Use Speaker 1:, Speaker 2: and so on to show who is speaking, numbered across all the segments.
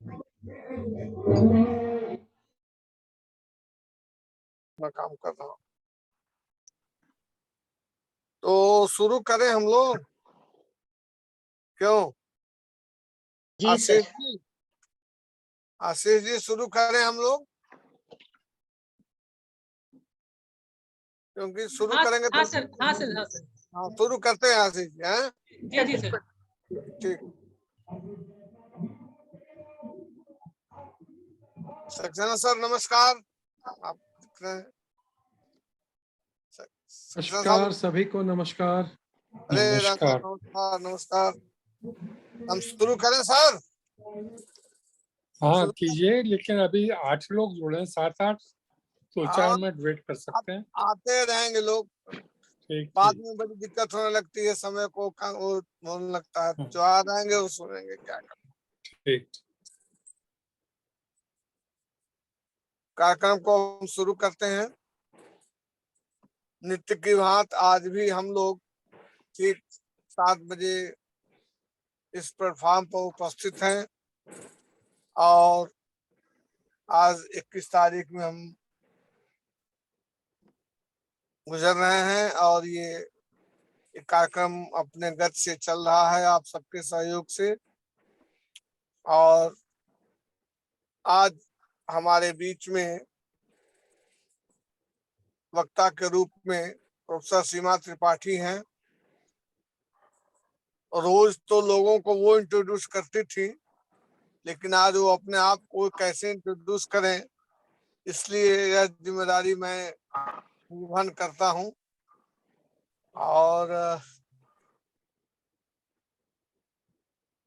Speaker 1: मैं काम कर रहा हूँ। तो शुरू करें हम लोग, क्यों?
Speaker 2: जी सर।
Speaker 1: आशीष जी शुरू करें हम लोग, क्योंकि शुरू करेंगे तो हाँ शुरू करते हैं आशीष जी। हैं
Speaker 2: जी सर।
Speaker 1: ठीक। सक्सेना सर नमस्कार। आप दिख रहे हैं?
Speaker 3: नमस्कार सभी को, नमस्कार।
Speaker 1: अरे
Speaker 3: नमस्कार।
Speaker 1: नमस्कार नमस्कार। हम शुरू करें सर?
Speaker 3: हाँ कीजिए, लेकिन अभी 8 लोग जुड़े हैं, 7-8, तो 4 मिनट वेट कर सकते हैं।
Speaker 1: आते रहेंगे लोग,
Speaker 3: ठीक।
Speaker 1: बाद में बड़ी दिक्कत होने लगती है, समय को होने लगता है। जो आ जाएंगे वो सुनेंगे, क्या करें।
Speaker 3: ठीक।
Speaker 1: कार्यक्रम को हम शुरू करते हैं। नित्य की भांति आज भी हम लोग ठीक 7 बजे इस प्लेटफॉर्म पर उपस्थित हैं और आज 21 तारीख में हम गुजर रहे हैं और ये कार्यक्रम अपने गति से चल रहा है आप सबके सहयोग से। और आज हमारे बीच में वक्ता के रूप में प्रोफेसर सीमा त्रिपाठी हैं। रोज तो लोगों को वो इंट्रोड्यूस करती थी, लेकिन आज वो अपने आप को कैसे इंट्रोड्यूस करें, इसलिए यह जिम्मेदारी मैं निर्वहन करता हूं। और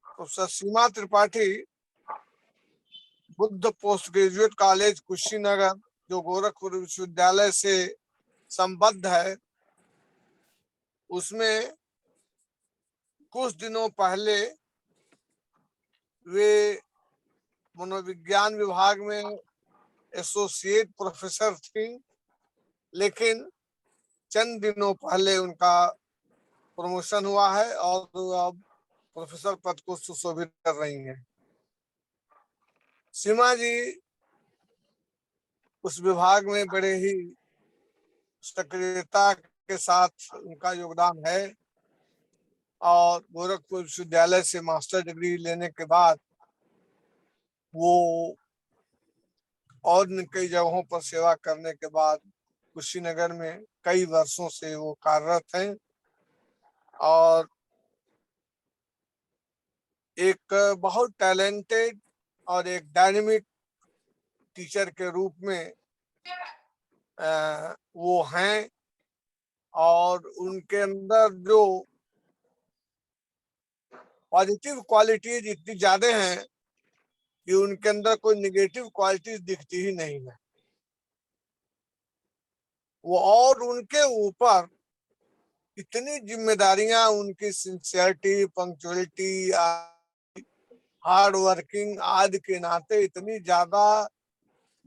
Speaker 1: professor Seema Tripathi Buddha post graduate college Kushinagar, जो गोरखपुर विश्वविद्यालय से संबद्ध है, उसमें कुछ दिनों पहले वे मनोविज्ञान विभाग में एसोसिएट प्रोफेसर थी, लेकिन चंद दिनों पहले उनका प्रमोशन हुआ है और अब प्रोफेसर पद को सुशोभित कर रही हैं। सीमा जी उस विभाग में बड़े ही सक्रियता के साथ उनका योगदान है और गोरखपुर विश्वविद्यालय से मास्टर डिग्री लेने के बाद वो और कई जगहों पर सेवा करने के बाद कुशीनगर में कई वर्षों से वो कार्यरत हैं और एक बहुत टैलेंटेड और एक डायनेमिक टीचर के रूप में वो हैं। और उनके अंदर जो पॉजिटिव क्वालिटीज इतनी ज्यादा हैं कि उनके अंदर कोई निगेटिव क्वालिटीज दिखती ही नहीं है। वो और उनके ऊपर इतनी जिम्मेदारियां, उनकी सिंसियरिटी, पंक्चुअलिटी, हार्ड वर्किंग आदि के नाते इतनी ज्यादा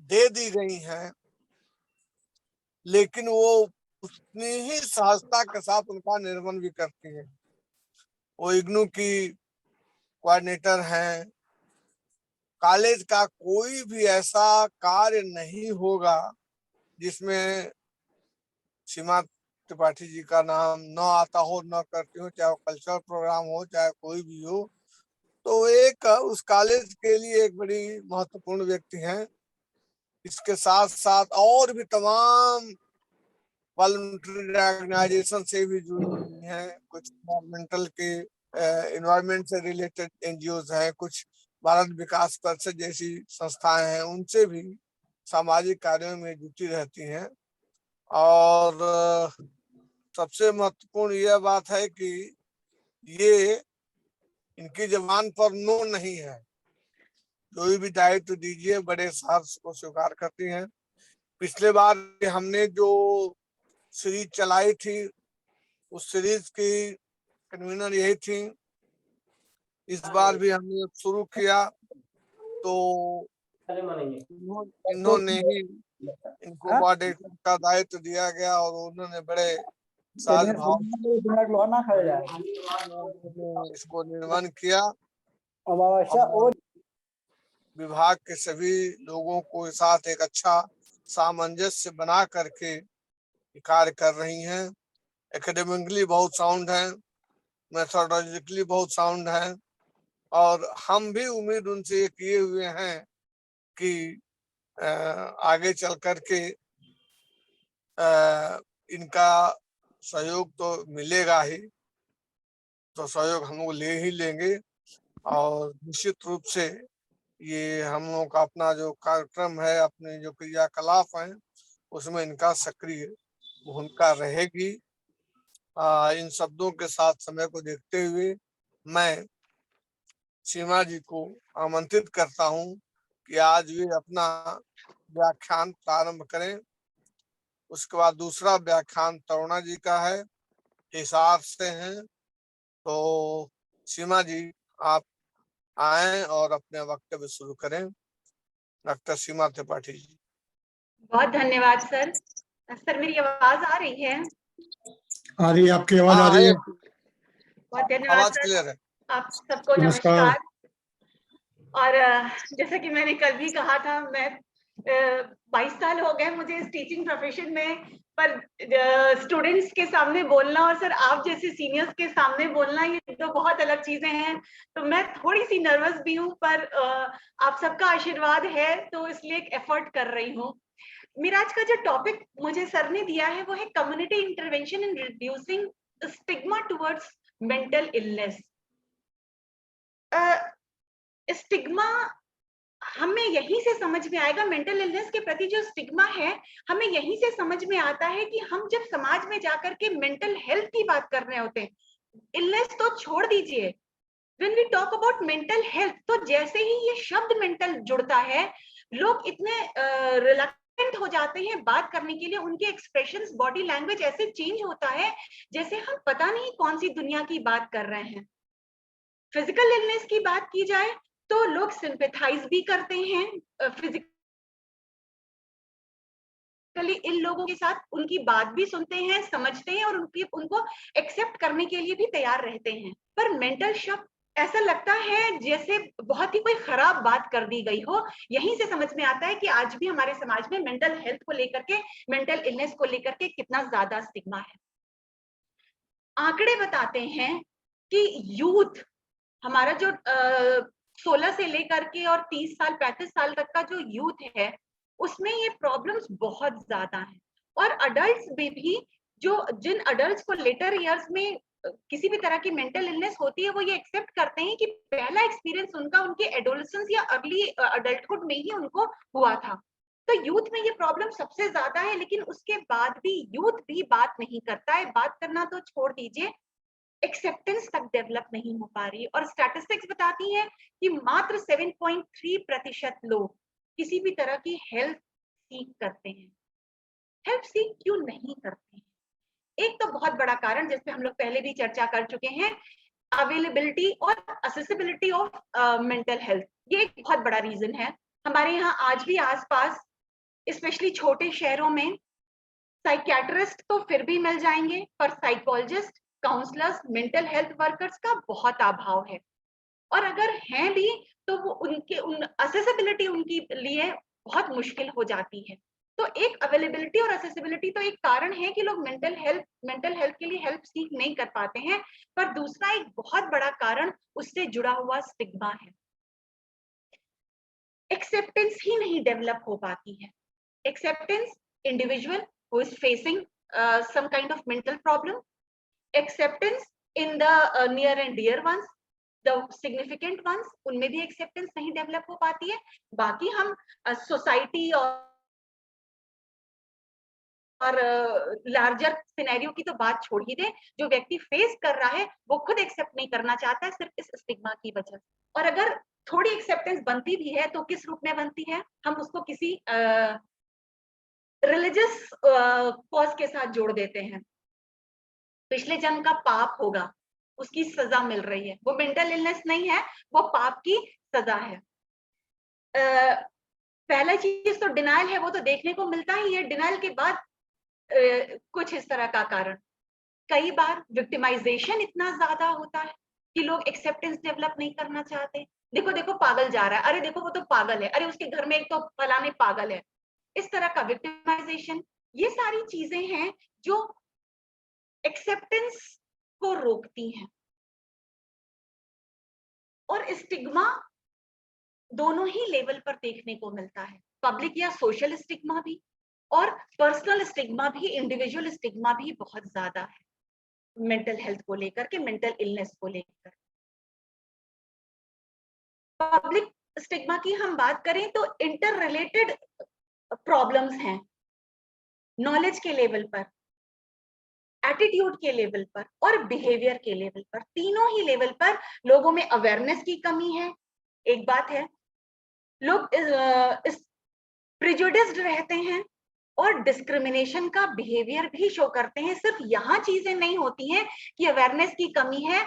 Speaker 1: दे दी गई हैं, लेकिन वो उतनी ही सहजता के साथ उनका निर्वहन भी करती हैं। वो इग्नू की कोऑर्डिनेटर हैं। कॉलेज का कोई भी ऐसा कार्य नहीं होगा जिसमें सीमा त्रिपाठी जी का नाम न आता हो, न करती हो, चाहे वो कल्चरल प्रोग्राम हो, चाहे कोई भी हो। तो एक उस कॉलेज के लिए एक बड़ी महत्वपूर्ण व्यक्ति हैं। इसके साथ साथ और भी तमाम वॉलंटरी ऑर्गेनाइजेशन से भी जुड़ी हुई हैं। कुछ एनवायरमेंटल के एनवायरमेंट से रिलेटेड एनजीओज हैं, कुछ भारत विकास परिषद जैसी संस्थाएं हैं, उनसे भी सामाजिक कार्यों में जुटी रहती हैं। और सबसे महत्वपूर्ण यह बात है कि ये इनकी जबान पर नो नहीं है, कोई भी दायित्व दीजिए बड़े साहस को स्वीकार करती हैं। पिछले बार हमने जो सीरीज चलाई थी, उस सीरीज की कन्वीनर यही थी। इस बार भी हमने शुरू किया तो इन्होंने ही इनको मॉडरेटर का दायित्व दिया गया और उन्होंने बड़े साज भाव इसको निर्माण किया। विभाग के सभी लोगों को साथ एक अच्छा सामंजस्य बना करके कार्य कर रही हैं। एकेडमिकली बहुत साउंड है, मेथोडोलॉजिकली बहुत साउंड है, और हम भी उम्मीद उनसे ये किए हुए हैं कि आगे चल करके इनका सहयोग तो मिलेगा ही, तो सहयोग हम लोग ले ही लेंगे। और निश्चित रूप से ये हम लोगों का अपना जो कार्यक्रम है, अपने जो क्रियाकलाप हैं, उसमें इनका सक्रिय भूमिका रहेगी। इन शब्दों के साथ समय को देखते हुए मैं सीमा जी को आमंत्रित करता हूं कि आज वे अपना व्याख्यान प्रारंभ करें। उसके बाद दूसरा व्याख्यान तरुणा जी का है, हिसार से हैं। तो सीमा जी आप आए और अपने वक्तव्य शुरू करें। डॉक्टर सीमा त्रिपाठी जी।
Speaker 2: बहुत धन्यवाद सर। सर मेरी आवाज आ रही है?
Speaker 4: आ रही है, आपकी आवाज आ रही है।
Speaker 2: बहुत धन्यवाद
Speaker 1: आवाज
Speaker 2: सर।
Speaker 1: क्लियर है।
Speaker 2: आप सबको
Speaker 4: नमस्कार।
Speaker 2: नमस्कार। और जैसा कि मैंने कल भी कहा था, मैं 22 साल हो गए मुझे इस टीचिंग प्रोफेशन में, पर स्टूडेंट्स के सामने बोलना और सर आप जैसे सीनियर्स के सामने बोलना, ये तो बहुत अलग चीजें हैं। तो मैं थोड़ी सी नर्वस भी हूँ, पर आप सबका आशीर्वाद है तो इसलिए एक एफर्ट कर रही हूँ। मेरा आज का जो टॉपिक मुझे सर ने दिया है वो है community intervention in reducing stigma towards mental illness. Stigma हमें यहीं से समझ में आएगा, मेंटल इलनेस के प्रति जो स्टिग्मा है हमें यहीं से समझ में आता है कि हम जब समाज में जाकर के मेंटल हेल्थ की बात कर रहे होते हैं, इलनेस तो छोड़ दीजिए, when we talk about mental health, तो जैसे ही ये शब्द मेंटल जुड़ता है, लोग इतने रिलक्टेंट हो जाते हैं बात करने के लिए। उनके एक्सप्रेशंस, बॉडी लैंग्वेज ऐसे चेंज होता है जैसे हम पता नहीं कौन सी दुनिया की बात कर रहे हैं। फिजिकल इलनेस की बात की जाए तो लोग सिंपैथाइज भी करते हैं फिजिकली इन लोगों के साथ, उनकी बात भी सुनते हैं, समझते हैं और उनको एक्सेप्ट करने के लिए भी तैयार रहते हैं। पर मेंटल शब्द ऐसा लगता है जैसे बहुत ही कोई खराब बात कर दी गई हो। यहीं से समझ में आता है कि आज भी हमारे समाज में मेंटल हेल्थ को लेकर के, मेंटल इलनेस को लेकर के कितना ज्यादा स्टिग्मा है। आंकड़े बताते हैं कि यूथ, हमारा जो 16 से लेकर के और 30 साल 35 साल तक का जो यूथ है, उसमें ये प्रॉब्लम्स बहुत ज्यादा हैं। और अडल्ट्स में भी, जो जिन अडल्ट्स को लेटर ईयर्स में किसी भी तरह की मेंटल इलनेस होती है, वो ये एक्सेप्ट करते हैं कि पहला एक्सपीरियंस उनका उनके एडोलेसेंस या अर्ली अडल्टहुड में ही उनको हुआ था। तो यूथ में ये प्रॉब्लम सबसे ज्यादा है, लेकिन उसके बाद भी यूथ भी बात नहीं करता है। बात करना तो छोड़ दीजिए, एक्सेप्टेंस तक डेवलप नहीं हो पा रही। और स्टैटिस्टिक्स बताती हैं कि मात्र 7.3% लोग किसी भी तरह की हेल्प सीख करते हैं। हेल्प सीख क्यों नहीं करते हैं? एक तो बहुत बड़ा कारण, जिस पे हम लोग पहले भी चर्चा कर चुके हैं, अवेलेबिलिटी और असेसिबिलिटी ऑफ मेंटल हेल्थ, ये एक बहुत बड़ा रीजन है। हमारे यहाँ आज भी आसपास, स्पेशली छोटे शहरों में, साइकियाट्रिस्ट तो फिर भी मिल जाएंगे, पर psychologist, counsellors, mental health workers का बहुत अभाव है। और अगर हैं भी तो वो असेसिबिलिटी उनके लिए बहुत मुश्किल हो जाती है। तो एक अवेलेबिलिटी और असेसिबिलिटी तो एक कारण है कि लोग मेंटल हेल्थ के लिए हेल्प सीख नहीं कर पाते हैं। पर दूसरा एक बहुत बड़ा कारण उससे जुड़ा हुआ स्टिग्मा है। एक्सेप्टेंस ही नहीं डेवलप हो पाती है। Acceptance, individual who is facing some kind of mental problem, acceptance in the near and dear ones, the significant ones, उनमें भी acceptance नहीं डेवलप हो पाती है। बाकी हम सोसाइटी और लार्जर सिनेरियो की तो बात छोड़ ही दे, जो व्यक्ति फेस कर रहा है वो खुद एक्सेप्ट नहीं करना चाहता है, सिर्फ इस स्टिग्मा की वजह से। और अगर थोड़ी एक्सेप्टेंस बनती भी है तो किस रूप में बनती है? हम उसको किसी रिलीजियस कॉज के साथ जोड़ देते हैं। पिछले जन्म का पाप होगा, उसकी सजा मिल रही है। वो मेंटल इलनेस नहीं है, वो पाप की सजा है। पहला चीज तो डिनायल है, वो तो देखने को मिलता ही है। डिनायल के बाद कुछ इस तरह का कारण, कई बार विक्टिमाइजेशन इतना ज्यादा होता है कि लोग एक्सेप्टेंस डेवलप नहीं करना चाहते। देखो देखो पागल जा रहा है, अरे देखो वो तो पागल है, अरे उसके घर में एक तो फलाने पागल है। इस तरह का विक्टिमाइजेशन, ये सारी चीजें हैं जो एक्सेप्टेंस को रोकती हैं। और स्टिग्मा दोनों ही लेवल पर देखने को मिलता है, पब्लिक या सोशल स्टिग्मा भी और पर्सनल स्टिग्मा भी, इंडिविजुअल स्टिग्मा भी बहुत ज्यादा है मेंटल हेल्थ को लेकर के, मेंटल इलनेस को लेकर। पब्लिक स्टिग्मा की हम बात करें तो इंटर रिलेटेड प्रॉब्लम्स हैं, नॉलेज के लेवल पर, एटीट्यूड के लेवल पर और बिहेवियर के लेवल पर, तीनों ही लेवल पर लोगों में अवेयरनेस की कमी है। एक बात है, लोग प्रिजुडिस्ड रहते हैं और डिस्क्रिमिनेशन का बिहेवियर भी शो करते हैं। सिर्फ यहाँ चीजें नहीं होती हैं कि अवेयरनेस की कमी है,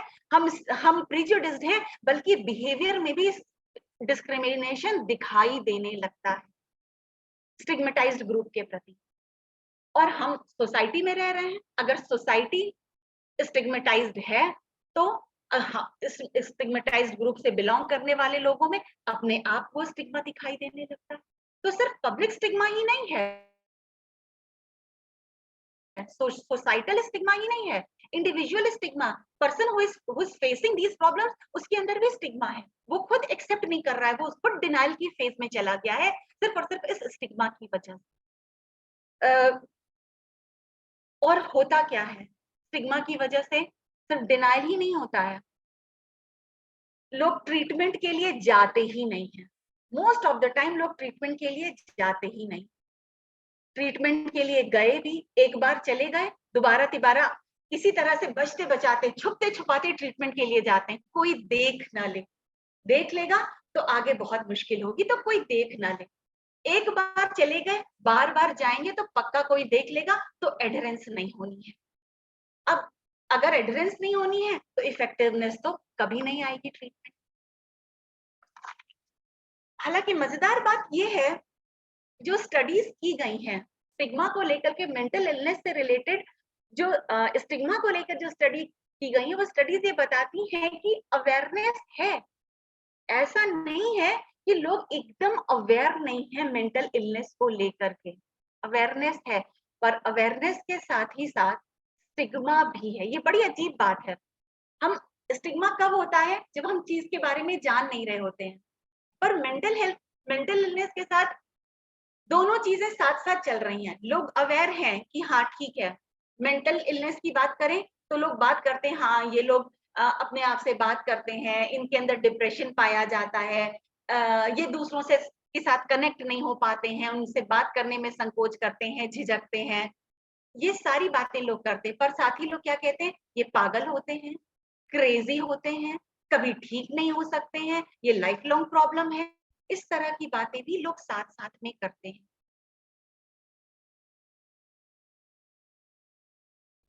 Speaker 2: हम प्रिजुडिस्ड हैं, बल्कि बिहेवियर में भी डिस्क्रिमिनेशन दिखाई देने लगता है स्टिग्मेटाइज्ड ग्रुप के प्रति। और हम सोसाइटी में रह रहे हैं, अगर सोसाइटी स्टिग्मेटाइज्ड है तो स्टिग्मेटाइज्ड ग्रुप से बिलोंग करने वाले लोगों में अपने आप को स्टिग्मा दिखाई देने लगता है। तो सिर्फ पब्लिक स्टिग्मा ही नहीं है, सोसाइटल स्टिग्मा ही नहीं है, individual stigma, person who is facing these problems, उसके अंदर भी स्टिग्मा है। वो खुद एक्सेप्ट नहीं कर रहा है, वो खुद डिनाइल की फेज में चला गया है सिर्फ और सिर्फ इस स्टिग्मा की वजह से। और होता क्या है, स्टिग्मा की वजह से सिर्फ डिनाइल ही नहीं होता है, लोग ट्रीटमेंट के लिए जाते ही नहीं है। मोस्ट ऑफ द टाइम लोग ट्रीटमेंट के लिए जाते ही नहीं। ट्रीटमेंट के लिए गए भी, एक बार चले गए, दोबारा तिबारा किसी तरह से बचते बचाते, छुपते छुपाते ट्रीटमेंट के लिए जाते हैं। कोई देख ना ले, देख लेगा तो आगे बहुत मुश्किल होगी, तो कोई देख ना ले। एक बार चले गए, बार बार जाएंगे तो पक्का कोई देख लेगा, तो एडहेरेंस नहीं होनी है। अब अगर एडहेरेंस नहीं होनी है तो इफेक्टिवनेस तो कभी नहीं आएगी ट्रीटमेंट। हालांकि मजेदार बात यह है, जो स्टडीज की गई हैं स्टिग्मा को लेकर के, मेंटल इलनेस से रिलेटेड जो स्टिग्मा को लेकर जो स्टडी की गई है, वो स्टडीज ये बताती हैं कि अवेयरनेस है। ऐसा नहीं है कि लोग एकदम अवेयर नहीं है मेंटल इलनेस को लेकर के, अवेयरनेस है, पर अवेयरनेस के साथ ही साथ स्टिग्मा भी है। ये बड़ी अजीब बात है। हम स्टिग्मा कब होता है, जब हम चीज के बारे में जान नहीं रहे होते हैं। पर मेंटल हेल्थ, मेंटल इलनेस के साथ दोनों चीजें साथ साथ चल रही हैं। लोग अवेयर हैं कि हाँ ठीक है, मेंटल इलनेस की बात करें तो लोग बात करते हैं, हाँ ये लोग अपने आप से बात करते हैं, इनके अंदर डिप्रेशन पाया जाता है, ये दूसरों से के साथ कनेक्ट नहीं हो पाते हैं, उनसे बात करने में संकोच करते हैं, झिझकते हैं, ये सारी बातें लोग करते हैं। पर साथ ही लोग क्या कहते हैं, ये पागल होते हैं, क्रेजी होते हैं, कभी ठीक नहीं हो सकते हैं, ये लाइफ लॉन्ग प्रॉब्लम है। इस तरह की बातें भी लोग साथ साथ में करते हैं।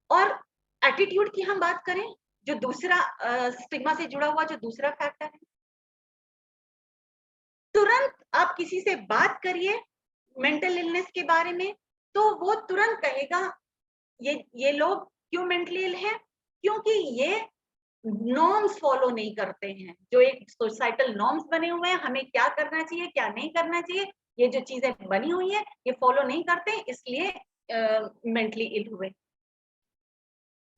Speaker 2: और एटीट्यूड की हम बात करें, जो दूसरा स्टिग्मा से जुड़ा हुआ जो दूसरा फैक्टर है, तुरंत आप किसी से बात करिए मेंटल इलनेस के बारे में तो वो तुरंत कहेगा ये लोग क्यों मेंटली इल है, क्योंकि ये नॉर्म्स फॉलो नहीं करते हैं, जो एक सोसाइटल नॉर्म्स बने हुए हैं, हमें क्या करना चाहिए क्या नहीं करना चाहिए, ये जो चीजें बनी हुई है ये फॉलो नहीं करते, इसलिए मेंटली इल हुए।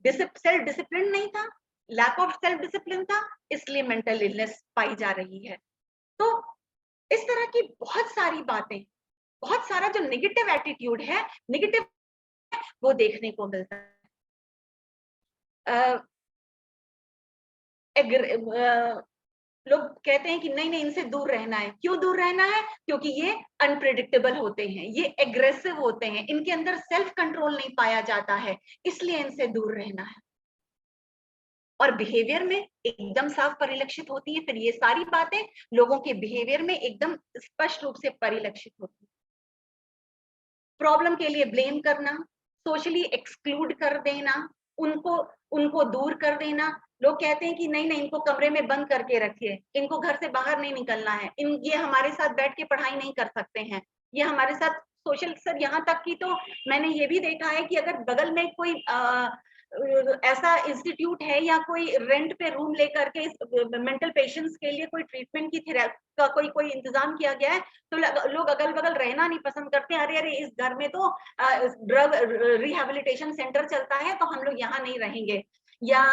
Speaker 2: सेल्फ डिसिप्लिन नहीं था, लैक ऑफ सेल्फ डिसिप्लिन था, इसलिए मेंटल इलनेस पाई जा रही है। तो इस तरह की बहुत सारी बातें, बहुत सारा जो नेगेटिव एटीट्यूड है, नेगेटिव वो देखने को मिलता है। लोग कहते हैं कि नहीं नहीं इनसे दूर रहना है। क्यों दूर रहना है? क्योंकि ये अनप्रेडिक्टेबल होते हैं, ये एग्रेसिव होते हैं, इनके अंदर सेल्फ कंट्रोल नहीं पाया जाता है, इसलिए इनसे दूर रहना है। और बिहेवियर में एकदम साफ परिलक्षित होती है। फिर ये सारी बातें लोगों के बिहेवियर में एकदम स्पष्ट रूप से परिलक्षित होती है। प्रॉब्लम के लिए ब्लेम करना, सोशली एक्सक्लूड कर देना, उनको दूर कर देना। लोग कहते हैं कि नहीं नहीं इनको कमरे में बंद करके रखिए, इनको घर से बाहर नहीं निकलना है, ये हमारे साथ बैठ के पढ़ाई नहीं कर सकते हैं, ये हमारे साथ सोशल, सर यहाँ तक कि तो मैंने ये भी देखा है कि अगर बगल में कोई ऐसा इंस्टीट्यूट है या कोई रेंट पे रूम लेकर के मेंटल पेशेंट्स के लिए कोई ट्रीटमेंट की का कोई इंतजाम किया गया है, तो लोग अगल बगल रहना नहीं पसंद करते। अरे अरे इस घर में तो ड्रग रिहेबिलिटेशन सेंटर चलता है, तो हम लोग यहाँ नहीं रहेंगे, या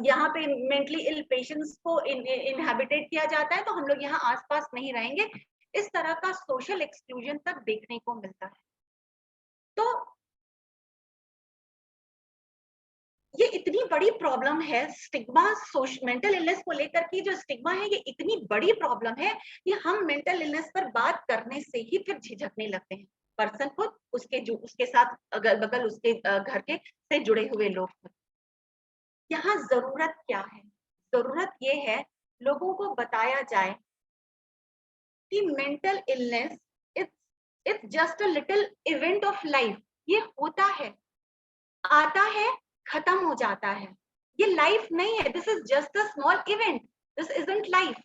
Speaker 2: यहाँ पे मेंटली इल पेशेंट्स को इनहेबिटेट किया जाता है, तो हम लोग यहाँ आसपास नहीं रहेंगे। इस तरह का सोशल एक्सक्लूजन तक देखने को मिलता है। तो ये इतनी बड़ी प्रॉब्लम है, स्टिग्मा, मेंटल इलनेस को लेकर की जो स्टिग्मा है, ये इतनी बड़ी प्रॉब्लम है कि हम मेंटल इलनेस पर बात करने से ही फिर झिझकने लगते हैं। पर्सन खुद, उसके साथ अगल बगल उसके घर के से जुड़े हुए लोग। यहाँ जरूरत क्या है? जरूरत ये है लोगों को बताया जाए कि mental illness it's just a little event of life. ये होता है, आता है, खत्म हो जाता है। ये लाइफ नहीं है। This is just a small event, this isn't life.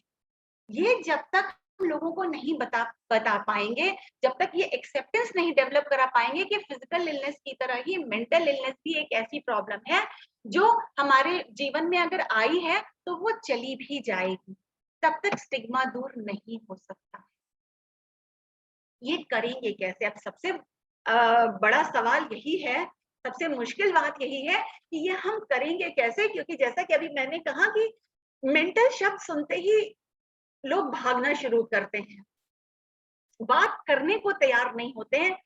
Speaker 2: ये जब तक हम लोगों को नहीं बता पाएंगे, जब तक ये एक्सेप्टेंस नहीं डेवलप करा पाएंगे कि फिजिकल इलनेस की तरह ही मेंटल इलनेस भी एक ऐसी प्रॉब्लम है जो हमारे जीवन में अगर आई है तो वो चली भी जाएगी, तब तक स्टिग्मा दूर नहीं हो सकता। ये करेंगे कैसे? अब सबसे बड़ा सवाल यही है, सबसे मुश्किल बात यही है कि ये हम करेंगे कैसे, क्योंकि जैसा कि अभी मैंने कहा कि मेंटल शब्द सुनते ही लोग भागना शुरू करते हैं, बात करने को तैयार नहीं होते हैं।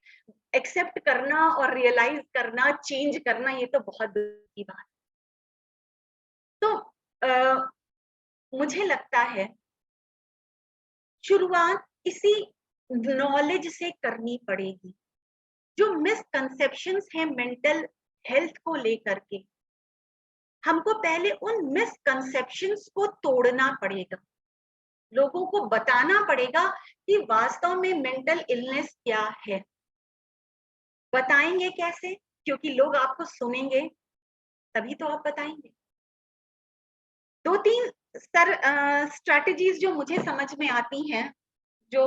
Speaker 2: एक्सेप्ट करना और रियलाइज करना, चेंज करना, ये तो बहुत दूर की बात। तो मुझे लगता है शुरुआत इसी नॉलेज से करनी पड़ेगी। जो मिसकंसेप्शंस हैं मेंटल हेल्थ को लेकर के, हमको पहले उन मिसकंसेप्शंस को तोड़ना पड़ेगा। लोगों को बताना पड़ेगा कि वास्तव में मेंटल इलनेस क्या है। बताएंगे कैसे? क्योंकि लोग आपको सुनेंगे, तभी तो आप बताएंगे। 2-3 स्ट्रैटेजीज जो मुझे समझ में आती हैं, जो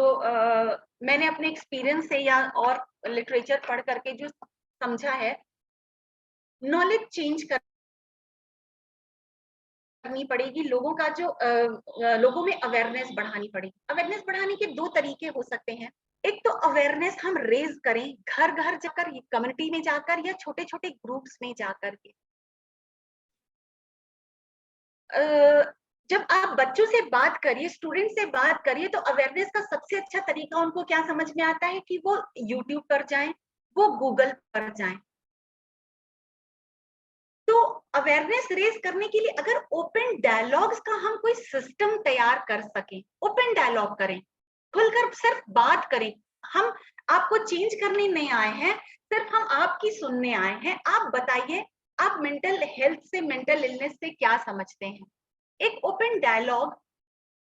Speaker 2: मैंने अपने एक्सपीरियंस से या और लिटरेचर पढ़ करके जो समझा है, नॉलेज चेंज करनी पड़ेगी। लोगों का जो लोगों में अवेयरनेस बढ़ानी पड़ेगी। अवेयरनेस बढ़ाने के 2 तरीके हो सकते हैं। एक तो अवेयरनेस हम रेज करें घर घर जाकर, कम्युनिटी में जाकर, या छोटे छोटे ग्रुप्स में जाकर के। जब आप बच्चों से बात करिए, स्टूडेंट से बात करिए, तो अवेयरनेस का सबसे अच्छा तरीका उनको क्या समझ में आता है कि वो यूट्यूब पर जाएं, वो गूगल पर जाएं। तो अवेयरनेस रेज करने के लिए अगर ओपन डायलॉग्स का हम कोई सिस्टम तैयार कर सकें, ओपन डायलॉग करें, खुलकर सिर्फ बात करें। हम आपको चेंज करने नहीं आए हैं, सिर्फ हम आपकी सुनने आए हैं। आप बताइए आप मेंटल हेल्थ से, मेंटल इलनेस से क्या समझते हैं। एक ओपन डायलॉग,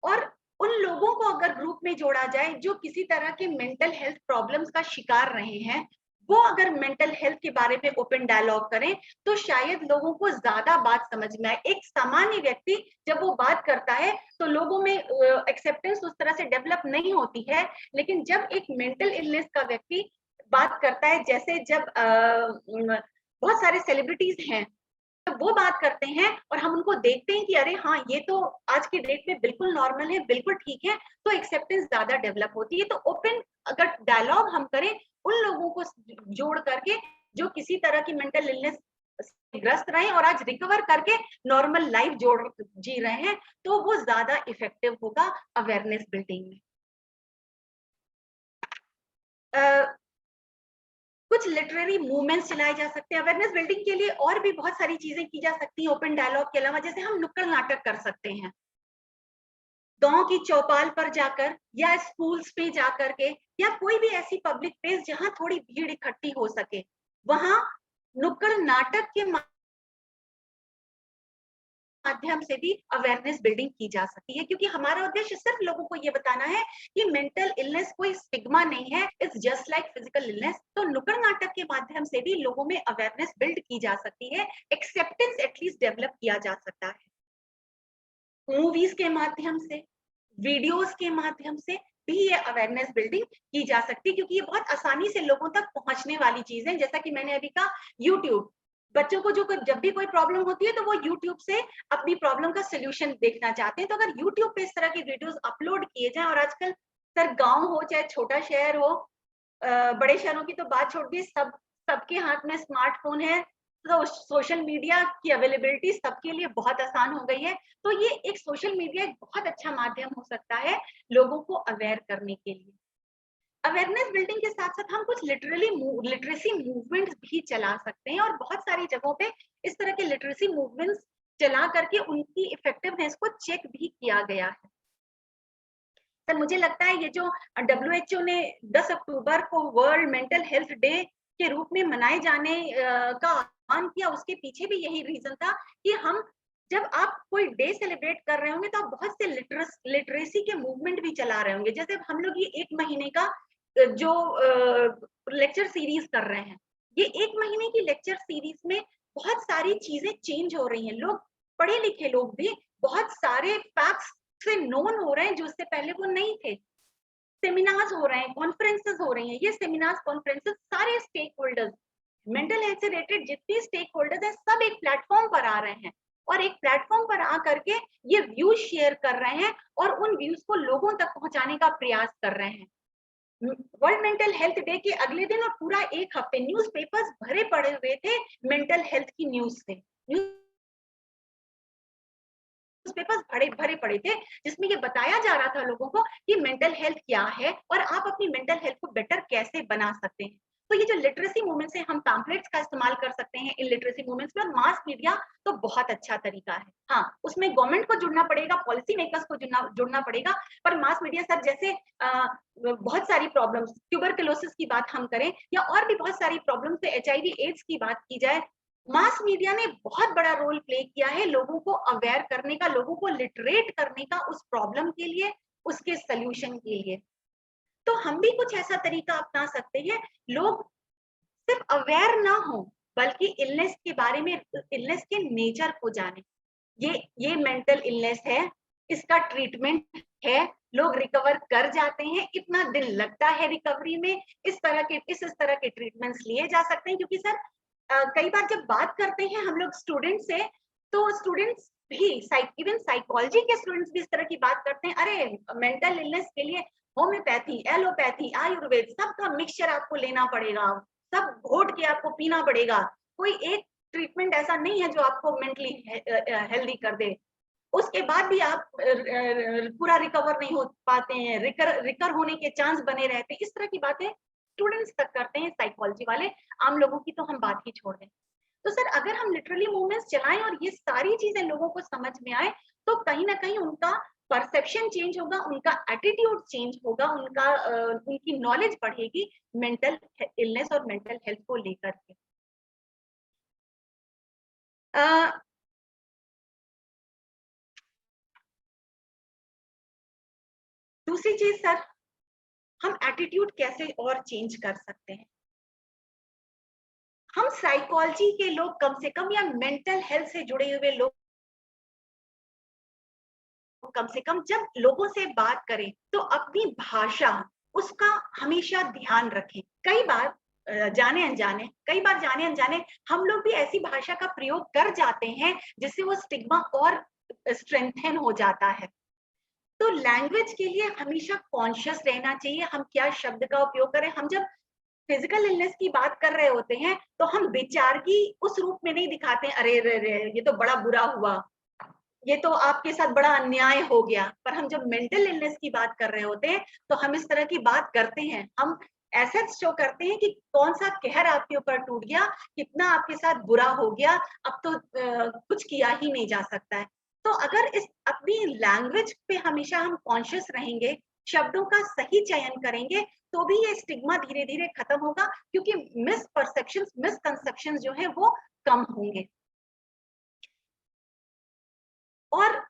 Speaker 2: और उन लोगों को अगर ग्रुप में जोड़ा जाए जो किसी तरह के मेंटल हेल्थ प्रॉब्लम्स का शिकार रहे हैं, वो अगर मेंटल हेल्थ के बारे में ओपन डायलॉग करें, तो शायद लोगों को ज्यादा बात समझ में आए। एक सामान्य व्यक्ति जब वो बात करता है तो लोगों में एक्सेप्टेंस उस तरह से डेवलप नहीं होती है, लेकिन जब एक मेंटल इलनेस का व्यक्ति बात करता है, जैसे जब बहुत सारे सेलिब्रिटीज हैं, जब वो बात करते हैं और हम उनको देखते हैं कि अरे हाँ, ये तो आज की डेट में बिल्कुल नॉर्मल है, बिल्कुल ठीक है, तो एक्सेप्टेंस ज्यादा डेवलप होती है। तो ओपन अगर डायलॉग हम करें उन लोगों को जोड़ करके जो किसी तरह की मेंटल इलनेस से ग्रस्त रहे और आज रिकवर करके नॉर्मल लाइफ जी रहे हैं, तो वो ज्यादा इफेक्टिव होगा अवेयरनेस बिल्डिंग में। कुछ लिटरेरी मूवमेंट्स चलाए जा सकते हैं अवेयरनेस बिल्डिंग के लिए, और भी बहुत सारी चीजें की जा सकती हैं ओपन डायलॉग के अलावा। जैसे हम नुक्कड़ नाटक कर सकते हैं, गांव की चौपाल पर जाकर या स्कूल्स पे जाकर के, या कोई भी ऐसी पब्लिक प्लेस जहां थोड़ी भीड़ इकट्ठी हो सके, वहां नुक्कड़ नाटक के माध्यम से भी अवेयरनेस बिल्डिंग की जा सकती है। क्योंकि हमारा उद्देश्य सिर्फ लोगों को ये बताना है कि मेंटल इलनेस कोई स्टिग्मा नहीं है, it's just like physical illness. तो नुक्कड़ नाटक के माध्यम से भी लोगों में अवेयरनेस बिल्ड की जा सकती है, एक्सेप्टेंस एटलीस्ट डेवलप किया जा सकता है। मूवीज के माध्यम से, वीडियोस के माध्यम से भी ये अवेयरनेस बिल्डिंग की जा सकती है, क्योंकि ये बहुत आसानी से लोगों तक पहुंचने वाली चीज है। जैसा कि मैंने अभी कहा, यूट्यूब, बच्चों को जो जब भी कोई प्रॉब्लम होती है तो वो यूट्यूब से अपनी प्रॉब्लम का सोल्यूशन देखना चाहते हैं। तो अगर यूट्यूब पे इस तरह की वीडियोस अपलोड किए जाएं, और आजकल सर गांव हो चाहे छोटा शहर हो, बड़े शहरों की तो बात छोड़ दी, सबके हाथ में स्मार्टफोन है, तो सोशल मीडिया की अवेलेबिलिटी सबके लिए बहुत आसान हो गई है। तो ये एक सोशल मीडिया एक बहुत अच्छा माध्यम हो सकता है लोगों को अवेयर करने के लिए। अवेयरनेस बिल्डिंग के साथ साथ हम कुछ लिटरेसी मूवमेंट्स भी चला सकते हैं, और बहुत सारी जगहों पे इस तरह के लिटरेसी मूवमेंट्स चला करके उनकी इफेक्टिवनेस को चेक भी किया गया है। सर मुझे लगता है ये जो WHO ने 10 अक्टूबर को वर्ल्ड मेंटल हेल्थ डे के रूप में मनाए जाने का आह्वान किया, उसके पीछे भी यही रीजन था कि हम जब आप कोई डे सेलिब्रेट कर रहे होंगे तो आप बहुत से लिटरेसी के मूवमेंट भी चला रहे होंगे। जैसे हम लोग ये 1 महीने का जो लेक्चर सीरीज कर रहे हैं, ये 1 महीने की लेक्चर सीरीज में बहुत सारी चीजें चेंज हो रही हैं। लोग, पढ़े लिखे लोग भी बहुत सारे फैक्ट्स से नोन हो रहे हैं जो उससे पहले वो नहीं थे। सेमिनार्स हो रहे हैं, कॉन्फ्रेंसेस हो रही हैं। ये सेमिनार्स कॉन्फ्रेंसेस सारे स्टेक होल्डर्स, मेंटल हेल्थ से रिलेटेड जितने स्टेक होल्डर्स हैं, सब एक प्लेटफॉर्म पर आ रहे हैं और एक प्लेटफॉर्म पर आ करके ये व्यूज शेयर कर रहे हैं और उन व्यूज को लोगों तक पहुंचाने का प्रयास कर रहे हैं। वर्ल्ड मेंटल हेल्थ डे के अगले दिन और पूरा 1 हफ्ते न्यूज़पेपर्स भरे पड़े हुए थे मेंटल हेल्थ की न्यूज से। न्यूज़पेपर्स भरे पड़े थे जिसमें ये बताया जा रहा था लोगों को कि मेंटल हेल्थ क्या है और आप अपनी मेंटल हेल्थ को बेटर कैसे बना सकते हैं। तो ये जो लिटरेसी मूवमेंट्स है, हम पैम्पलेट्स का इस्तेमाल कर सकते हैं इन लिटरेसी मूवमेंट्स में, और मास मीडिया तो बहुत अच्छा तरीका है। हाँ, उसमें गवर्नमेंट को जुड़ना पड़ेगा, पॉलिसी मेकर्स को जुड़ना पड़ेगा, पर मास मीडिया सर जैसे बहुत सारी प्रॉब्लम्स, ट्यूबरकुलोसिस की बात हम करें या और भी बहुत सारी प्रॉब्लम्स, HIV एड्स की बात की जाए, मास मीडिया ने बहुत बड़ा रोल प्ले किया है लोगों को अवेयर करने का, लोगों को लिटरेट करने का उस प्रॉब्लम के लिए, उसके सल्यूशन के लिए। तो हम भी कुछ ऐसा तरीका अपना सकते हैं, लोग सिर्फ अवेयर ना हो बल्कि इलनेस के बारे में, इलनेस के नेचर को जाने। ये मेंटल इलनेस है, इसका ट्रीटमेंट है, लोग रिकवर कर जाते हैं, इतना दिन लगता है रिकवरी में, इस तरह के ट्रीटमेंट्स लिए जा सकते हैं। क्योंकि सर कई बार जब बात करते हैं हम लोग स्टूडेंट से, तो स्टूडेंट्स भी, इवन साइकोलॉजी के स्टूडेंट्स भी इस तरह की बात करते हैं, अरे मेंटल इलनेस के लिए होम्योपैथी, एलोपैथी, आयुर्वेद, सबका मिक्सचर आपको लेना पड़ेगा, सब घोट के आपको पीना पड़ेगा, कोई एक ट्रीटमेंट ऐसा नहीं है जो आपको मेंटली हेल्दी कर दे, उसके बाद भी आप पूरा रिकवर नहीं हो पाते हैं, रिकर होने के चांस बने रहते हैं। इस तरह की बातें स्टूडेंट्स तक करते हैं साइकोलॉजी वाले, आम लोगों की तो हम बात ही छोड़ दें। तो सर अगर हम लिटरली मूवमेंट्स चलाएं और ये सारी चीजें लोगों को समझ में आए, तो कहीं ना कहीं उनका परसेप्शन चेंज होगा, उनका एटीट्यूड चेंज होगा, उनकी नॉलेज बढ़ेगी मेंटल इलनेस और मेंटल हेल्थ को लेकर के। दूसरी चीज सर, हम एटीट्यूड कैसे और चेंज कर सकते हैं। हम साइकोलॉजी के लोग कम से कम, या मेंटल हेल्थ से जुड़े हुए लोग कम से कम, जब लोगों से बात करें तो अपनी भाषा, उसका हमेशा ध्यान रखें। कई बार जाने अनजाने हम लोग भी ऐसी भाषा का प्रयोग कर जाते हैं जिससे वो स्टिग्मा और स्ट्रेंथन हो जाता है। तो लैंग्वेज के लिए हमेशा कॉन्शियस रहना चाहिए, हम क्या शब्द का उपयोग करें। हम जब फिजिकल इलनेस की बात कर रहे होते हैं तो हम विचारकी उस रूप में नहीं दिखाते, अरे रे रे ये तो बड़ा बुरा हुआ, ये तो आपके साथ बड़ा अन्याय हो गया। पर हम जब मेंटल इलनेस की बात कर रहे होते हैं तो हम इस तरह की बात करते हैं, हम एसेट्स शो करते हैं कि कौन सा कहर आपके ऊपर टूट गया, कितना आपके साथ बुरा हो गया, अब तो कुछ किया ही नहीं जा सकता है। तो अगर इस अपनी लैंग्वेज पे हमेशा हम कॉन्शियस रहेंगे, शब्दों का सही चयन करेंगे, तो भी ये स्टिग्मा धीरे धीरे खत्म होगा, क्योंकि मिसपरसेप्शंस, मिसकंसेप्शंस जो है वो कम होंगे। और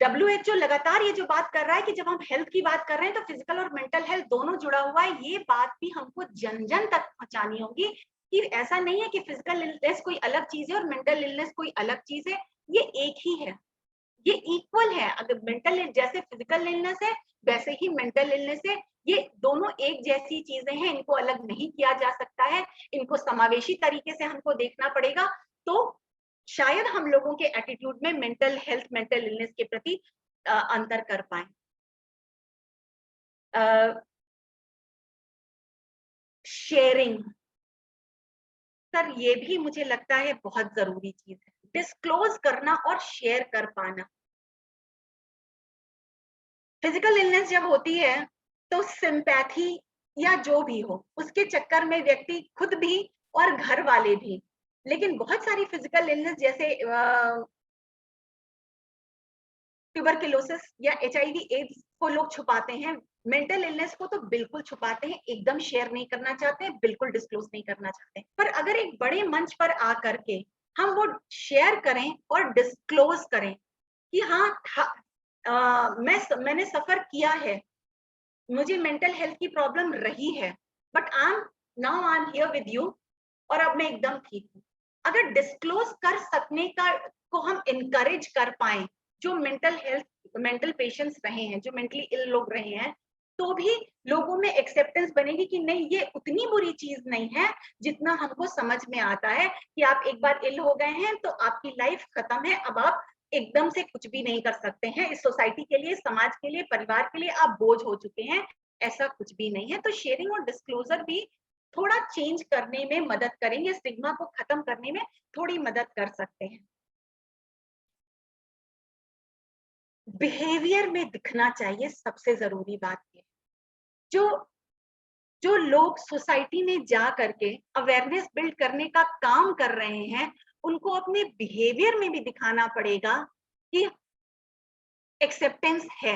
Speaker 2: WHO लगातार ये जो बात कर रहा है कि जब हम हेल्थ की बात कर रहे हैं तो फिजिकल और मेंटल हेल्थ दोनों जुड़ा हुआ है, ये बात भी हमको जन जन तक पहुंचानी होगी कि ऐसा नहीं है कि फिजिकल इलनेस कोई अलग चीज है और मेंटल इलनेस कोई अलग चीज है, ये एक ही है, ये इक्वल है। अगर मेंटल जैसे फिजिकल इलनेस है वैसे ही मेंटल इलनेस है। ये दोनों एक जैसी चीजें हैं, इनको अलग नहीं किया जा सकता है, इनको समावेशी तरीके से हमको देखना पड़ेगा। तो शायद हम लोगों के एटीट्यूड में मेंटल हेल्थ, मेंटल इलनेस के प्रति अंतर कर पाए। शेयरिंग, सर ये भी मुझे लगता है बहुत जरूरी चीज है, डिस्क्लोज करना और शेयर कर पाना। फिजिकल इलनेस जब होती है तो सिंपैथी या जो भी हो, उसके चक्कर में व्यक्ति खुद भी और घर वाले भी, लेकिन बहुत सारी फिजिकल इलनेस जैसे ट्यूबरकुलोसिस या HIV एड्स को लोग छुपाते हैं, मेंटल इलनेस को तो बिल्कुल छुपाते हैं, एकदम शेयर नहीं करना चाहते हैं, बिल्कुल डिस्क्लोज नहीं करना चाहते हैं। पर अगर एक बड़े मंच पर आकर के हम वो शेयर करें और डिस्क्लोज करें कि हाँ, मैंने सफर किया है, मुझे मेंटल हेल्थ की प्रॉब्लम रही है, but now I am here with you और अब मैं एकदम ठीक हूँ। अगर डिस्क्लोज कर सकने का को हम इनकरेज कर पाए, जो मेंटल पेशेंट्स रहे हैं, जो मेंटली इल लोग रहे हैं, तो भी लोगों में एक्सेप्टेंस बनेगी कि नहीं, ये उतनी बुरी चीज नहीं है जितना हमको समझ में आता है कि आप एक बार इल हो गए हैं तो आपकी लाइफ खत्म है, अब आप एकदम से कुछ भी नहीं कर सकते हैं, इस सोसाइटी के लिए, समाज के लिए, परिवार के लिए आप बोझ हो चुके हैं, ऐसा कुछ भी नहीं है। तो शेयरिंग और डिस्क्लोजर भी थोड़ा चेंज करने में मदद करेंगे, स्टिग्मा को खत्म करने में थोड़ी मदद कर सकते हैं। बिहेवियर में दिखना चाहिए, सबसे जरूरी बात ये, जो लोग सोसाइटी में जा करके अवेयरनेस बिल्ड करने का काम कर रहे हैं, उनको अपने बिहेवियर में भी दिखाना पड़ेगा कि एक्सेप्टेंस है।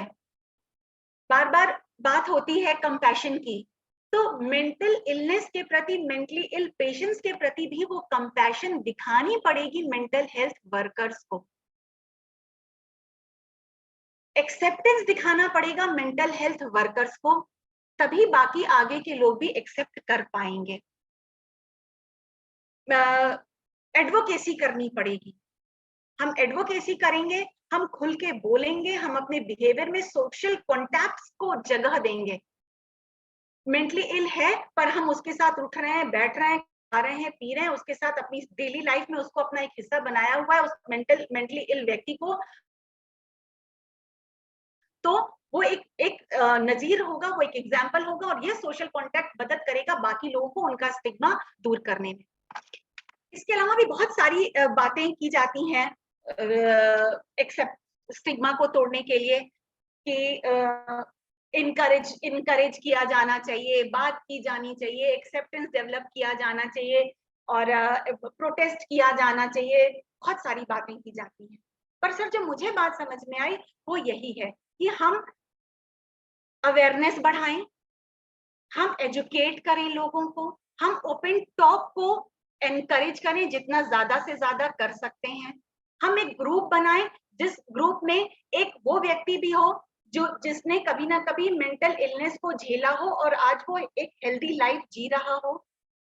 Speaker 2: बार बार बात होती है कंपैशन की, तो मेंटल इलनेस के प्रति, मेंटली इल पेशेंट्स के प्रति भी वो कंपैशन दिखानी पड़ेगी मेंटल हेल्थ वर्कर्स को, एक्सेप्टेंस दिखाना पड़ेगा मेंटल हेल्थ वर्कर्स को, तभी बाकी आगे के लोग भी एक्सेप्ट कर पाएंगे। एडवोकेसी करनी पड़ेगी, हम एडवोकेसी करेंगे, हम खुल के बोलेंगे, हम अपने बिहेवियर में सोशल कॉन्टैक्ट्स को जगह देंगे। मेंटली इल है पर हम उसके साथ उठ रहे हैं, बैठ रहे हैं, खा रहे हैं, पी रहे हैं, उसके साथ अपनी डेली लाइफ में उसको अपना एक हिस्सा बनाया हुआ है, उस मेंटली इल व्यक्ति को, तो वो एक नजीर होगा, वो एक एग्जाम्पल होगा, और ये सोशल कॉन्टैक्ट मदद करेगा बाकी लोगों को उनका स्टिग्मा दूर करने में। इसके अलावा भी बहुत सारी बातें की जाती हैं एक्सेप्ट स्टिग्मा को तोड़ने के लिए, कि इनकरेज किया जाना चाहिए, बात की जानी चाहिए, एक्सेप्टेंस डेवलप किया जाना चाहिए, और प्रोटेस्ट किया जाना चाहिए, बहुत सारी बातें की जाती हैं। पर सर जो मुझे बात समझ में आई वो यही है कि हम अवेयरनेस बढ़ाएं, हम एजुकेट करें लोगों को, हम ओपन टॉक को एनकरेज करें जितना ज्यादा से ज्यादा कर सकते हैं, हम एक ग्रुप बनाएं जिस ग्रुप में एक वो व्यक्ति भी हो जो जिसने कभी ना कभी मेंटल इलनेस को झेला हो और आज वो एक हेल्दी लाइफ जी रहा हो,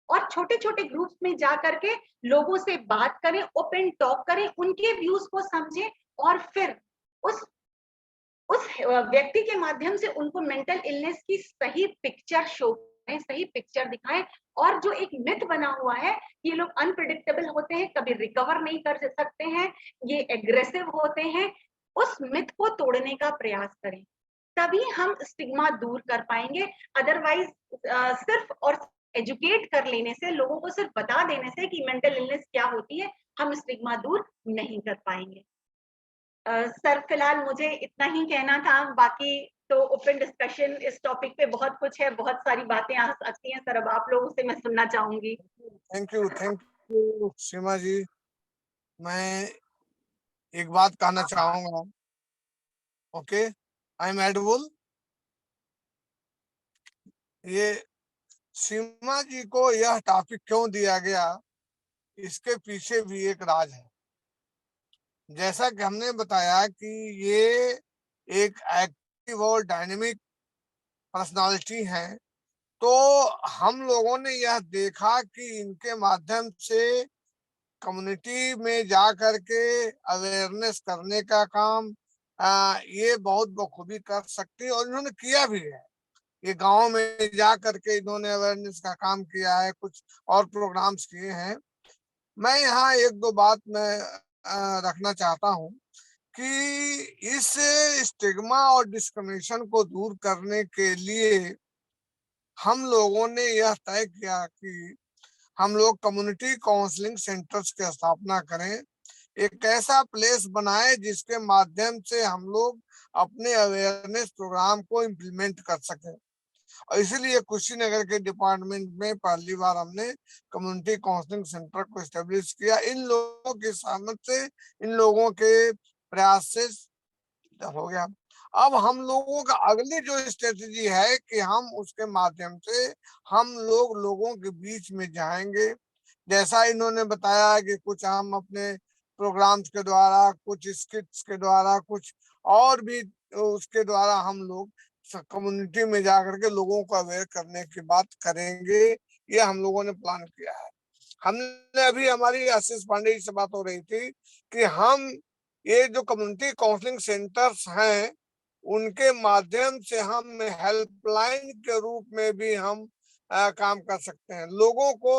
Speaker 2: और छोटे छोटे ग्रुप्स में जा करके लोगों से बात करें, ओपन टॉक करें, उनके व्यूज को समझें, और फिर उस व्यक्ति के माध्यम से उनको मेंटल इलनेस की सही पिक्चर शो करें, सही पिक्चर दिखाएं। और जो एक मिथ बना हुआ है, ये लोग अनप्रेडिक्टेबल होते हैं, कभी रिकवर नहीं कर सकते हैं, ये एग्रेसिव होते हैं, उस मिथ को तोड़ने का प्रयास करें, तभी हम स्टिग्मा दूर कर पाएंगे। अदरवाइज सिर्फ और एजुकेट कर लेने से, लोगों को सिर्फ बता देने से कि मेंटल इलनेस क्या होती है, हम स्टिग्मा दूर नहीं कर पाएंगे। सर फिलहाल मुझे इतना ही कहना था, बाकी तो ओपन डिस्कशन इस टॉपिक पे बहुत कुछ है, बहुत सारी बातें आ सकती हैं सर, अब आप लोगों से मैं सुनना चाहूंगी।
Speaker 1: थैंक यू सीमा जी। मैं एक बात कहना चाहूंगा, ओके, आई एम एडिबल। ये सीमा जी को यह टॉपिक क्यों दिया गया, इसके पीछे भी एक राज है। जैसा कि हमने बताया कि ये एक एक्टिव और डायनेमिक पर्सनालिटी है, तो हम लोगों ने यह देखा कि इनके माध्यम से कम्युनिटी में जा करके अवेयरनेस करने का काम, ये बहुत बखूबी कर सकती है और इन्होंने किया भी है। ये गांव में जा करके इन्होंने अवेयरनेस का काम किया है, कुछ और प्रोग्राम्स किए हैं। मैं यहाँ एक दो बात मैं रखना चाहता हूँ कि इस स्टिग्मा और डिस्क्रिमिनेशन को दूर करने के लिए हम लोगों ने यह तय किया कि हम लोग कम्युनिटी काउंसलिंग सेंटर्स की स्थापना करें, एक ऐसा प्लेस बनाए जिसके माध्यम से हम लोग अपने अवेयरनेस प्रोग्राम को इम्प्लीमेंट कर सकें। और इसीलिए कुशीनगर के डिपार्टमेंट में पहली बार हमने कम्युनिटी काउंसलिंग सेंटर को एस्टेब्लिश किया। इन लोगों की सहमत से, इन लोगों के प्रयास से हो गया। अब हम लोगों का अगली जो स्ट्रेटेजी है कि हम उसके माध्यम से हम लोग लोगों के बीच में जाएंगे। जैसा इन्होंने बताया कि कुछ हम अपने प्रोग्राम्स के द्वारा, कुछ स्किट्स के द्वारा, कुछ और भी उसके द्वारा हम लोग कम्युनिटी में जाकर के लोगों को अवेयर करने की बात करेंगे। ये हम लोगों ने प्लान किया है। हमने अभी हमारी आशीष पांडे जी से बात हो रही थी कि हम ये जो कम्युनिटी काउंसलिंग सेंटर्स हैं उनके माध्यम से हम हेल्पलाइन के रूप में भी हम काम कर सकते हैं। लोगों को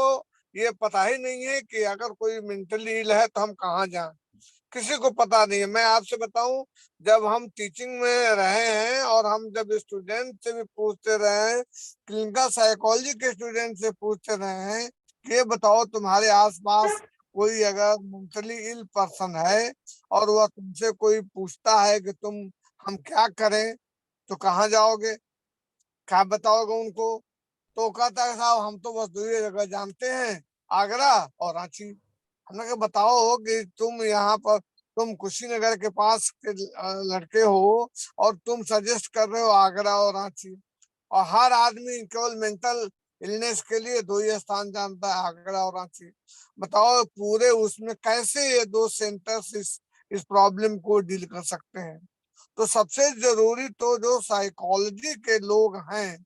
Speaker 1: ये पता ही नहीं है कि अगर कोई मेंटली इल है तो हम कहाँ जाएं, किसी को पता नहीं है। मैं आपसे बताऊं, जब हम टीचिंग में रहे हैं और हम जब स्टूडेंट से भी पूछते रहे हैं, क्लिनिकल साइकोलॉजी के स्टूडेंट से पूछते रहे हैं कि ये बताओ तुम्हारे आसपास कोई अगर मेंटली इल पर्सन है और वह तुमसे कोई पूछता है कि हम क्या करें तो कहाँ जाओगे, क्या बताओगे उनको? तो कहता है साहब हम तो बस दो ही जगह जानते हैं, आगरा और रांची। हमने कहा बताओ कि तुम यहाँ पर, तुम कुशीनगर के पास के लड़के हो और तुम सजेस्ट कर रहे हो आगरा और रांची, और हर आदमी केवल मेंटल इलनेस के लिए दो ही स्थान जानता है, आगरा और रांची। बताओ पूरे उसमें कैसे ये दो सेंटर्स इस प्रॉब्लम को डील कर सकते हैं? तो सबसे जरूरी तो जो साइकोलॉजी के लोग हैं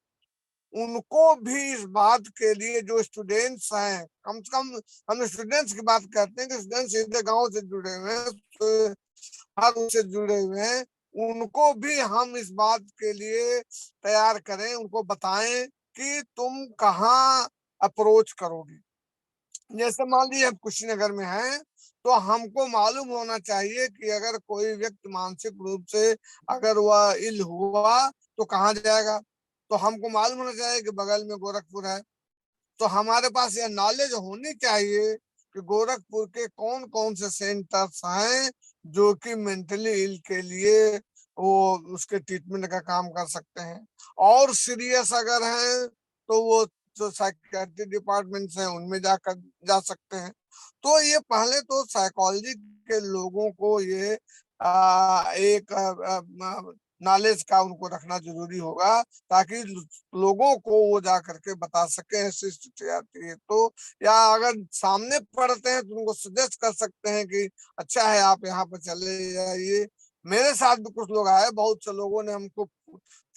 Speaker 1: उनको भी इस बात के लिए, जो स्टूडेंट्स हैं, कम से कम हम स्टूडेंट्स की बात करते हैं कि स्टूडेंट्स सीधे गांव से जुड़े हुए हैं, तो हर उनसे जुड़े हुए हैं, उनको भी हम इस बात के लिए तैयार करें, उनको बताएं कि तुम कहाँ अप्रोच करोगे। जैसे मान लीजिए हम कुशीनगर में हैं तो हमको मालूम होना चाहिए कि अगर कोई व्यक्ति मानसिक रूप से अगर वह इल हुआ तो कहाँ जाएगा। तो हमको मालूम होना चाहिए कि बगल में गोरखपुर है। तो हमारे पास यह नॉलेज होनी चाहिए कि गोरखपुर के कौन कौन से सेंटर्स हैं जो कि मेंटली इल के लिए वो उसके ट्रीटमेंट का काम कर सकते हैं। और सीरियस अगर हैं तो वो जो साइकियाट्री डिपार्टमेंट्स हैं उनमें जा सकते हैं। तो ये पहले तो साइकोलॉजी के लोगों को ये एक नॉलेज का उनको रखना जरूरी होगा ताकि लोगों को वो जा करके बता सके ऐसी स्थिति आती है तो, या अगर सामने पढ़ते हैं तो उनको सजेस्ट कर सकते हैं कि अच्छा है आप यहाँ पर चले जाइए। मेरे साथ भी कुछ लोग आए, बहुत से लोगों ने हमको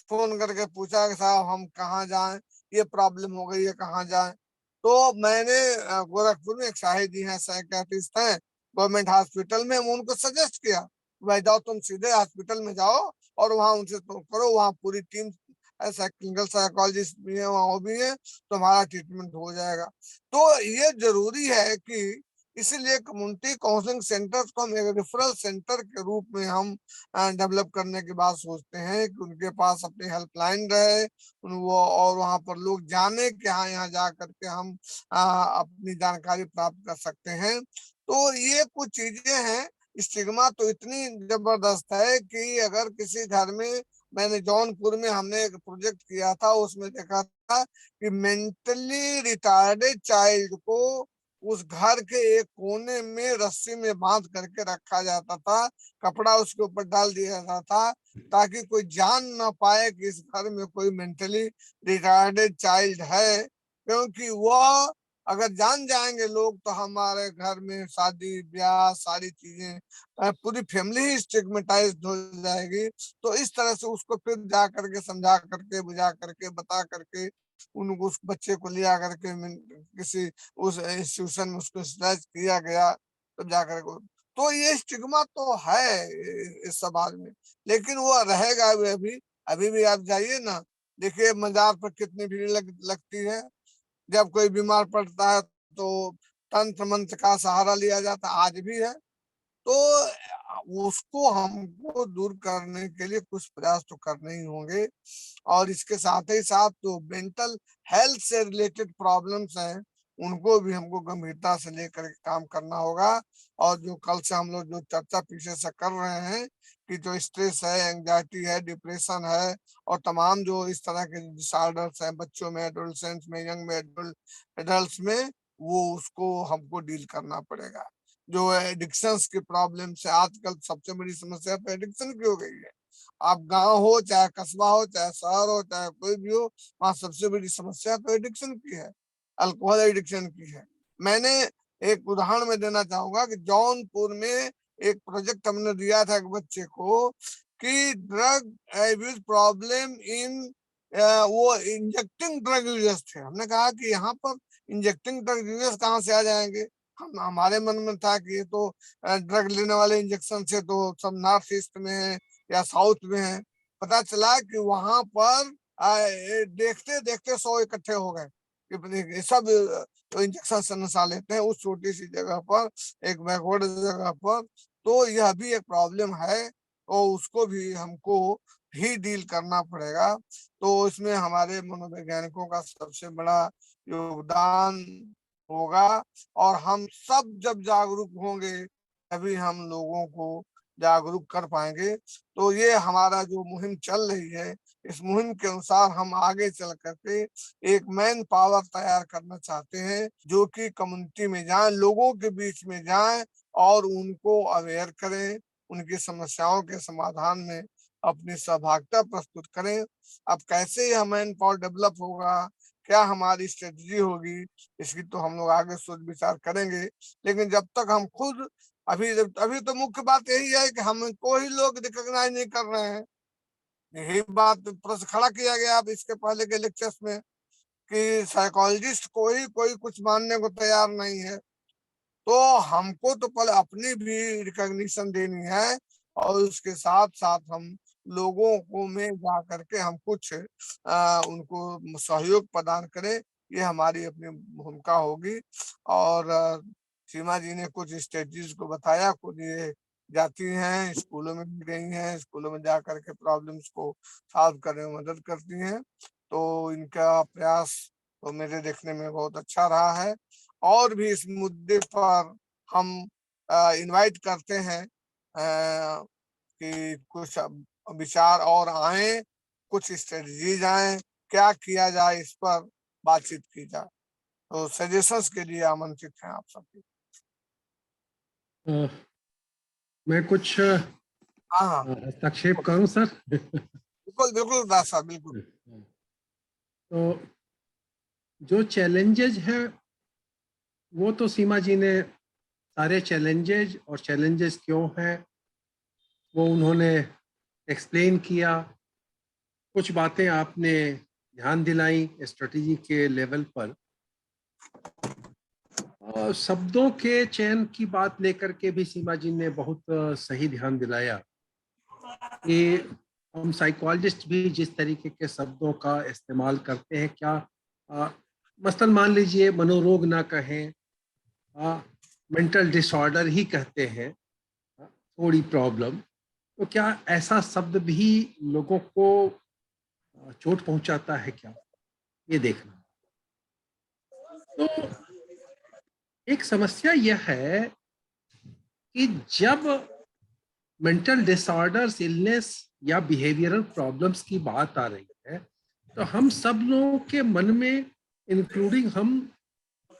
Speaker 1: फोन करके पूछा कि साहब हम कहाँ जाएं, ये प्रॉब्लम हो गई है, कहाँ जाएं। तो मैंने गोरखपुर में एक शाहिद जी हैं, साइकियाट्रिस्ट हैं गवर्नमेंट हॉस्पिटल में, उनको सजेस्ट किया भाई जाओ तुम सीधे हॉस्पिटल में जाओ और वहां उनसे तो करो, वहां पूरी टीम क्लिनिकल साइकोलॉजिस्ट भी है, वहां वो भी है, तुम्हारा ट्रीटमेंट हो जाएगा। तो ये जरूरी है कि इसीलिए कम्युनिटी काउंसलिंग सेंटर्स को हम एक रेफरल सेंटर के रूप में हम डेवलप करने की बात सोचते हैं कि उनके पास अपनी हेल्पलाइन रहे वो, और वहां पर लोग जाने कि हाँ यहाँ जा करके हम अपनी जानकारी प्राप्त कर सकते हैं। तो ये कुछ चीजें हैं। स्टिग्मा तो इतनी जबरदस्त है कि अगर किसी घर में, मैंने जौनपुर में हमने एक प्रोजेक्ट किया था उसमें देखा था कि मेंटली रिटायर्ड चाइल्ड को उस घर के एक कोने में रस्सी में बांध करके रखा जाता था, कपड़ा उसके ऊपर डाल दिया जाता था ताकि कोई जान ना पाए कि इस घर में कोई मेंटली रिटायर्ड चाइल्ड है। क्योंकि वह अगर जान जाएंगे लोग तो हमारे घर में शादी ब्याह सारी चीजें, पूरी फैमिली ही स्टिग्मेटाइज्ड हो जाएगी। तो इस तरह से उसको फिर जा करके समझा करके बुझा करके बता करके उनको उस बच्चे को लिया करके किसी उस इंस्टीट्यूशन में उसको स्ट्रेच किया गया तब जाकर। तो ये स्टिग्मा तो है इस समाज में, लेकिन वो रहेगा भी। अभी भी आप जाइए ना, देखिए मजार पर कितनी भीड़ लगती है। जब कोई बीमार पड़ता है तो तंत्र मंत्र का सहारा लिया जाता, आज भी है। तो उसको हमको दूर करने के लिए कुछ प्रयास तो करने ही होंगे। और इसके साथ ही साथ जो मेंटल हेल्थ से रिलेटेड प्रॉब्लम्स हैं, उनको भी हमको गंभीरता से लेकर के काम करना होगा। और जो कल से हम लोग जो चर्चा पीछे से कर रहे हैं कि जो स्ट्रेस है, एंजाइटी है, डिप्रेशन है, और तमाम जो इस तरह के डिसऑर्डर्स हैं बच्चों में, एडोलसेंट्स में, यंग में, एडल्ट्स में, वो उसको हमको डील करना पड़ेगा। जो एडिक्शंस की प्रॉब्लम है आजकल, सबसे बड़ी समस्या तो एडिक्शन की हो गई है। आप गांव हो, चाहे कस्बा हो, चाहे शहर हो, चाहे कोई भी हो, वहां सबसे बड़ी समस्या तो एडिक्शन की है, अल्कोहल एडिक्शन की है। मैंने एक उदाहरण में देना चाहूंगा कि जौनपुर में एक प्रोजेक्ट हमने दिया था एक बच्चे को कि ड्रग एब्यूज प्रॉब्लम इन, वो इंजेक्टिंग ड्रग यूजर्स थे। हमने कहा कि यहाँ पर इंजेक्टिंग ड्रग यूजर्स कहाँ से आ जाएंगे। हमारे मन में था कि ये तो ड्रग लेने वाले इंजेक्शन से तो सब नॉर्थ ईस्ट में है या साउथ में है। पता चला कि वहां पर देखते देखते 100 इकट्ठे हो गए कि सब तो इंजेक्शन से नशा लेते हैं उस छोटी सी जगह पर, एक बैकवर्ड जगह पर। तो यह भी एक प्रॉब्लम है, तो उसको भी हमको ही डील करना पड़ेगा। तो इसमें हमारे मनोवैज्ञानिकों का सबसे बड़ा योगदान होगा। और हम सब जब जागरूक होंगे तभी हम लोगों को जागरूक कर पाएंगे। तो ये हमारा जो मुहिम चल रही है, इस मुहिम के अनुसार हम आगे चल करके एक मैन पावर तैयार करना चाहते हैं जो कि कम्युनिटी में जाए, लोगों के बीच में जाए और उनको अवेयर करें, उनकी समस्याओं के समाधान में अपनी सहभागिता प्रस्तुत करें। अब कैसे यह मैन पावर डेवलप होगा, क्या हमारी स्ट्रेटजी होगी, इसकी तो हम लोग आगे सोच विचार करेंगे। लेकिन जब तक हम खुद अभी तो मुख्य बात यही है कि हमको ही लोग रिकॉग्नाइज नहीं कर रहे हैं। यही बात प्रश्न खड़ा किया गया अब इसके पहले के लेक्चर्स में कि साइकोलॉजिस्ट को ही कोई कुछ मानने को तैयार नहीं है। तो हमको तो पहले अपनी भी रिकॉग्निशन देनी है और उसके साथ साथ हम लोगों को में जा करके हम कुछ उनको सहयोग प्रदान करें। ये हमारी अपनी भूमिका होगी। और सीमा जी ने कुछ स्ट्रेटजीज को बताया, कुछ ये जाती हैं, स्कूलों में भी गई हैं, स्कूलों में जा करके प्रॉब्लम्स को सॉल्व करने में मदद करती हैं। तो इनका प्रयास तो मेरे देखने में बहुत अच्छा रहा है। और भी इस मुद्दे पर हम इनवाइट करते हैं कि कुछ विचार और आए, कुछ स्ट्रेटजीज आए, क्या किया जाए, इस पर बातचीत की जाए। तो सजेशंस के लिए आमंत्रित हैं आप सभी।
Speaker 5: मैं कुछ
Speaker 1: हाँ,
Speaker 5: हस्तक्षेप करूं सर?
Speaker 1: बिल्कुल बिल्कुल दास साहब, बिल्कुल।
Speaker 5: तो जो चैलेंजेज है वो तो सीमा जी ने सारे चैलेंजेज और चैलेंजेस क्यों हैं वो उन्होंने एक्सप्लेन किया। कुछ बातें आपने ध्यान दिलाई स्ट्रेटजी के लेवल पर। शब्दों के चयन की बात लेकर के भी सीमा जी ने बहुत सही ध्यान दिलाया कि हम साइकोलॉजिस्ट भी जिस तरीके के शब्दों का इस्तेमाल करते हैं, क्या मसलन मान लीजिए मनोरोग ना कहें, मेंटल डिसऑर्डर ही कहते हैं, थोड़ी प्रॉब्लम, तो क्या ऐसा शब्द भी लोगों को चोट पहुंचाता है क्या, ये देखना। तो एक समस्या यह है कि जब मेंटल डिसऑर्डर्स, इलनेस या बिहेवियरल प्रॉब्लम्स की बात आ रही है तो हम सब लोगों के मन में, इंक्लूडिंग हम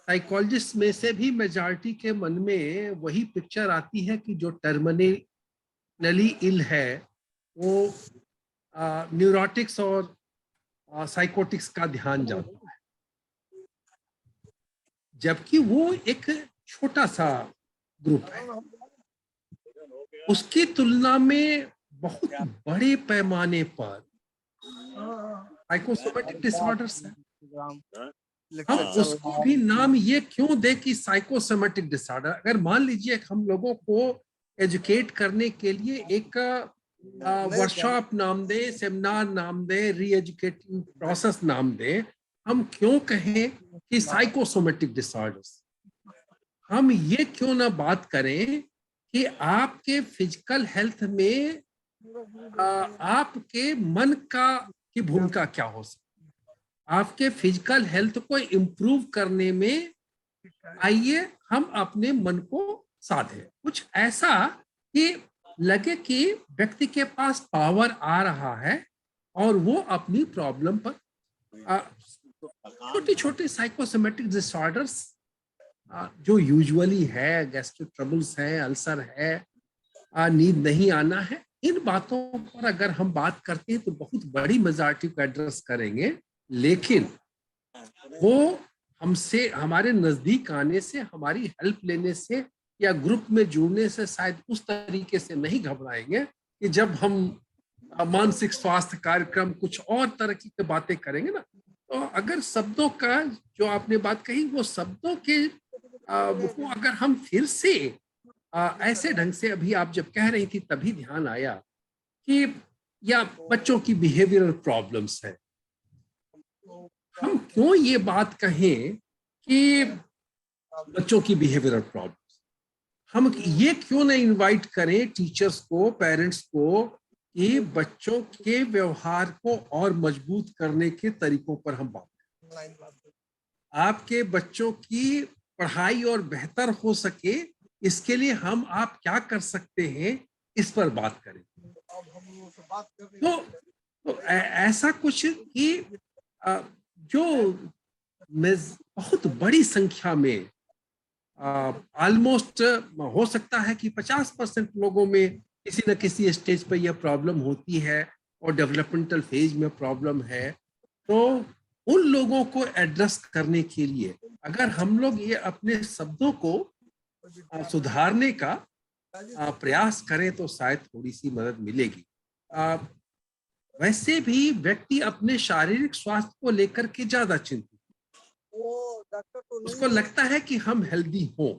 Speaker 5: साइकोलॉजिस्ट में से भी मेजॉरिटी के मन में वही पिक्चर आती है कि जो टर्मिनली इल है वो न्यूरोटिक्स और साइकोटिक्स का ध्यान जाता है, जबकि वो एक छोटा सा ग्रुप है। उसकी तुलना में बहुत बड़े पैमाने पर साइकोसोमेटिक डिसऑर्डर्स है। हम उसको भी नाम ये क्यों दे कि साइकोसोमेटिक डिसऑर्डर। अगर मान लीजिए हम लोगों को एजुकेट करने के लिए एक वर्कशॉप नाम दे, सेमिनार नाम दे, री एजुकेटिंग प्रोसेस नाम दे। हम क्यों कहें कि साइकोसोमेटिक डिसऑर्डर्स? हम ये क्यों ना बात करें कि आपके फिजिकल हेल्थ में आपके मन की भूमिका क्या हो सकती है, आपके फिजिकल हेल्थ को इम्प्रूव करने में। आइए हम अपने मन को साधे, कुछ ऐसा कि लगे कि व्यक्ति के पास पावर आ रहा है और वो अपनी प्रॉब्लम पर छोटे छोटे साइकोसोमेटिक डिसऑर्डर्स जो यूजुअली है, गैस्ट्रिक ट्रबल्स है, अल्सर है, नींद नहीं आना है, इन बातों पर अगर हम बात करते हैं तो बहुत बड़ी मेजॉरिटी को एड्रेस करेंगे, लेकिन वो हमसे, हमारे नजदीक आने से, हमारी हेल्प लेने से या ग्रुप में जुड़ने से शायद उस तरीके से नहीं घबराएंगे कि जब हम मानसिक स्वास्थ्य कार्यक्रम कुछ और तरह की बातें करेंगे ना। तो अगर शब्दों का जो आपने बात कही, वो शब्दों के वो अगर हम फिर से ऐसे ढंग से, अभी आप जब कह रही थी तभी ध्यान आया कि या बच्चों की बिहेवियरल प्रॉब्लम्स है, हम क्यों ये बात कहें कि बच्चों की बिहेवियरल प्रॉब्लम्स, हम ये क्यों नहीं इनवाइट करें टीचर्स को, पेरेंट्स को, कि बच्चों के व्यवहार को और मजबूत करने के तरीकों पर हम बात करें। आपके बच्चों की पढ़ाई और बेहतर हो सके, इसके लिए आप क्या कर सकते हैं, इस पर बात करें। तो ऐसा कुछ कि जो बहुत बड़ी संख्या में, ऑलमोस्ट हो सकता है कि 50% लोगों में किसी न किसी स्टेज पर यह प्रॉब्लम होती है और डेवलपमेंटल फेज में प्रॉब्लम है। तो उन लोगों को एड्रेस करने के लिए अगर हम लोग ये अपने शब्दों को सुधारने का प्रयास करें तो शायद थोड़ी सी मदद मिलेगी। वैसे भी व्यक्ति अपने शारीरिक स्वास्थ्य को लेकर के ज्यादा चिंतित, उसको लगता है कि हम हेल्दी हों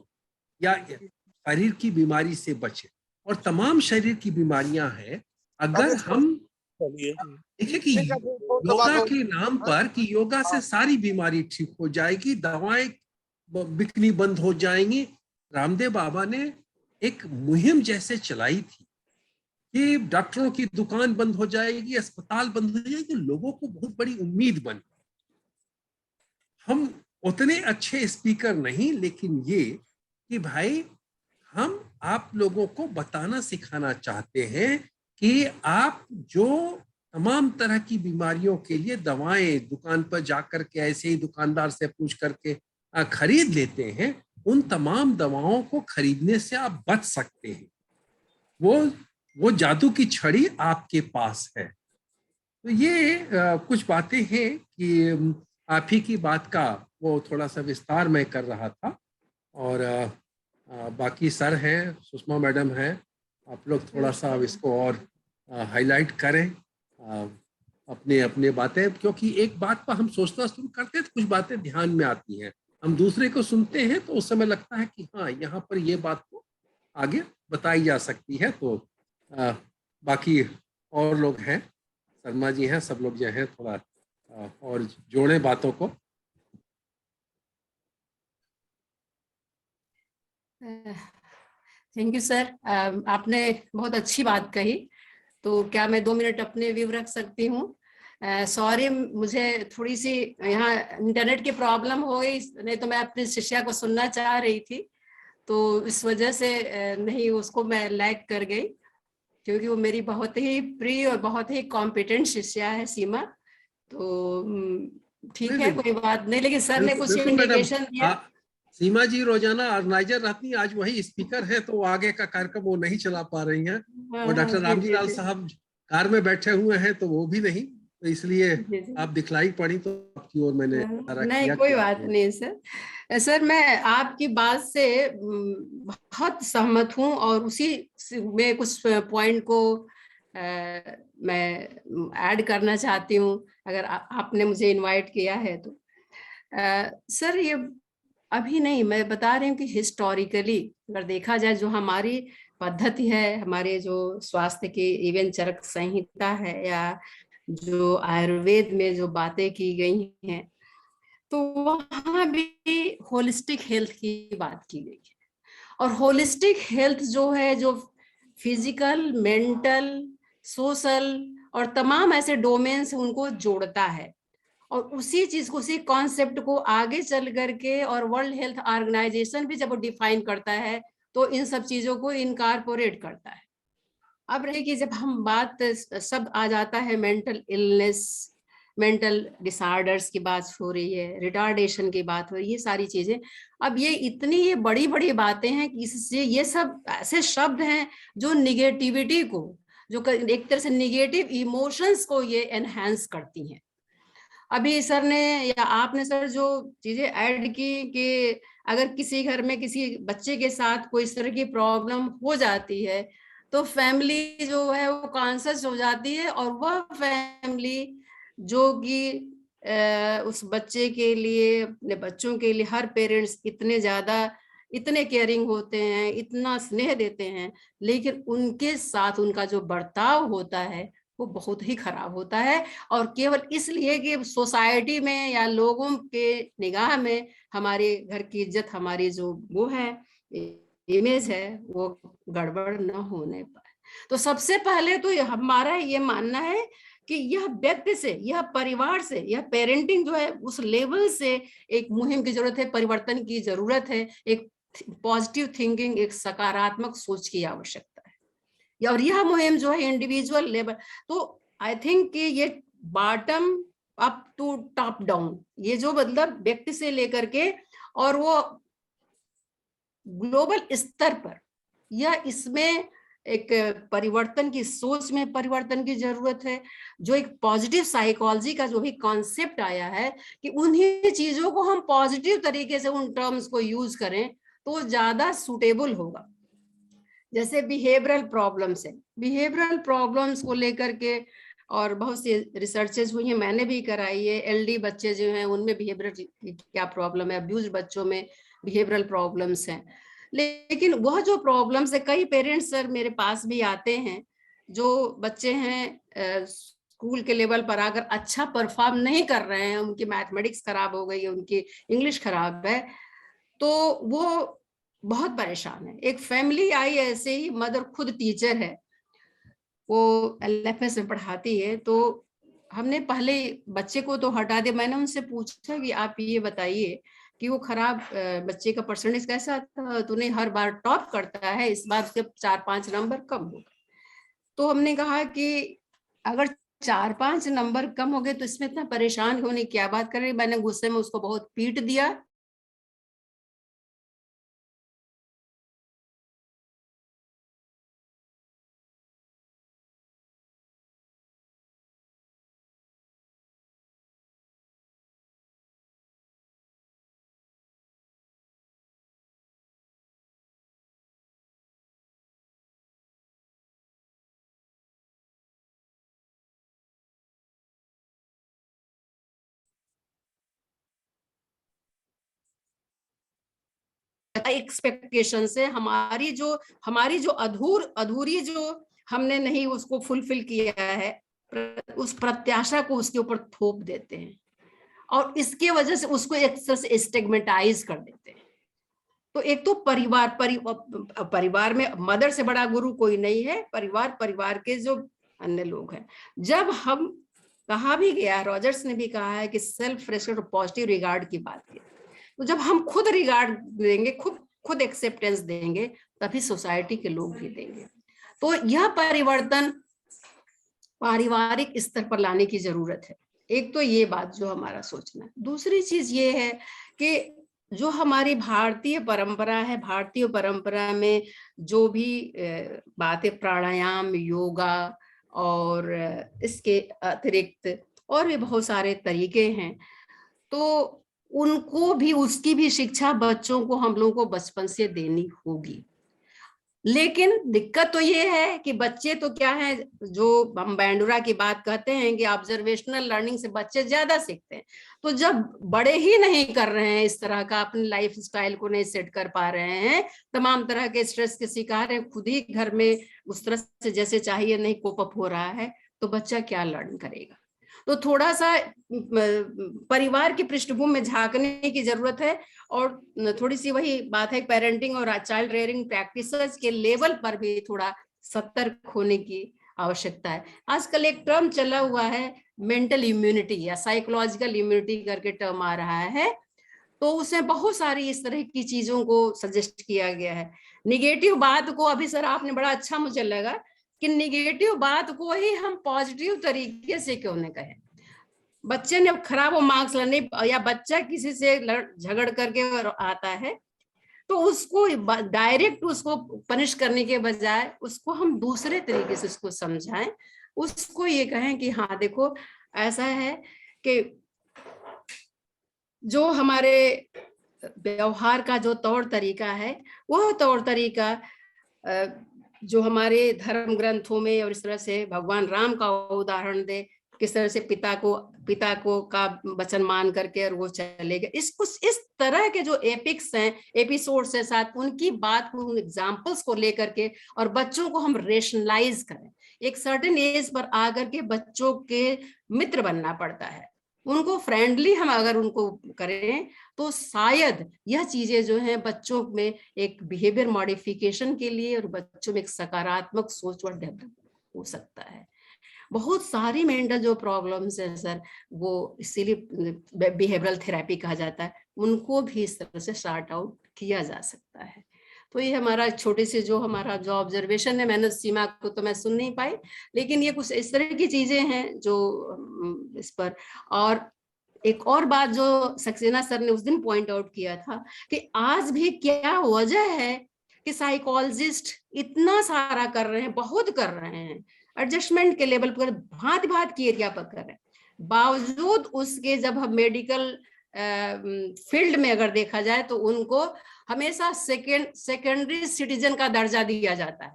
Speaker 5: या शरीर की बीमारी से बचें, और तमाम शरीर की बीमारियां हैं। अगर हम देखिए कि योगा के नाम पर कि योगा से सारी बीमारी ठीक हो जाएगी, दवाएं बिकनी बंद हो जाएंगी, रामदेव बाबा ने एक मुहिम जैसे चलाई थी कि डॉक्टरों की दुकान बंद हो जाएगी, अस्पताल बंद हो जाएगी, लोगों को बहुत बड़ी उम्मीद बनी। हम उतने अच्छे स्पीकर नहीं, लेकिन ये कि भाई हम आप लोगों को बताना सिखाना चाहते हैं कि आप जो तमाम तरह की बीमारियों के लिए दवाएं दुकान पर जाकर के ऐसे ही दुकानदार से पूछ करके खरीद लेते हैं, उन तमाम दवाओं को खरीदने से आप बच सकते हैं। वो जादू की छड़ी आपके पास है। तो ये कुछ बातें हैं कि आप ही की बात का वो थोड़ा सा विस्तार मैं कर रहा था, और बाकी सर हैं, सुषमा मैडम हैं, आप लोग थोड़ा सा इसको और हाईलाइट करें अपने अपने बातें, क्योंकि एक बात पर हम सोचना शुरू करते हैं तो कुछ बातें ध्यान में आती हैं, हम दूसरे को सुनते हैं तो उस समय लगता है कि हाँ यहाँ पर ये बात को आगे बताई जा सकती है। तो बाकी और लोग हैं, शर्मा जी हैं, सब लोग जो हैं थोड़ा और जोड़े बातों को।
Speaker 6: थैंक यू सर, आपने बहुत अच्छी बात कही। तो क्या मैं 2 मिनट अपने व्यू रख सकती हूँ? सॉरी, मुझे थोड़ी सी यहाँ इंटरनेट की प्रॉब्लम हो गई, नहीं तो मैं अपनी शिष्या को सुनना चाह रही थी, तो इस वजह से नहीं उसको मैं लैग कर गई, क्योंकि वो मेरी बहुत ही प्रिय और बहुत ही कॉम्पिटेंट शिष्या है सीमा। तो ठीक है, कोई बात नहीं, लेकिन सर ने कुछ इंडिकेशन दिया।
Speaker 5: सीमा जी रोजाना ऑर्गेनाइजर रहती, आज वही स्पीकर है, तो आगे का कार्यक्रम वो नहीं चला पा रही हैं। और डॉक्टर रामजी लाल साहब कार में बैठे हुए हैं, तो वो भी नहीं, तो इसलिए आप दिखलाई पड़ी, तो आपकी ओर मैंने
Speaker 6: नहीं, कोई बात नहीं सर। सर मैं आपकी बात से बहुत सहमत हूँ, और उसी में कुछ पॉइंट को मैं ऐड करना चाहती हूँ, अगर आपने मुझे इनवाइट किया है तो। सर ये अभी नहीं, मैं बता रही हूँ कि हिस्टोरिकली अगर देखा जाए, जो हमारी पद्धति है, हमारे जो स्वास्थ्य की इवन चरक संहिता है या जो आयुर्वेद में जो बातें की गई हैं, तो वहां भी होलिस्टिक हेल्थ की बात की गई है। और होलिस्टिक हेल्थ जो है, जो फिजिकल, मेंटल, सोशल और तमाम ऐसे डोमेन्स उनको जोड़ता है, और उसी चीज को, उसी कॉन्सेप्ट को आगे चल करके और वर्ल्ड हेल्थ ऑर्गेनाइजेशन भी जब डिफाइन करता है तो इन सब चीजों को इनकॉर्पोरेट करता है। अब रही कि जब हम बात, सब आ जाता है मेंटल इलनेस, मेंटल डिसऑर्डर्स की बात हो रही है, रिटार्डेशन की बात हो रही है, ये सारी चीजें। अब ये इतनी ये बड़ी बड़ी बातें हैं कि इससे ये सब ऐसे शब्द हैं जो निगेटिविटी को, जो एक तरह से निगेटिव इमोशंस को ये एनहांस करती हैं। अभी सर ने या आपने सर जो चीजें ऐड की कि अगर किसी घर में किसी बच्चे के साथ कोई इस तरह की प्रॉब्लम हो जाती है तो फैमिली जो है वो कॉन्शियस हो जाती है, और वह फैमिली जो कि उस बच्चे के लिए, अपने बच्चों के लिए, हर पेरेंट्स इतने ज्यादा, इतने केयरिंग होते हैं, इतना स्नेह देते हैं, लेकिन उनके साथ उनका जो बर्ताव होता है वो बहुत ही खराब होता है। और केवल इसलिए कि सोसाइटी में या लोगों के निगाह में हमारे घर की इज्जत, हमारी जो वो है इमेज है, वो गड़बड़ न होने पाए। तो सबसे पहले तो हमारा ये मानना है कि यह व्यक्ति से, यह परिवार से, यह पेरेंटिंग जो है उस लेवल से एक मुहिम की जरूरत है, परिवर्तन की जरूरत है, एक पॉजिटिव थिंकिंग, एक सकारात्मक सोच की आवश्यकता है। और यह मुहिम जो है इंडिविजुअल लेवल, तो आई थिंक कि ये bottom up to top down, ये जो मतलब व्यक्ति से लेकर के और वो ग्लोबल स्तर पर, यह इसमें एक परिवर्तन की सोच में परिवर्तन की जरूरत है। जो एक पॉजिटिव साइकोलॉजी का जो भी कॉन्सेप्ट आया है कि उन्हीं चीजों को हम पॉजिटिव तरीके से, उन टर्म्स को यूज करें तो ज्यादा सुटेबल होगा। जैसे बिहेवियरल प्रॉब्लम्स है, बिहेवियरल प्रॉब्लम्स को लेकर के और बहुत सी रिसर्चेस हुई हैं, मैंने भी कराई है। एलडी बच्चे जो हैं उनमें बिहेवियरल क्या प्रॉब्लम है, अब्यूज बच्चों में बिहेवियरल प्रॉब्लम्स हैं। लेकिन वह जो प्रॉब्लम्स है, कई पेरेंट्स सर मेरे पास भी आते हैं जो बच्चे हैं स्कूल के लेवल पर अगर अच्छा परफॉर्म नहीं कर रहे हैं, उनकी मैथमेटिक्स खराब हो गई है, उनकी इंग्लिश खराब है, तो वो बहुत परेशान है। एक फैमिली आई ऐसे ही, मदर खुद टीचर है, वो LFS में पढ़ाती है, तो हमने पहले बच्चे को तो हटा दिया। मैंने उनसे पूछा कि आप ये बताइए कि वो खराब बच्चे का परसेंटेज कैसा था, तूने हर बार टॉप करता है, इस बार उसके 4-5 नंबर कम हो गए। तो हमने कहा कि अगर 4-5 नंबर कम हो गए तो इसमें इतना परेशान होने की क्या बात कर रही। मैंने गुस्से में उसको बहुत पीट दिया। एक्सपेक्टेशन से हमारी जो अधूरी जो हमने नहीं उसको फुलफिल किया है, उस प्रत्याशा को उसके ऊपर थोप देते हैं और इसके वजह से उसको एक तरह से स्टिग्मेटाइज कर देते हैं। तो एक तो परिवार में मदर से बड़ा गुरु कोई नहीं है, परिवार के जो अन्य लोग हैं। जब हम, कहा भी गया, रॉजर्स ने भी कहा है कि सेल्फ रेस्पेक्ट और पॉजिटिव रिगार्ड की बात की, तो जब हम खुद रिगार्ड देंगे, खुद एक्सेप्टेंस देंगे, तभी सोसाइटी के लोग भी देंगे। तो यह परिवर्तन पारिवारिक स्तर पर लाने की जरूरत है। एक तो ये बात जो हमारा सोचना है। दूसरी चीज ये है कि जो हमारी भारतीय परंपरा है, भारतीय परंपरा में जो भी बातें, प्राणायाम, योगा और इसके अतिरिक्त और भी बहुत सारे तरीके हैं, तो उनको भी, उसकी भी शिक्षा बच्चों को हम लोगों को बचपन से देनी होगी। लेकिन दिक्कत तो ये है कि बच्चे तो क्या है, जो हम बैंडुरा की बात कहते हैं कि ऑब्जर्वेशनल लर्निंग से बच्चे ज्यादा सीखते हैं। तो जब बड़े ही नहीं कर रहे हैं, इस तरह का अपनी लाइफ स्टाइल को नहीं सेट कर पा रहे हैं, तमाम तरह के स्ट्रेस के शिकार है, खुद ही घर में उस तरह से जैसे चाहिए नहीं कोप अप हो रहा है, तो बच्चा क्या लर्न करेगा। तो थोड़ा सा परिवार की पृष्ठभूमि में झांकने की जरूरत है, और थोड़ी सी वही बात है, पेरेंटिंग और चाइल्ड रेयरिंग प्रैक्टिसेस के लेवल पर भी थोड़ा सतर्क होने की आवश्यकता है। आजकल एक टर्म चला हुआ है मेंटल इम्यूनिटी या साइकोलॉजिकल इम्यूनिटी करके टर्म आ रहा है, तो उसमें बहुत सारी इस तरह की चीजों को सजेस्ट किया गया है। निगेटिव बात को, अभी सर आपने बड़ा अच्छा मुझे लगा कि निगेटिव बात को ही हम पॉजिटिव तरीके से क्यों न कहें। बच्चे ने खराब मार्क्स लाने, या बच्चा किसी से झगड़ करके आता है, तो उसको डायरेक्ट उसको पनिश करने के बजाय उसको हम दूसरे तरीके से उसको समझाएं, उसको ये कहें कि हाँ देखो ऐसा है कि जो हमारे व्यवहार का जो तौर तरीका है, वह तौर तरीका जो हमारे धर्म ग्रंथों में, और इस तरह से भगवान राम का उदाहरण दे, किस तरह से पिता को का वचन मान करके और वो चलेगा। इस तरह के जो एपिक्स हैं, एपिसोड्स हैं साथ, उनकी बात को, उन एग्जाम्पल्स को लेकर के, और बच्चों को हम रेशनलाइज करें। एक सर्टेन एज पर आकर के बच्चों के मित्र बनना पड़ता है, उनको फ्रेंडली हम अगर उनको करें तो शायद यह चीजें जो हैं बच्चों में एक बिहेवियर मॉडिफिकेशन के लिए और बच्चों में एक सकारात्मक सोच और डेवलप हो सकता है। बहुत सारी मेंटल जो प्रॉब्लम्स हैं सर, वो इसीलिए बिहेवियरल थेरेपी कहा जाता है, उनको भी इस तरह से सॉर्ट आउट किया जा सकता है। तो ये हमारा छोटे से जो हमारा जो ऑब्जर्वेशन है, मैंने सीमा को तो मैं सुन नहीं पाई, लेकिन ये कुछ इस तरह की चीजें हैं जो इस पर। और एक और बात जो सक्सेना सर ने उस दिन पॉइंट आउट किया था कि आज भी क्या वजह है कि साइकोलॉजिस्ट इतना सारा कर रहे हैं, बहुत कर रहे हैं, एडजस्टमेंट के लेवल पर भांति भांति की एरिया पर कर रहे हैं, बावजूद उसके जब हम मेडिकल फील्ड में अगर देखा जाए तो उनको हमेशा सेकेंडरी सिटीजन का दर्जा दिया जाता है,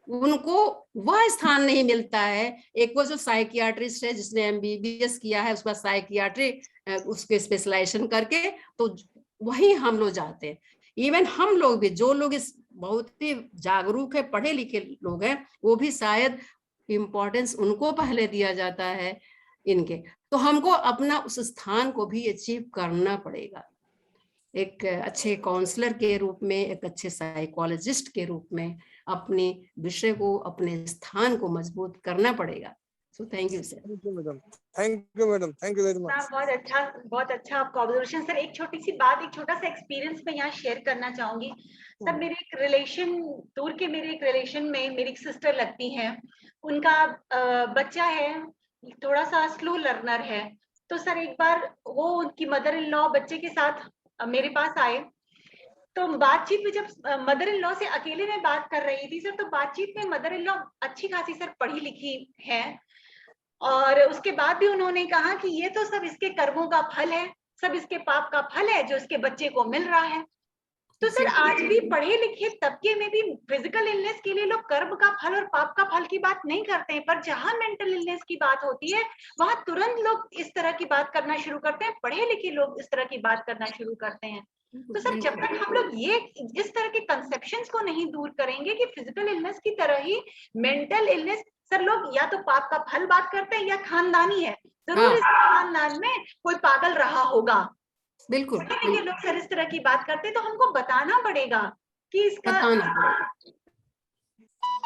Speaker 6: उनको वह स्थान नहीं मिलता है। एक वो जो साइकियाट्रिस्ट है जिसने एमबीबीएस किया है, उसके बाद साइकियाट्री उसके स्पेशलाइजेशन करके, तो वही हम लोग जाते हैं। इवन हम लोग भी, जो लोग इस बहुत ही जागरूक है, पढ़े लिखे लोग हैं, वो भी शायद इम्पोर्टेंस उनको पहले दिया जाता है इनके। तो हमको अपना उस स्थान को भी अचीव करना पड़ेगा, एक अच्छे काउंसलर के रूप में, एक अच्छे साइकोलॉजिस्ट के रूप में अपने विषय को, अपने स्थान को मजबूत करना पड़ेगा। So thank you sir.
Speaker 1: Thank you madam, thank you madam, thank you very much.
Speaker 2: बहुत अच्छा आपका ऑब्जर्वेशन सर। एक छोटी सी बात, एक छोटा सा एक्सपीरियंस मैं यहाँ शेयर करना चाहूंगी सर। मेरे एक रिलेशन, दूर के मेरे एक रिलेशन में मेरी एक सिस्टर लगती हैं, उनका बच्चा है, थोड़ा सा स्लो लर्नर है। तो सर एक बार वो उनकी मदर इन लॉ बच्चे के साथ मेरे पास आए, तो बातचीत में जब मदर इन लॉ से अकेले में बात कर रही थी सर, तो बातचीत में मदर इन लॉ अच्छी खासी सर पढ़ी लिखी है, और उसके बाद भी उन्होंने कहा कि ये तो सब इसके कर्मों का फल है, सब इसके पाप का फल है जो इसके बच्चे को मिल रहा है। तो सर आज भी पढ़े लिखे तबके में भी फिजिकल इलनेस के लिए लोग कर्म का फल और पाप का फल की बात नहीं करते हैं, पर जहां मेंटल इलनेस की बात होती है वहां तुरंत लोग इस तरह की बात करना शुरू करते हैं, पढ़े लिखे लोग इस तरह की बात करना शुरू करते हैं। तो सर जब तक हम लोग ये इस तरह के कंसेप्शंस को नहीं दूर करेंगे कि फिजिकल इलनेस की तरह ही मेंटल इलनेस, सर लोग या तो पाप का फल बात करते हैं या खानदानी है, जरूर इस खानदान में कोई पागल रहा होगा।
Speaker 6: बिल्कुल
Speaker 2: लोग सर इस तरह की बात करते हैं, तो हमको बताना पड़ेगा कि इसका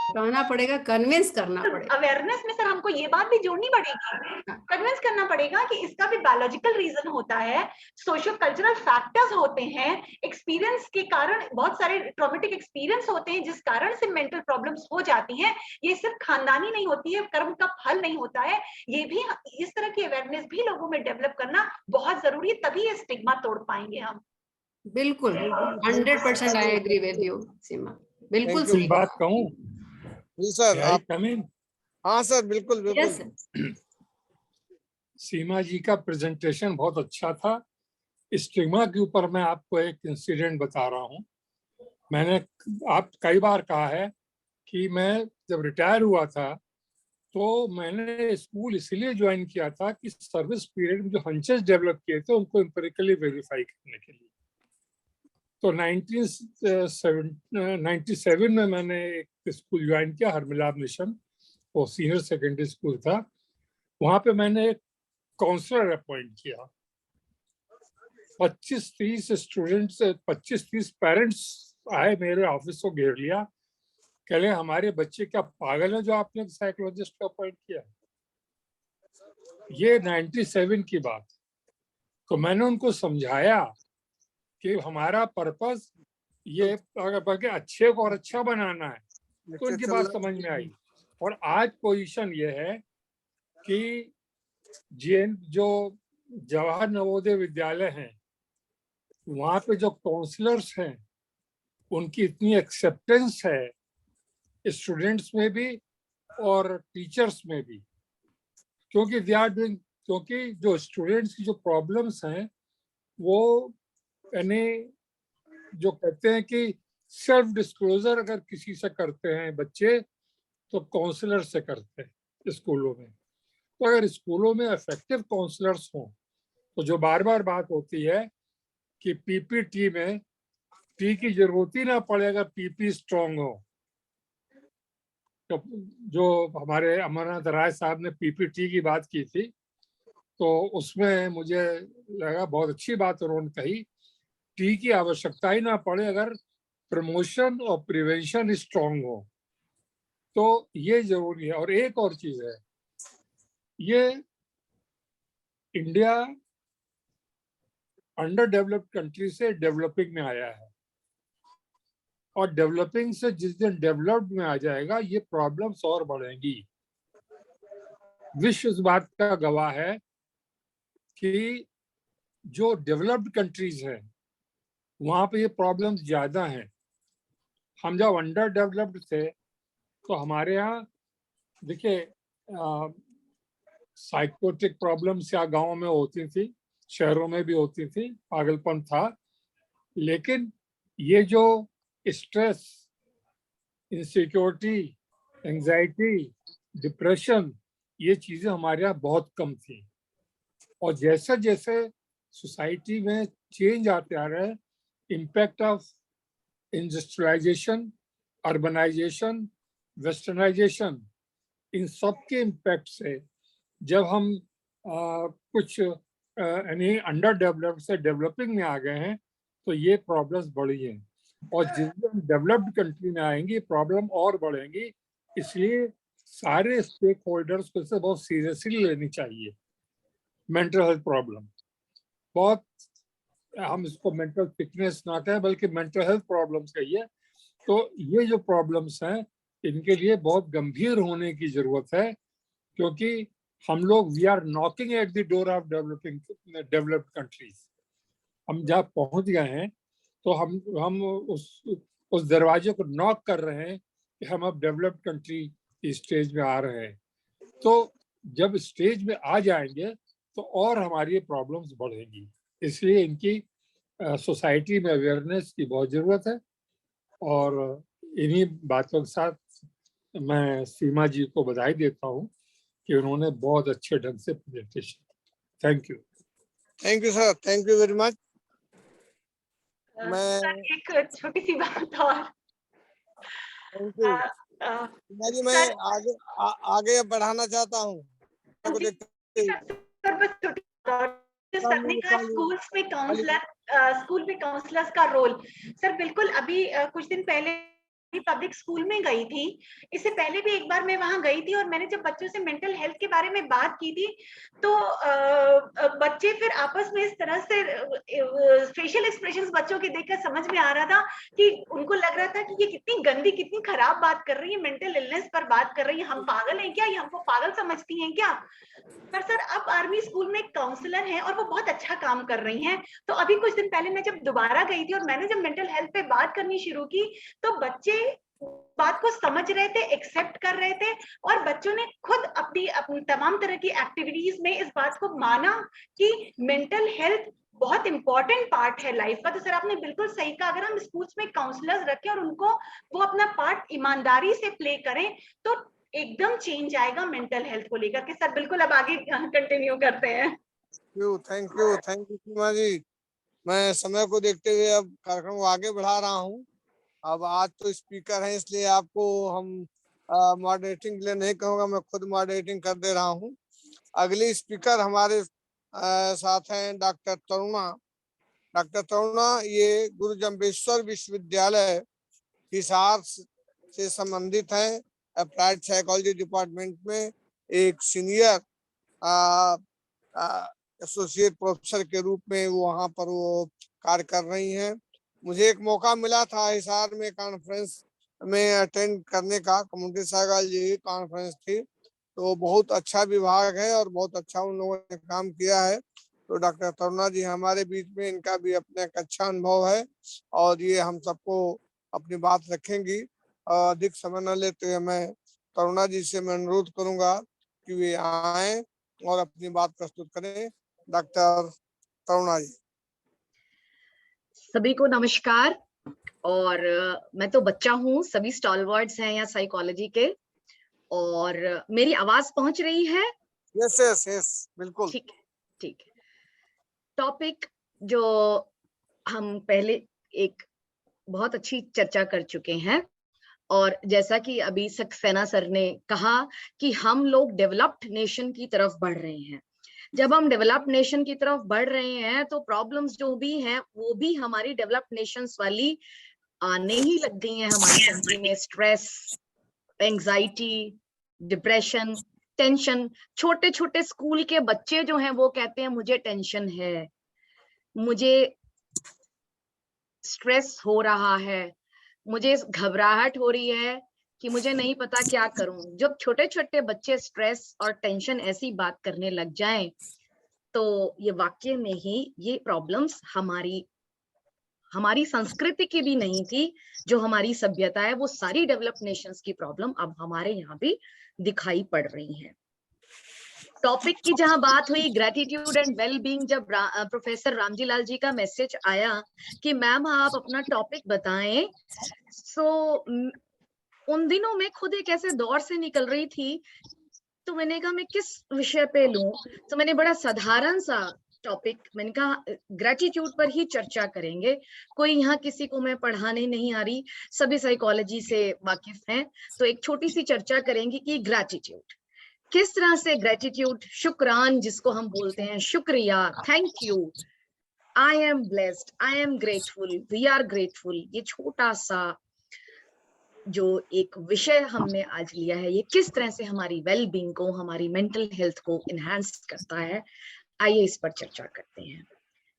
Speaker 6: बताना पड़ेगा, कन्विंस करना पड़ेगा।
Speaker 2: अवेयरनेस में सर हमको ये बात भी जोड़नी पड़ेगी, कन्विंस करना पड़ेगा कि इसका भी बायोलॉजिकल रीजन होता है, सोशियो कल्चरल फैक्टर्स होते हैं, एक्सपीरियंस के कारण बहुत सारे ट्रॉमेटिक एक्सपीरियंस होते हैं जिस कारण से मेंटल प्रॉब्लम्स हो जाती हैं। ये सिर्फ खानदानी नहीं होती है, कर्म का फल नहीं होता है, ये भी इस तरह की अवेयरनेस भी लोगों में डेवलप करना बहुत जरूरी है, तभी ये स्टिग्मा तोड़ पाएंगे हम।
Speaker 6: बिल्कुल 100% आई एग्री विद यू सीमा, बिल्कुल सही
Speaker 3: बात कहूं
Speaker 1: जी सर, आप
Speaker 3: कमेंट?
Speaker 1: हाँ सर, बिल्कुल बिल्कुल।
Speaker 3: सीमा जी का प्रेजेंटेशन बहुत अच्छा था। स्टिग्मा के ऊपर मैं आपको एक इंसिडेंट बता रहा हूँ। मैंने आप कई बार कहा है कि मैं जब रिटायर हुआ था तो मैंने स्कूल इसलिए ज्वाइन किया था कि सर्विस पीरियड में जो हंचेस डेवलप किए थे उनको एम्पिरिकली वेरीफाई करने के लिए। तो 1997 में मैंने एक स्कूल ज्वाइन किया, हरमिलाप मिशन, वो सीनियर सेकेंडरी स्कूल था। वहां पे मैंने एक काउंसलर अपॉइंट किया। 25-30 स्टूडेंट्स, 25-30 पेरेंट्स आए मेरे ऑफिस को घेर लिया, कह रहे हमारे बच्चे क्या पागल है जो आपने साइकोलॉजिस्ट को अपॉइंट किया। ये 97 की बात। तो मैंने उनको समझाया कि हमारा पर्पस ये अगर अच्छे को और अच्छा बनाना है, तो उनकी बात समझ में आई। और आज पोजीशन ये है कि जो जवाहर नवोदय विद्यालय हैं, वहां पे जो काउंसलर्स हैं उनकी इतनी एक्सेप्टेंस है स्टूडेंट्स में भी और टीचर्स में भी, क्योंकि क्योंकि जो स्टूडेंट्स की जो प्रॉब्लम्स हैं वो यानी जो कहते हैं कि सेल्फ डिस्क्लोजर अगर किसी से करते हैं बच्चे तो काउंसलर से करते हैं स्कूलों में। तो अगर स्कूलों में इफेक्टिव काउंसलर्स हों तो जो बार बार बात होती है कि पीपीटी में टी की जरूरत ही ना पड़े अगर पीपी स्ट्रांग हो। तो जो हमारे अमरनाथ राय साहब ने पीपीटी की बात की थी तो उसमें मुझे लगा बहुत अच्छी बात उन्होंने कही, टी की आवश्यकता ही ना पड़े अगर प्रमोशन और प्रिवेंशन स्ट्रांग हो। तो ये जरूरी है। और एक और चीज है, ये इंडिया अंडर डेवलप्ड कंट्री से डेवलपिंग में आया है और डेवलपिंग से जिस दिन डेवलप्ड में आ जाएगा ये प्रॉब्लम्स और बढ़ेंगी। विश्व इस बात का गवाह है कि जो डेवलप्ड कंट्रीज हैं वहां पे ये प्रॉब्लम्स ज्यादा हैं। हम जब अंडर डेवलप्ड थे तो हमारे यहाँ देखिए साइकोटिक प्रॉब्लम्स या गांव में होती थी, शहरों में भी होती थी, पागलपन था। लेकिन ये जो स्ट्रेस, इनसिक्योरिटी, एंजाइटी, डिप्रेशन, ये चीजें हमारे यहाँ बहुत कम थी। और जैसे जैसे सोसाइटी में चेंज आते आ रहे हैं, impact of industrialisation, urbanisation, westernisation, इन सब के इम्पैक्ट से जब हम कुछ यानी अंडर डेवलप्ड से डेवलपिंग में आ गए हैं तो ये प्रॉब्लम्स बढ़ी हैं। और जिस दिन डेवलप्ड कंट्री में आएंगी प्रॉब्लम और बढ़ेंगी। इसलिए सारे स्टेक होल्डर्स को इसे बहुत सीरियसली लेनी चाहिए। मेंटल हेल्थ प्रॉब्लम बहुत, हम इसको मेंटल फिटनेस ना कहें बल्कि मेंटल हेल्थ प्रॉब्लम्स कहिए। तो ये जो प्रॉब्लम्स हैं इनके लिए बहुत गंभीर होने की जरूरत है, क्योंकि हम लोग we are knocking at the door of developed countries. हम जहाँ पहुंच गए हैं तो हम उस दरवाजे को नॉक कर रहे हैं कि हम अब डेवलप्ड कंट्री की स्टेज में आ रहे हैं। तो जब स्टेज में आ जाएंगे तो और हमारी प्रॉब्लम्स बढ़ेंगी। इसलिए इनकी सोसाइटी में अवेयरनेस की बहुत जरूरत है। और इन्हीं बातों के साथ मैं सीमा जी को बधाई देता हूँ कि उन्होंने बहुत अच्छे ढंग से presentation. Thank you
Speaker 1: sir, thank you very much.
Speaker 2: Sir एक छोटी सी बात और,
Speaker 1: मैं आगे बढ़ाना चाहता हूँ।
Speaker 2: आपने कहा स्कूल में काउंसलर्स का रोल। सर बिल्कुल, अभी कुछ दिन पहले पब्लिक स्कूल में गई थी, इससे पहले भी एक बार मैं वहां गई थी और मैंने जब बच्चों से मेंटल हेल्थ के बारे में बात की थी तो बच्चे फिर आपस में इस तरह से फेशियल एक्सप्रेशंस बच्चों के देखकर समझ में आ रहा था कि उनको लग रहा था कि ये कितनी गंदी, कितनी खराब बात कर रही है, मेंटल इलनेस पर बात कर रही है, हम पागल हैं क्या, ये हमको पागल समझती हैं क्या। पर सर अब आर्मी स्कूल में एक काउंसलर हैं और वो बहुत अच्छा काम कर रही हैं। तो अभी कुछ दिन पहले मैं जब दोबारा गई थी और मैंने जब मेंटल हेल्थ पे बात करनी शुरू की तो बच्चे बात को समझ रहे थे, एक्सेप्ट कर रहे थे, और बच्चों ने खुद अपनी तमाम तरह की एक्टिविटीज में इस बात को माना कि मेंटल हेल्थ बहुत इंपॉर्टेंट पार्ट है लाइफ का। तो सर आपने बिल्कुल सही कहा, अगर हम स्कूल्स में काउंसलर्स रखें और उनको वो अपना पार्ट ईमानदारी से प्ले करें तो एकदम चेंज आएगा मेंटल हेल्थ को लेकर के। सर बिल्कुल अब आगे कंटिन्यू करते हैं।
Speaker 1: थैंक यू सीमा जी। मैं समय को देखते हुए अब कार्यक्रम को आगे बढ़ा रहा हूँ। अब आज तो स्पीकर हैं इसलिए आपको हम मॉडरेटिंग के लिए नहीं कहूँगा, मैं खुद मॉडरेटिंग कर दे रहा हूँ। अगली स्पीकर हमारे साथ हैं डॉक्टर तरुणा। डॉक्टर तरुणा ये गुरु जम्बेश्वर विश्वविद्यालय हिसार से संबंधित हैं। अप्लाइड साइकोलॉजी डिपार्टमेंट में एक सीनियर एसोसिएट प्रोफेसर के रूप में वो वहाँ पर वो कार्य कर रही हैं। मुझे एक मौका मिला था हिसार में कॉन्फ्रेंस में अटेंड करने का, कम्युनिटी साइकोलॉजी कॉन्फ्रेंस थी, तो बहुत अच्छा विभाग है और बहुत अच्छा उन लोगों ने काम किया है। तो डॉक्टर तरुणा जी हमारे बीच में, इनका भी अपना एक अच्छा अनुभव है और ये हम सबको अपनी बात रखेंगी। अधिक समय न लेते हुए मैं तरुणा जी से मैं अनुरोध करूंगा कि वे आए और अपनी बात प्रस्तुत करें। डॉक्टर तरुणा जी।
Speaker 7: सभी को नमस्कार। और मैं तो बच्चा हूँ, सभी स्टॉलवर्ड्स हैं यहाँ साइकोलॉजी के, और मेरी आवाज पहुंच रही है?
Speaker 1: यस बिल्कुल
Speaker 7: ठीक है। टॉपिक जो हम पहले एक बहुत अच्छी चर्चा कर चुके हैं, और जैसा कि अभी सक्सेना सर ने कहा कि हम लोग डेवलप्ड नेशन की तरफ बढ़ रहे हैं। जब हम डेवलप्ड नेशन की तरफ बढ़ रहे हैं तो प्रॉब्लम्स जो भी हैं वो भी हमारी डेवलप्ड नेशंस वाली आने ही लग गई हैं हमारी कंट्री में। Stress, anxiety, depression, tension. छोटे छोटे स्कूल के बच्चे जो हैं वो कहते हैं मुझे टेंशन है, मुझे स्ट्रेस हो रहा है, मुझे घबराहट हो रही है कि मुझे नहीं पता क्या करूं। जब छोटे छोटे बच्चे स्ट्रेस और टेंशन ऐसी बात करने लग जाएं तो ये वाकई में ही ये प्रॉब्लम्स हमारी संस्कृति की भी नहीं थी। जो हमारी सभ्यता है वो सारी डेवलप्ड नेशंस की प्रॉब्लम अब हमारे यहाँ भी दिखाई पड़ रही है। टॉपिक की जहां बात हुई ग्रेटिट्यूड एंड वेल बीइंग, जब प्रोफेसर रामजी लाल जी का मैसेज आया कि मैम आप अपना टॉपिक बताएं, सो उन दिनों में खुद एक ऐसे दौर से निकल रही थी, तो मैंने कहा मैं किस विषय पे लूं। तो मैंने बड़ा साधारण सा टॉपिक, मैंने कहा ग्रेटिट्यूड पर ही चर्चा करेंगे। कोई यहाँ किसी को मैं पढ़ाने नहीं आ रही, सभी साइकोलॉजी से वाकिफ हैं, तो एक छोटी सी चर्चा करेंगे कि ग्रेटिट्यूड किस तरह से, ग्रेटिट्यूड शुक्रान जिसको हम बोलते हैं, शुक्रिया, thank you, I am blessed, I am grateful, we are grateful, ये छोटा सा जो एक विषय हमने आज लिया है ये किस तरह से हमारी वेल बीइंग को, हमारी मेंटल हेल्थ को इनहांस करता है, आइए इस पर चर्चा करते हैं।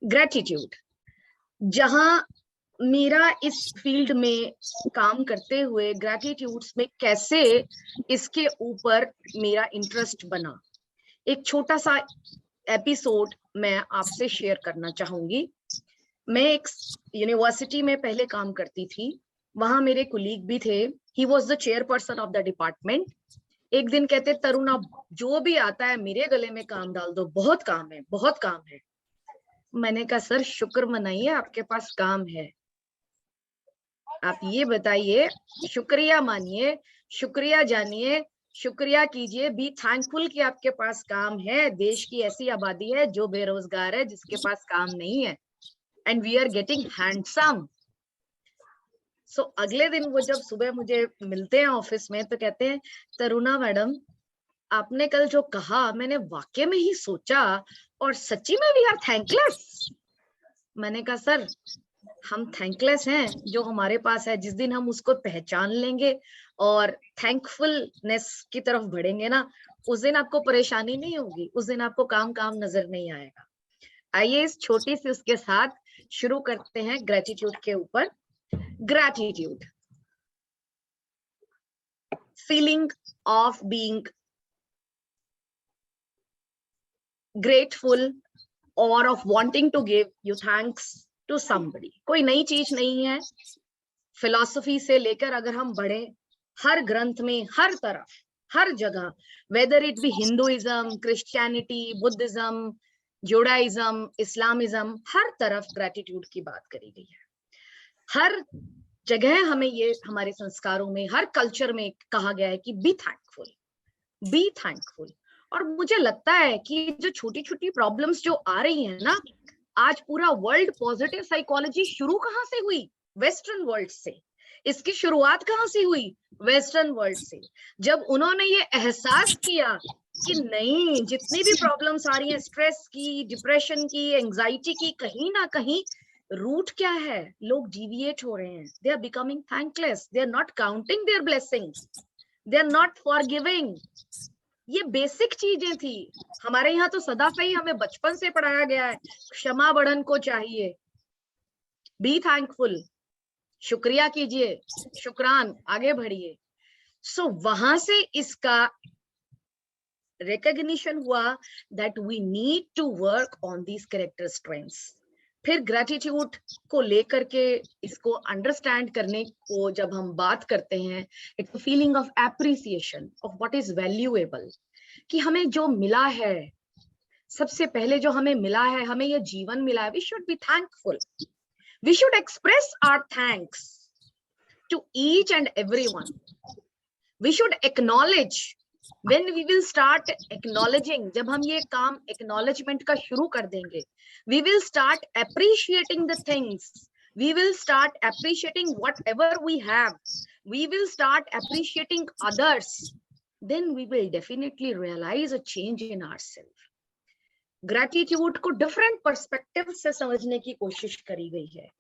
Speaker 7: ग्रेटिट्यूड, जहां मेरा इस फील्ड में काम करते हुए ग्रेटिट्यूड्स में कैसे इसके ऊपर मेरा इंटरेस्ट बना, एक छोटा सा एपिसोड मैं आपसे शेयर करना चाहूंगी। मैं एक यूनिवर्सिटी में पहले काम करती थी, वहां मेरे कुलीग भी थे, he was the chairperson of the department. एक दिन कहते तरुणा जो भी आता है मेरे गले में काम डाल दो, बहुत काम है, बहुत काम है। मैंने कहा सर शुक्र मनाइए आपके पास काम है, आप ये बताइए, शुक्रिया मानिए, शुक्रिया जानिए, शुक्रिया कीजिए, बी थैंकफुल कि आपके पास काम है। देश की ऐसी आबादी है जो बेरोजगार है, जिसके पास काम नहीं है, and we are getting handsome. So अगले दिन वो जब सुबह मुझे मिलते हैं ऑफिस में तो कहते हैं तरुणा मैडम आपने कल जो कहा मैंने वाकई में ही सोचा और सच्ची में वी आर थैंकलेस। मैंने कहा सर हम थैंकलेस हैं, जो हमारे पास है जिस दिन हम उसको पहचान लेंगे और थैंकफुलनेस की तरफ बढ़ेंगे ना, उस दिन आपको परेशानी नहीं होगी, उस दिन आपको काम काम नजर नहीं आएगा। आइए इस छोटी सी उसके साथ शुरू करते हैं ग्रेटिट्यूड के ऊपर। Gratitude, feeling of being grateful और of wanting to give you thanks to somebody. कोई नई चीज नहीं है, फिलॉसफी से लेकर अगर हम बढ़े, हर ग्रंथ में, हर तरफ, हर जगह, whether it be Hinduism, Christianity, Buddhism, Judaism, Islamism, हर तरफ ग्रेटिट्यूड की बात करी गई है। हर जगह हमें ये हमारे संस्कारों में, हर कल्चर में कहा गया है कि बी थैंकफुल, बी थैंकफुल। और मुझे लगता है कि जो छोटी छोटी प्रॉब्लम्स जो आ रही हैं ना, आज पूरा वर्ल्ड पॉजिटिव साइकोलॉजी शुरू कहाँ से हुई? वेस्टर्न वर्ल्ड से। इसकी शुरुआत कहाँ से हुई? वेस्टर्न वर्ल्ड से। जब उन्होंने ये एहसास किया कि नहीं, जितनी भी प्रॉब्लम्स आ रही हैं, स्ट्रेस की, डिप्रेशन की, एंजाइटी की, कहीं ना कहीं रूट क्या है? लोग डिविएट हो रहे हैं, they are becoming thankless, they are not counting their blessings, they are not forgiving. ये बेसिक चीजें थी। हमारे यहाँ तो सदा से ही हमें बचपन से पढ़ाया गया है, क्षमा बढ़न को चाहिए, बी थैंकफुल, शुक्रिया कीजिए, शुक्रान, आगे बढ़िए। सो वहां से इसका रिकॉग्निशन हुआ that we need to work on these character strengths. फिर ग्रेटिट्यूड को लेकर के इसको अंडरस्टैंड करने को जब हम बात करते हैं, it's a feeling of appreciation of what is valuable, कि हमें जो मिला है, सबसे पहले जो हमें मिला है, हमें ये जीवन मिला है, we should be thankful, we should express our thanks to each and everyone, we should acknowledge. When we will start acknowledging, जब हम ये काम acknowledgement का शुरू कर देंगे, we will start appreciating the things, we will start appreciating whatever we have, we will start appreciating others, then we will definitely realize a change in ourselves. Gratitude को different perspective से समझने की कोशिश करी गई है।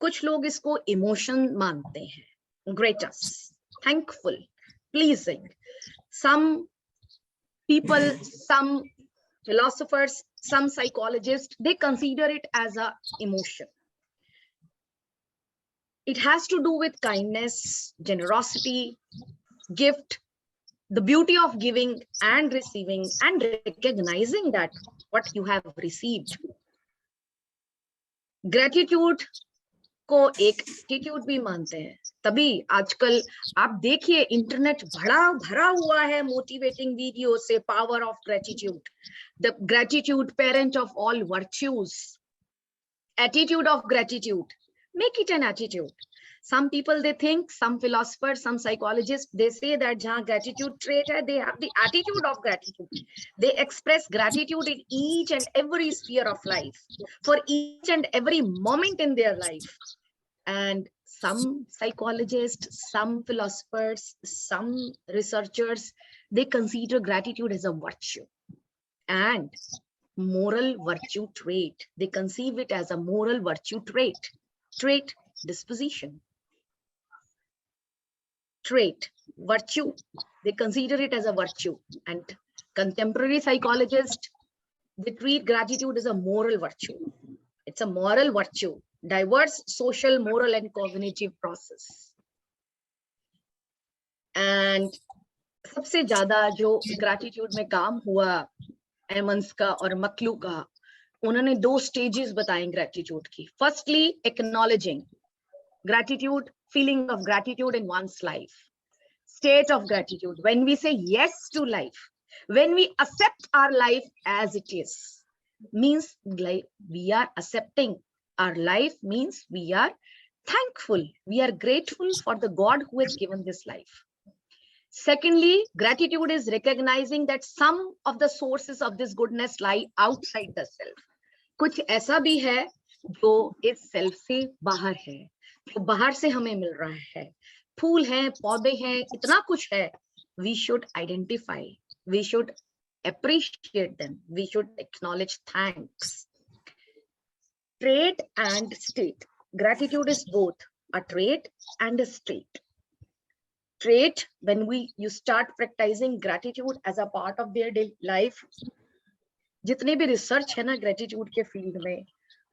Speaker 7: कुछ लोग इसको emotion मानते हैं, gracious, thankful, pleasing. Some people, some philosophers, some psychologists, they consider it as a emotion. It has to do with kindness, generosity, gift, the beauty of giving and receiving, and recognizing that what you have received. Gratitude को एक attitude भी मानते हैं। तभी आजकल आप देखिए, internet भरा हुआ है मोटिवेटिंग वीडियो से, power of gratitude, the gratitude parent of all virtues, attitude of gratitude, make it an attitude. Some people, they think, some philosophers, some psychologists, they say that जहाँ gratitude trait है, they have the attitude of gratitude. They express gratitude in each and every sphere of life, for each and every moment in their life. And some psychologists, some philosophers, some researchers, they consider gratitude as a virtue and moral virtue trait. They conceive it as a moral virtue trait. Trait, disposition. Trait, virtue, they consider it as a virtue. And contemporary psychologists, they treat gratitude as a moral virtue. It's a moral virtue, diverse social, moral and cognitive process. And सबसे ज्यादा जो gratitude में काम हुआ एमंस का और मक्लू का, उन्होंने 2 stages बताए gratitude की. Firstly, acknowledging gratitude, feeling of gratitude in one's life, state of gratitude, when we say yes to life, when we accept our life as it is, means like we are accepting our life, means we are thankful, we are grateful for the God who has given this life. Secondly, gratitude is recognizing that some of the sources of this goodness lie outside the self. कुछ ऐसा भी है जो इस self से बाहर है, जो बाहर से हमें मिल रहा है, फूल हैं, पौधे हैं, इतना कुछ है. We should identify, we should appreciate them, we should acknowledge thanks. Trait and state. Gratitude is both a trait and a state. Trait, when you start practicing gratitude as a part of their daily life, जितने भी research है ना gratitude के field में,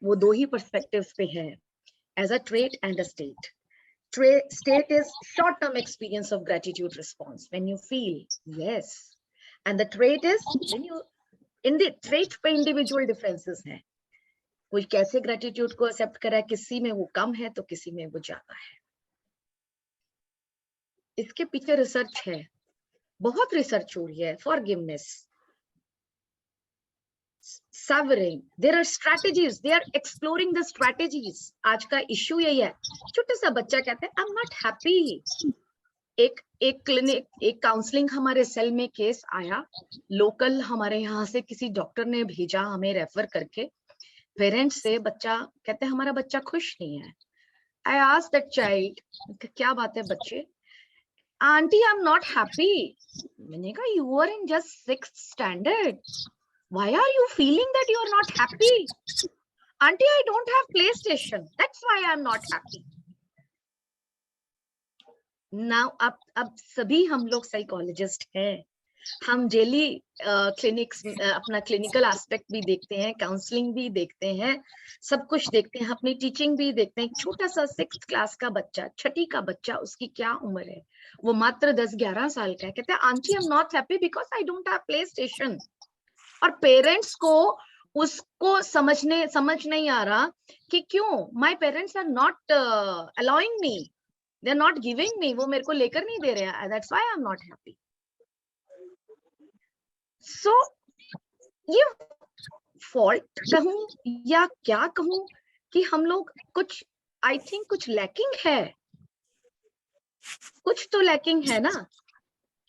Speaker 7: वो 2 ही perspectives पे है, as a trait and a state. State is short-term experience of gratitude response, when you feel yes, and the trait is when you, in the trait पे individual differences हैं, कोई कैसे gratitude को accept करा है, किसी में वो कम है तो किसी में वो ज्यादा है. इसके पीछे रिसर्च है, बहुत रिसर्च हो रही है. Forgiveness, savouring, there are strategies, they are exploring the strategies. आज का इश्यू यही है. छोटा सा बच्चा कहता है आई एम नॉट हैप्पी. एक क्लिनिक, एक काउंसलिंग हमारे सेल में केस आया, लोकल हमारे यहाँ से किसी डॉक्टर ने भेजा हमें रेफर करके. पेरेंट्स से बच्चा कहते हैं हमारा बच्चा खुश नहीं है. आई आस्क्ड दैट चाइल्ड, क्या बात है बच्चे? Aunty I am not happy. मैंने कहा you are in just 6th standard, why are you feeling that you are not happy? Aunty I don't have PlayStation, that's why I am not happy. Now अब सभी हम लोग psychologist हैं, हम daily clinics, अपना clinical aspect भी देखते हैं, काउंसलिंग भी देखते हैं, सब कुछ देखते हैं, अपनी टीचिंग भी देखते हैं. छोटा सा 6th क्लास का बच्चा, 6ठी का बच्चा, उसकी क्या उम्र है, वो मात्र 10-11 साल का है, कहता है aunty I am not happy because I don't have PlayStation. और पेरेंट्स को उसको समझ नहीं आ रहा कि क्यों my parents are not allowing me, they are not giving me, वो मेरे को लेकर नहीं दे रहे हैं, that's why I am not happy. So ये फॉल्ट कहूं या क्या कहूं कि हम लोग कुछ, आई थिंक कुछ लैकिंग है, कुछ तो लैकिंग है ना,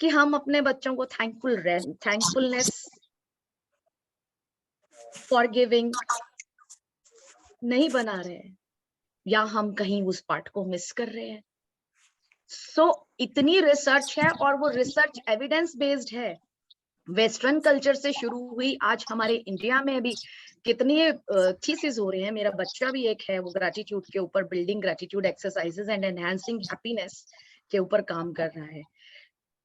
Speaker 7: कि हम अपने बच्चों को थैंकफुलनेस, फॉरगिविंग नहीं बना रहे हैं, या हम कहीं उस पार्ट को मिस कर रहे हैं. सो इतनी रिसर्च है और वो रिसर्च एविडेंस बेस्ड है, वेस्टर्न कल्चर से शुरू हुई, आज हमारे इंडिया में भी कितनी थीसिस हो रहे हैं. मेरा बच्चा भी एक है, वो ग्रेटिट्यूड के ऊपर, building gratitude exercises and enhancing happiness के ऊपर काम कर रहा है.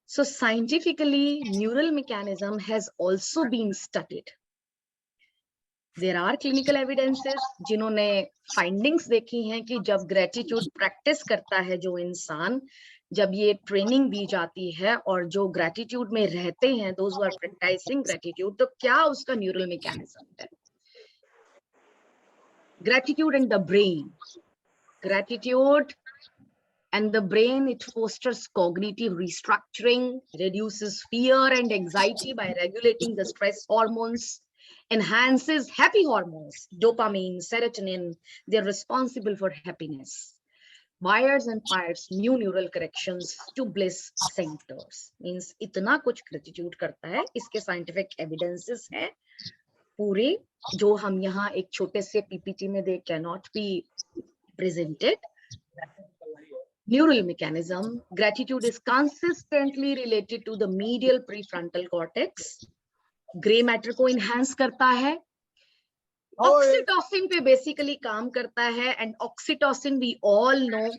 Speaker 7: So scientifically neural mechanism has also been studied. There are clinical evidences जिन्होंने फाइंडिंग्स देखी हैं कि जब ग्रेटिट्यूड प्रैक्टिस करता है जो इंसान, जब ये ट्रेनिंग दी जाती है और जो ग्रेटिट्यूड में रहते हैं, those who are practising gratitude, तो क्या उसका न्यूरल मैकेनिज्म है. Gratitude and the brain, gratitude and the brain, it fosters cognitive restructuring, reduces fear and anxiety by regulating the stress hormones, enhances happy hormones, dopamine, serotonin. They're responsible for happiness. Wires and fires new neural corrections to bliss centers. Means इतना कुछ gratitude करता है, इसके scientific evidences है पूरे, जो हम यहाँ एक छोटे से PPT में they cannot be presented. Neural mechanism, gratitude is consistently related to the medial prefrontal cortex. Gray matter को enhance करता है, oxytocin पे basically काम करता है, and oxytocin we all know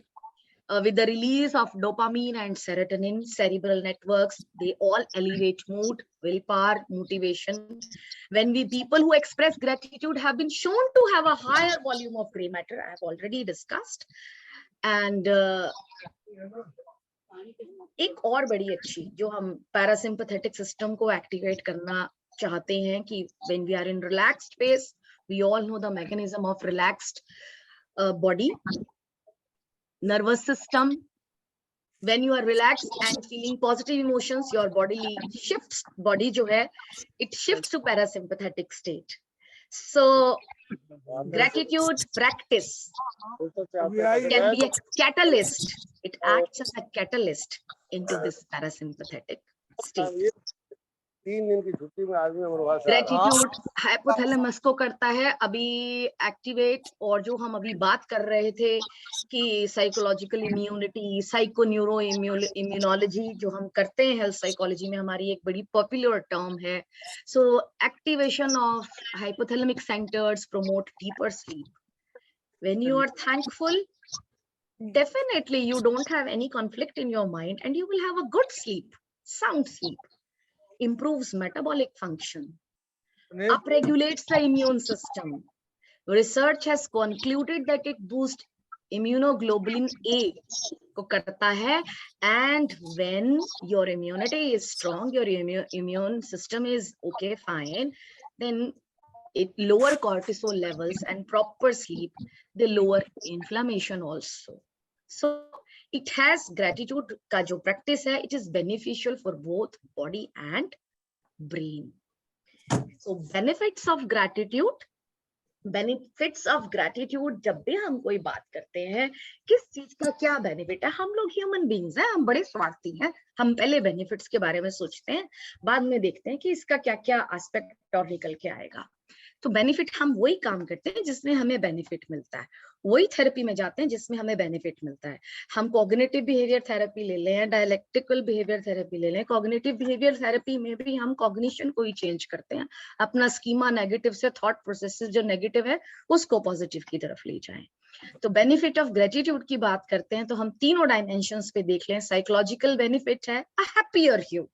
Speaker 7: with the release of dopamine and serotonin, cerebral networks, they all elevate mood, willpower, motivation. When people who express gratitude have been shown to have a higher volume of gray matter, I have already discussed. And एक और बड़ी अच्छी जो हम parasympathetic system को activate करना चाहते हैं कि when we are in relaxed phase, we all know the mechanism of relaxed body, nervous system. When you are relaxed and feeling positive emotions, your body shifts, body जो है, it shifts to parasympathetic state. So gratitude practice can be a catalyst. It acts as a catalyst into this parasympathetic state.
Speaker 1: 3 दिन की छुट्टी में आदमी
Speaker 7: gratitude hypothalamus को करता है अभी एक्टिवेट. और जो हम अभी बात कर रहे थे कि psychological immunity, psycho neuro immunology जो हम करते हैं हेल्थ साइकोलॉजी में, हमारी एक बड़ी पॉपुलर टर्म है. So activation of hypothalamic centres promote deeper sleep. When you are thankful, definitely you don't have any conflict in your mind and you will have a good sleep, sound sleep. Improves metabolic function, upregulates the immune system. Research has concluded that it boosts immunoglobulin A को करता है, and when your immunity is strong, your immune system is okay, fine, then it lower cortisol levels, and proper sleep they lower inflammation also. So it has gratitude का जो practice है, it is beneficial for both body and brain. So benefits of gratitude. Benefits of gratitude, जब भी हम कोई बात करते हैं किस चीज का क्या बेनिफिट है, हम लोग ह्यूमन बींग्स हैं, हम बड़े स्वार्थी हैं. हम पहले बेनिफिट्स के बारे में सोचते हैं, बाद में देखते हैं कि इसका क्या क्या एस्पेक्ट और निकल के आएगा. तो बेनिफिट, हम वही काम करते हैं जिसमें हमें बेनिफिट मिलता है, वही थेरेपी में जाते हैं जिसमें हमें बेनिफिट मिलता है. हम कॉग्निटिव बिहेवियर थेरेपी ले लें, डायलेक्टिकल बिहेवियर थेरेपी ले लें, कॉग्निटिव बिहेवियर थेरेपी में भी हम कॉग्निशन को ही चेंज करते हैं, अपना स्कीमा नेगेटिव से थॉट प्रोसेसेस जो नेगेटिव है उसको पॉजिटिव की तरफ ले जाएं. तो बेनिफिट ऑफ ग्रेटिट्यूड की बात करते हैं तो हम तीनों डायमेंशंस पे देख लें. साइकोलॉजिकल बेनिफिट है अ happier you.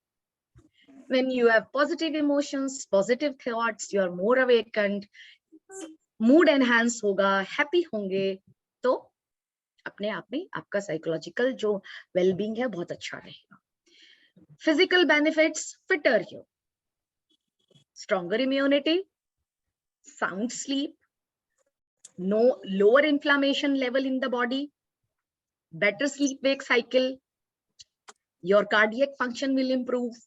Speaker 7: When you have positive emotions, positive thoughts, you are more awakened, mood enhance होगा, happy होंगे, तो अपने आप में आपका साइकोलॉजिकल जो वेलबींग है बहुत अच्छा रहेगा. Physical benefits, fitter you, stronger immunity, sound sleep, no lower inflammation level in the body, better sleep wake cycle, your cardiac function will improve.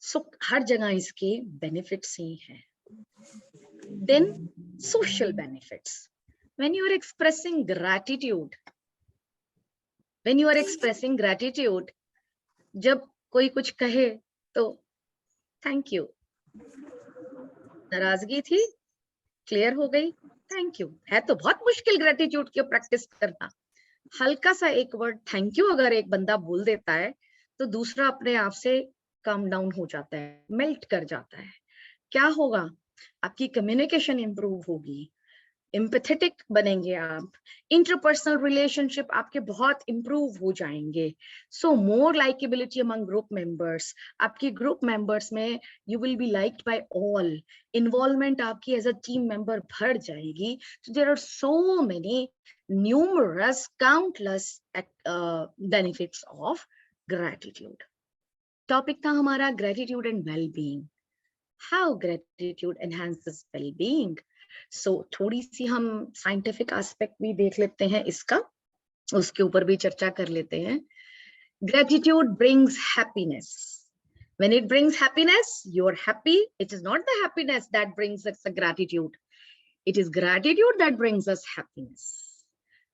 Speaker 7: So हर जगह इसके बेनिफिट्स ही हैं. Then social benefits. When you are expressing gratitude, जब कोई कुछ कहे तो थैंक यू. नाराजगी थी, क्लियर हो गई, थैंक यू. है तो बहुत मुश्किल ग्रेटिट्यूड की प्रैक्टिस करना. हल्का सा एक वर्ड थैंक यू अगर एक बंदा बोल देता है तो दूसरा अपने आप से काम डाउन हो जाता है, मेल्ट कर जाता है. क्या होगा? आपकी कम्युनिकेशन इंप्रूव होगी, एम्पैथेटिक बनेंगे आप, इंटरपर्सनल रिलेशनशिप आपके बहुत इंप्रूव हो जाएंगे. So more likability among group members. आपकी ग्रुप मेंबर्स में you will be liked by all. Involvement आपकी एज अ टीम मेंबर बढ़ जाएगी. So there are so many numerous countless benefits of gratitude. Topic था हमारा gratitude and wellbeing. How gratitude enhances wellbeing. So थोड़ी सी हम scientific aspect भी देख लेते हैं इसका, उसके ऊपर भी चर्चा कर लेते हैं. Gratitude brings happiness. When it brings happiness, you are happy. It is not the happiness that brings us the gratitude. It is gratitude that brings us happiness.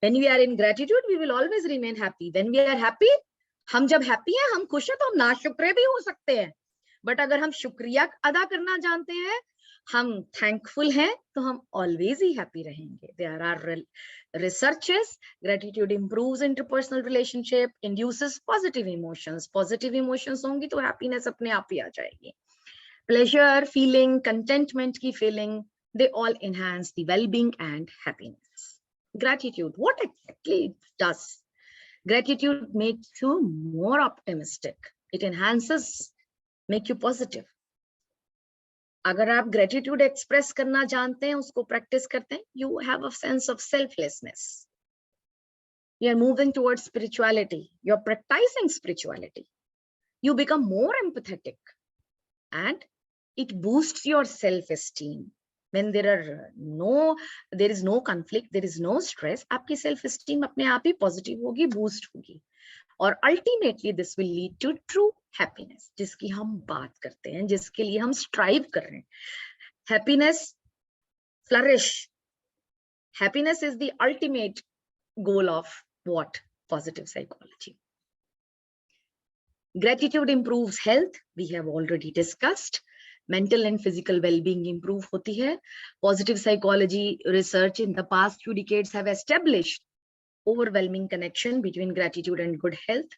Speaker 7: When we are in gratitude, we will always remain happy. When we are happy, हम जब happy हैं, हम खुश हैं, तो हम नाशुक्र भी हो सकते हैं. बट अगर हम शुक्रिया अदा करना जानते हैं, हम थैंकफुल हैं, तो हम ऑलवेज ही हैप्पी रहेंगे. There are researches. Gratitude improves interpersonal relationship, induces positive emotions. Positive emotions होंगी तो हैप्पीनेस अपने आप ही आ जाएगी. प्लेजर फीलिंग, कंटेंटमेंट की feeling, they all enhance the wellbeing and happiness. Gratitude, what actually does? Gratitude makes you more optimistic. It enhances, make you positive. अगर आप gratitude express करना जानते हैं, उसको practice करते हैं, you have a sense of selflessness. You are moving towards spirituality. You are practicing spirituality. You become more empathetic, and it boosts your self-esteem. When there is no conflict, there is no stress, आपकी self esteem अपने आप ही positive होगी, boost होगी. और ultimately this will lead to true happiness, जिसकी हम बात करते हैं, जिसके लिए हम strive कर रहे हैं. Happiness, flourish. Happiness is the ultimate goal of what? Positive psychology. Gratitude improves health. We have already discussed. Mental and physical well-being improve होती है. Positive psychology research in the past few decades have established overwhelming connection between gratitude and good health.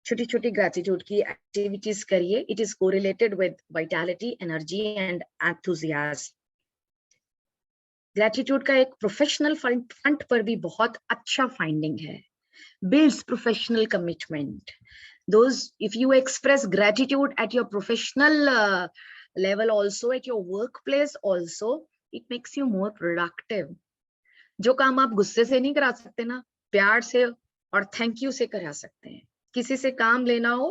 Speaker 7: छोटी छोटी gratitude की activities करिए. It is correlated with vitality, energy and enthusiasm. Gratitude का एक professional front पर भी बहुत अच्छा finding है. Builds professional commitment. Those, if you express gratitude at your professional level also, at your workplace also, it makes you more productive. जो काम आप गुस्से से नहीं करा सकते ना, प्यार से और थैंक यू से करा सकते हैं. किसी से काम लेना हो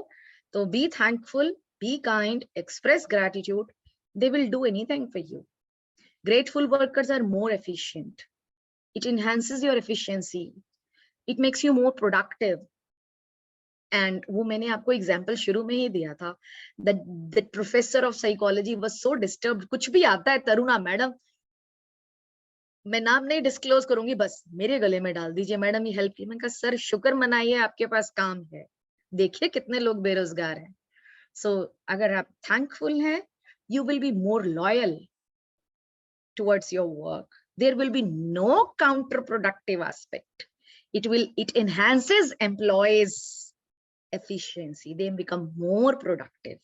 Speaker 7: तो be thankful, be kind, express gratitude. They will do anything for you. Grateful workers are more efficient. It enhances your efficiency. It makes you more productive. And वो मैंने आपको एग्जाम्पल शुरू में ही दिया था, that professor of psychology was so disturbed. कुछ भी आता है तरुणा मैडम, मैं नाम नहीं डिस्क्लोज करूंगी, बस मेरे गले में डाल दीजिए, मैडम ये हेल्प की। मैंने कहा सर शुक्र मनाइए आपके पास काम है, देखिए कितने लोग बेरोजगार हैं। सो अगर आप थैंकफुल हैं, you will be more loyal towards your work. There will be no counterproductive aspect. It enhances employees' efficiency. They become more productive.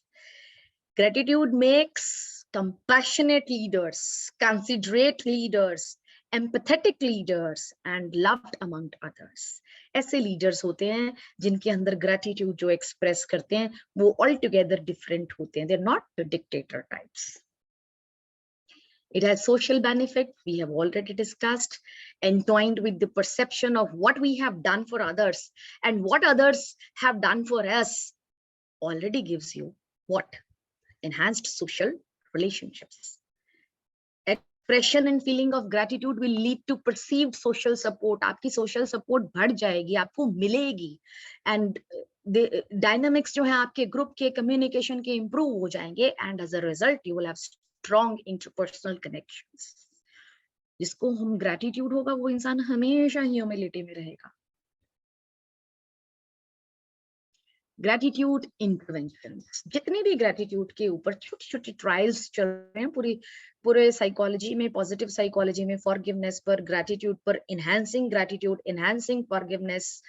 Speaker 7: Gratitude makes compassionate leaders, considerate leaders, empathetic leaders, and loved among others. ऐसे leaders होते हैं जिनके अंदर gratitude जो express करते हैं वो altogether different होते हैं. They're not the dictator types. It has social benefit, we have already discussed, entwined with the perception of what we have done for others and what others have done for us, already gives you what? Enhanced social relationships. Expression and feeling of gratitude will lead to perceived social support. आपकी social support बढ़ जाएगी, आपको मिलेगी, and the dynamics जो है आपके group के communication के improve हो जाएंगे, and as a result you will have strong interpersonal connections. जिसको हम gratitude होगा वो इंसान हमेशा humility में रहेगा. Gratitude interventions, जितने भी gratitude के ऊपर छोटी छोटी trials चल रहे हैं पूरे psychology में, positive psychology में, forgiveness पर, gratitude पर, enhancing gratitude, enhancing forgiveness,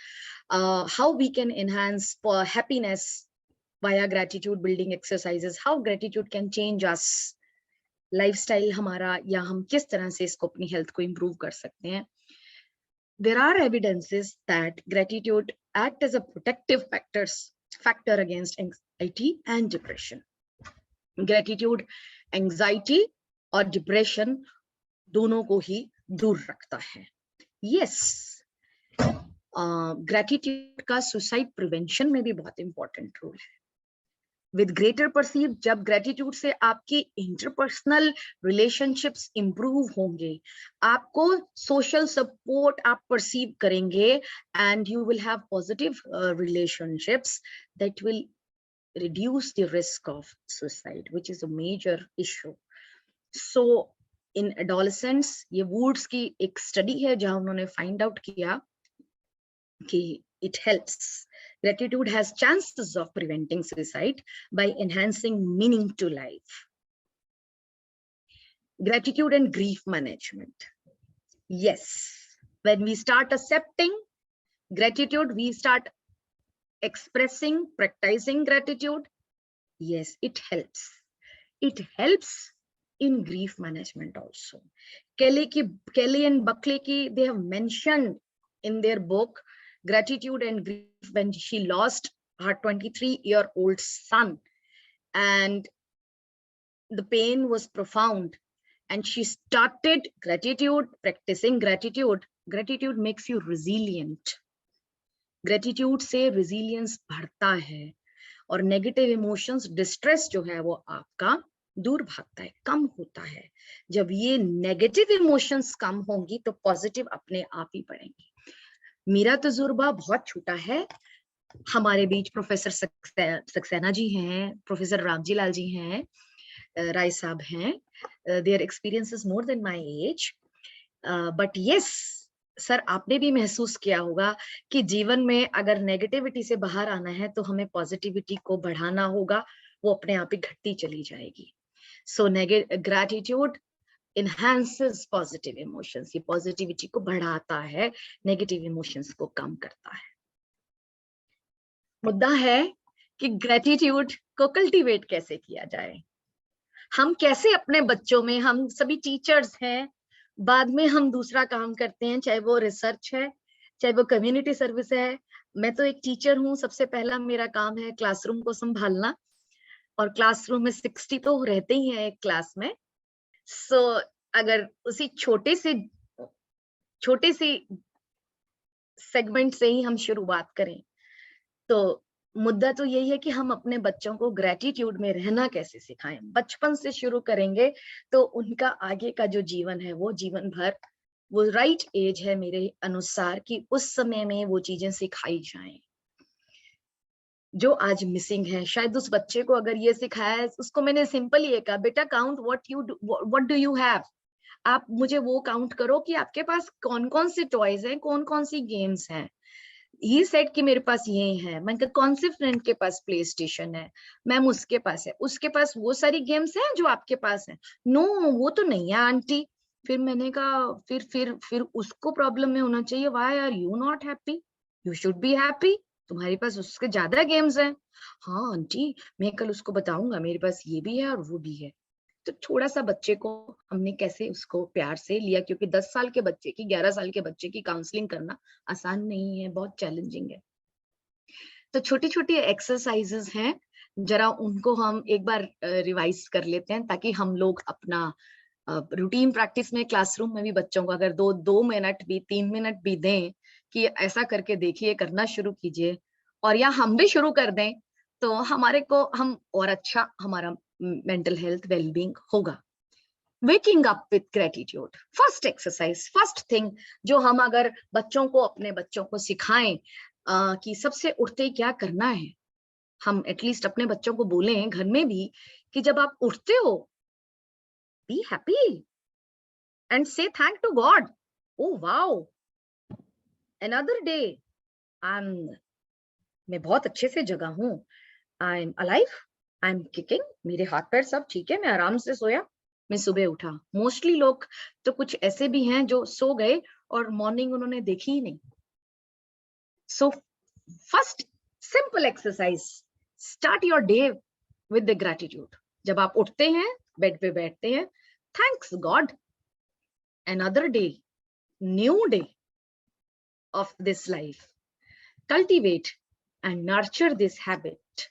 Speaker 7: how we can enhance happiness via gratitude building exercises, how gratitude can change us, lifestyle हमारा, या हम किस तरह से इसको अपनी health को improve कर सकते हैं. There are evidences that gratitude act as a protective factor against anxiety and depression. Gratitude, anxiety और depression दोनों को ही दूर रखता है. Yes, gratitude का suicide prevention में भी बहुत important role है. With greater perceived, जब gratitude से आपकी interpersonal relationships improve होंगे, आपको social support आप perceive करेंगे, and you will have positive relationships that will reduce the risk of suicide, which is a major issue. So in adolescents, ये Woods की एक study है जहाँ उन्होंने find out किया कि it helps. Gratitude has chances of preventing suicide by enhancing meaning to life. Gratitude and grief management. Yes, when we start accepting gratitude, we start expressing, practicing gratitude. Yes, it helps. It helps in grief management also. Kelly and Buckley, they have mentioned in their book Gratitude and Grief when she lost her 23-year-old son, and the pain was profound, and she started gratitude, practicing gratitude. Gratitude makes you resilient. Gratitude से resilience बढ़ता है और negative emotions, distress जो है वो आपका दूर भागता है, कम होता है. जब ये negative emotions कम होंगी तो positive अपने आप ही बढ़ेंगी. मेरा तजुर्बा बहुत छोटा है, हमारे बीच प्रोफेसर सक्सेना जी हैं, प्रोफेसर रामजी लाल जी हैं, राय साहब हैं. Their experience is more than my age, but yes, sir आपने भी महसूस किया होगा कि जीवन में अगर नेगेटिविटी से बाहर आना है तो हमें पॉजिटिविटी को बढ़ाना होगा, वो अपने आप ही घटती चली जाएगी. So gratitude enhances positive emotions. ये पॉजिटिविटी को बढ़ाता है, नेगेटिव इमोशंस को कम करता है. मुद्दा है कि ग्रेटिट्यूड को कल्टीवेट कैसे किया जाए. हम कैसे अपने बच्चों में, हम सभी टीचर्स हैं, बाद में हम दूसरा काम करते हैं, चाहे वो रिसर्च है, चाहे वो कम्युनिटी सर्विस है. मैं तो एक टीचर हूँ, सबसे पहला मेरा काम है क्लासरूम को संभालना, और क्लासरूम में 60 तो रहते ही हैं एक क्लास में. सो अगर उसी छोटे सी सेगमेंट से ही हम शुरुआत करें तो मुद्दा तो यही है कि हम अपने बच्चों को ग्रेटिट्यूड में रहना कैसे सिखाएं. बचपन से शुरू करेंगे तो उनका आगे का जो जीवन है वो जीवन भर वो राइट एज है मेरे अनुसार कि उस समय में वो चीजें सिखाई जाएं जो आज मिसिंग है। शायद उस बच्चे को अगर ये सिखाया है, उसको मैंने सिंपल ये कहा, बेटा count what do you have, आप मुझे वो काउंट करो कि आपके पास कौन कौन से टॉयज हैं, कौन कौन सी गेम्स हैं। ही सेड कि मेरे पास ये है। मैं कहा कौन से फ्रेंड के पास प्ले स्टेशन है? मैम उसके पास है। उसके पास वो सारी गेम्स हैं जो आपके पास है? नो वो तो नहीं है आंटी। फिर मैंने कहा फिर उसको प्रॉब्लम में होना चाहिए। Why are you not happy? You should be happy, तुम्हारे पास उसके ज्यादा गेम्स हैं। हाँ आंटी मैं कल उसको बताऊंगा मेरे पास ये भी है और वो भी है। तो थोड़ा सा बच्चे को हमने कैसे उसको प्यार से लिया, क्योंकि 10 साल के बच्चे की 11 साल के बच्चे की काउंसलिंग करना आसान नहीं है, बहुत चैलेंजिंग है। तो छोटी छोटी एक्सरसाइजेस हैं, जरा उनको हम एक बार रिवाइज कर लेते हैं ताकि हम लोग अपना रूटीन प्रैक्टिस में क्लासरूम में भी बच्चों को अगर 2 मिनट भी 3 मिनट भी दें कि ऐसा करके देखिए, करना शुरू कीजिए, और या हम भी शुरू कर दें तो हमारे को हम और अच्छा हमारा मेंटल हेल्थ वेलबींग होगा। Waking up with gratitude, first exercise, first thing जो हम अगर बच्चों को, अपने बच्चों को सिखाएं कि सबसे उठते ही क्या करना है, हम एटलीस्ट अपने बच्चों को बोलें घर में भी कि जब आप उठते हो be happy and say thank to God, oh wow another day, मैं बहुत अच्छे से जगा हूं, I am alive, I am kicking, मेरे हाथ पैर सब ठीक है, मैं आराम से सोया, मैं सुबह उठा। मोस्टली लोग तो कुछ ऐसे भी हैं जो सो गए और मॉर्निंग उन्होंने देखी ही नहीं। So first simple exercise, start your day with the gratitude. जब आप उठते हैं, बेड पे बैठते हैं, thanks God, another day, new day of this life. Cultivate and nurture this habit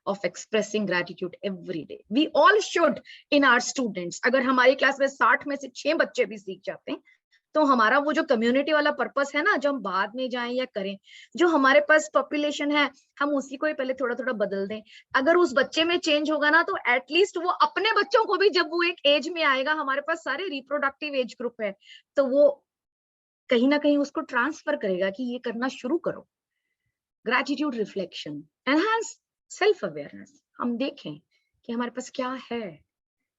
Speaker 7: of expressing gratitude every day. We all should in our students. अगर हमारी class में 60 में से 6 बच्चे भी सीख जाते हैं तो हमारा वो जो कम्युनिटी वाला पर्पस है ना, जो हम बाद में जाएं या करें, जो हमारे पास पॉपुलेशन है हम उसी को ही पहले थोड़ा थोड़ा बदल दें। अगर उस बच्चे में चेंज होगा ना तो एटलीस्ट वो अपने बच्चों को भी, जब वो एक एज में आएगा, हमारे पास सारे रिप्रोडक्टिव एज ग्रुप है, तो वो कहीं ना कहीं उसको ट्रांसफर करेगा कि ये करना शुरू करो। Gratitude reflection, enhance self awareness, हम देखें कि हमारे पास क्या है,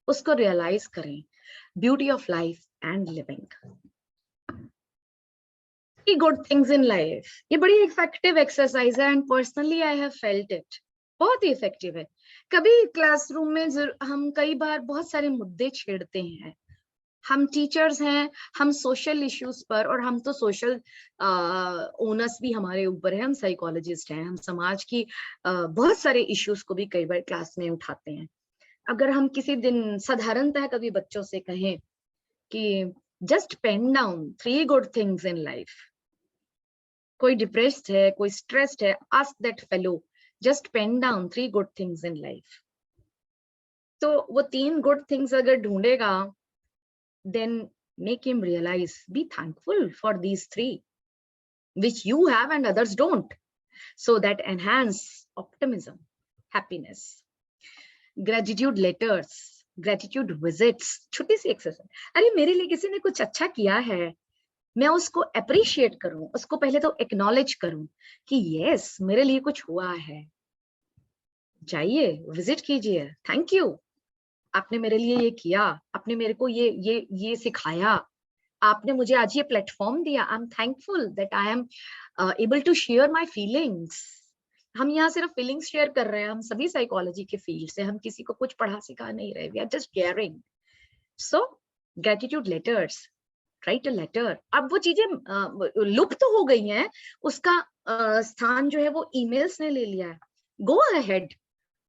Speaker 7: उसको रियलाइज करें। Beauty of life and living, good things in life, ये बड़ी इफेक्टिव एक्सरसाइज है and personally I have felt it, बहुत ही इफेक्टिव है। कभी क्लासरूम में हम कई बार बहुत सारे मुद्दे छेड़ते हैं, हम टीचर्स हैं, हम सोशल इश्यूज पर, और हम तो सोशल ओनर्स भी हमारे ऊपर है, हम साइकोलॉजिस्ट हैं, हम समाज की बहुत सारे इश्यूज को भी कई बार क्लास में उठाते हैं। अगर हम किसी दिन साधारणतः कभी बच्चों से कहें कि just pen down 3 good things in life, कोई डिप्रेस्ड है, कोई स्ट्रेस्ड है, ask that fellow just pen down 3 good things in life, तो वो 3 गुड थिंग्स अगर ढूंढेगा, then make him realize, be thankful for these 3 which you have and others don't, so that enhance optimism, happiness. Gratitude letters, gratitude visits, छोटी सी exercise, अरे मेरे लिए किसी ने कुछ अच्छा किया है, मैं उसको अप्रिशिएट करूं, उसको पहले तो एक्नॉलेज करूं कि यस मेरे लिए कुछ हुआ है, जाइए विजिट कीजिए, थैंक यू, आपने मेरे लिए ये किया, आपने मेरे को ये सिखाया, आपने मुझे आज ये प्लेटफॉर्म दिया, I am thankful that I am able to share my feelings. हम यहाँ सिर्फ फीलिंग्स शेयर कर रहे हैं, हम सभी साइकोलॉजी के फील्ड से, हम किसी को कुछ पढ़ा सिखा नहीं रहे, we are just caring. So gratitude letters, write a letter. अब वो चीजें लुप्त हो गई हैं, उसका स्थान जो है वो ईमेल्स ने ले लिया है। Go ahead,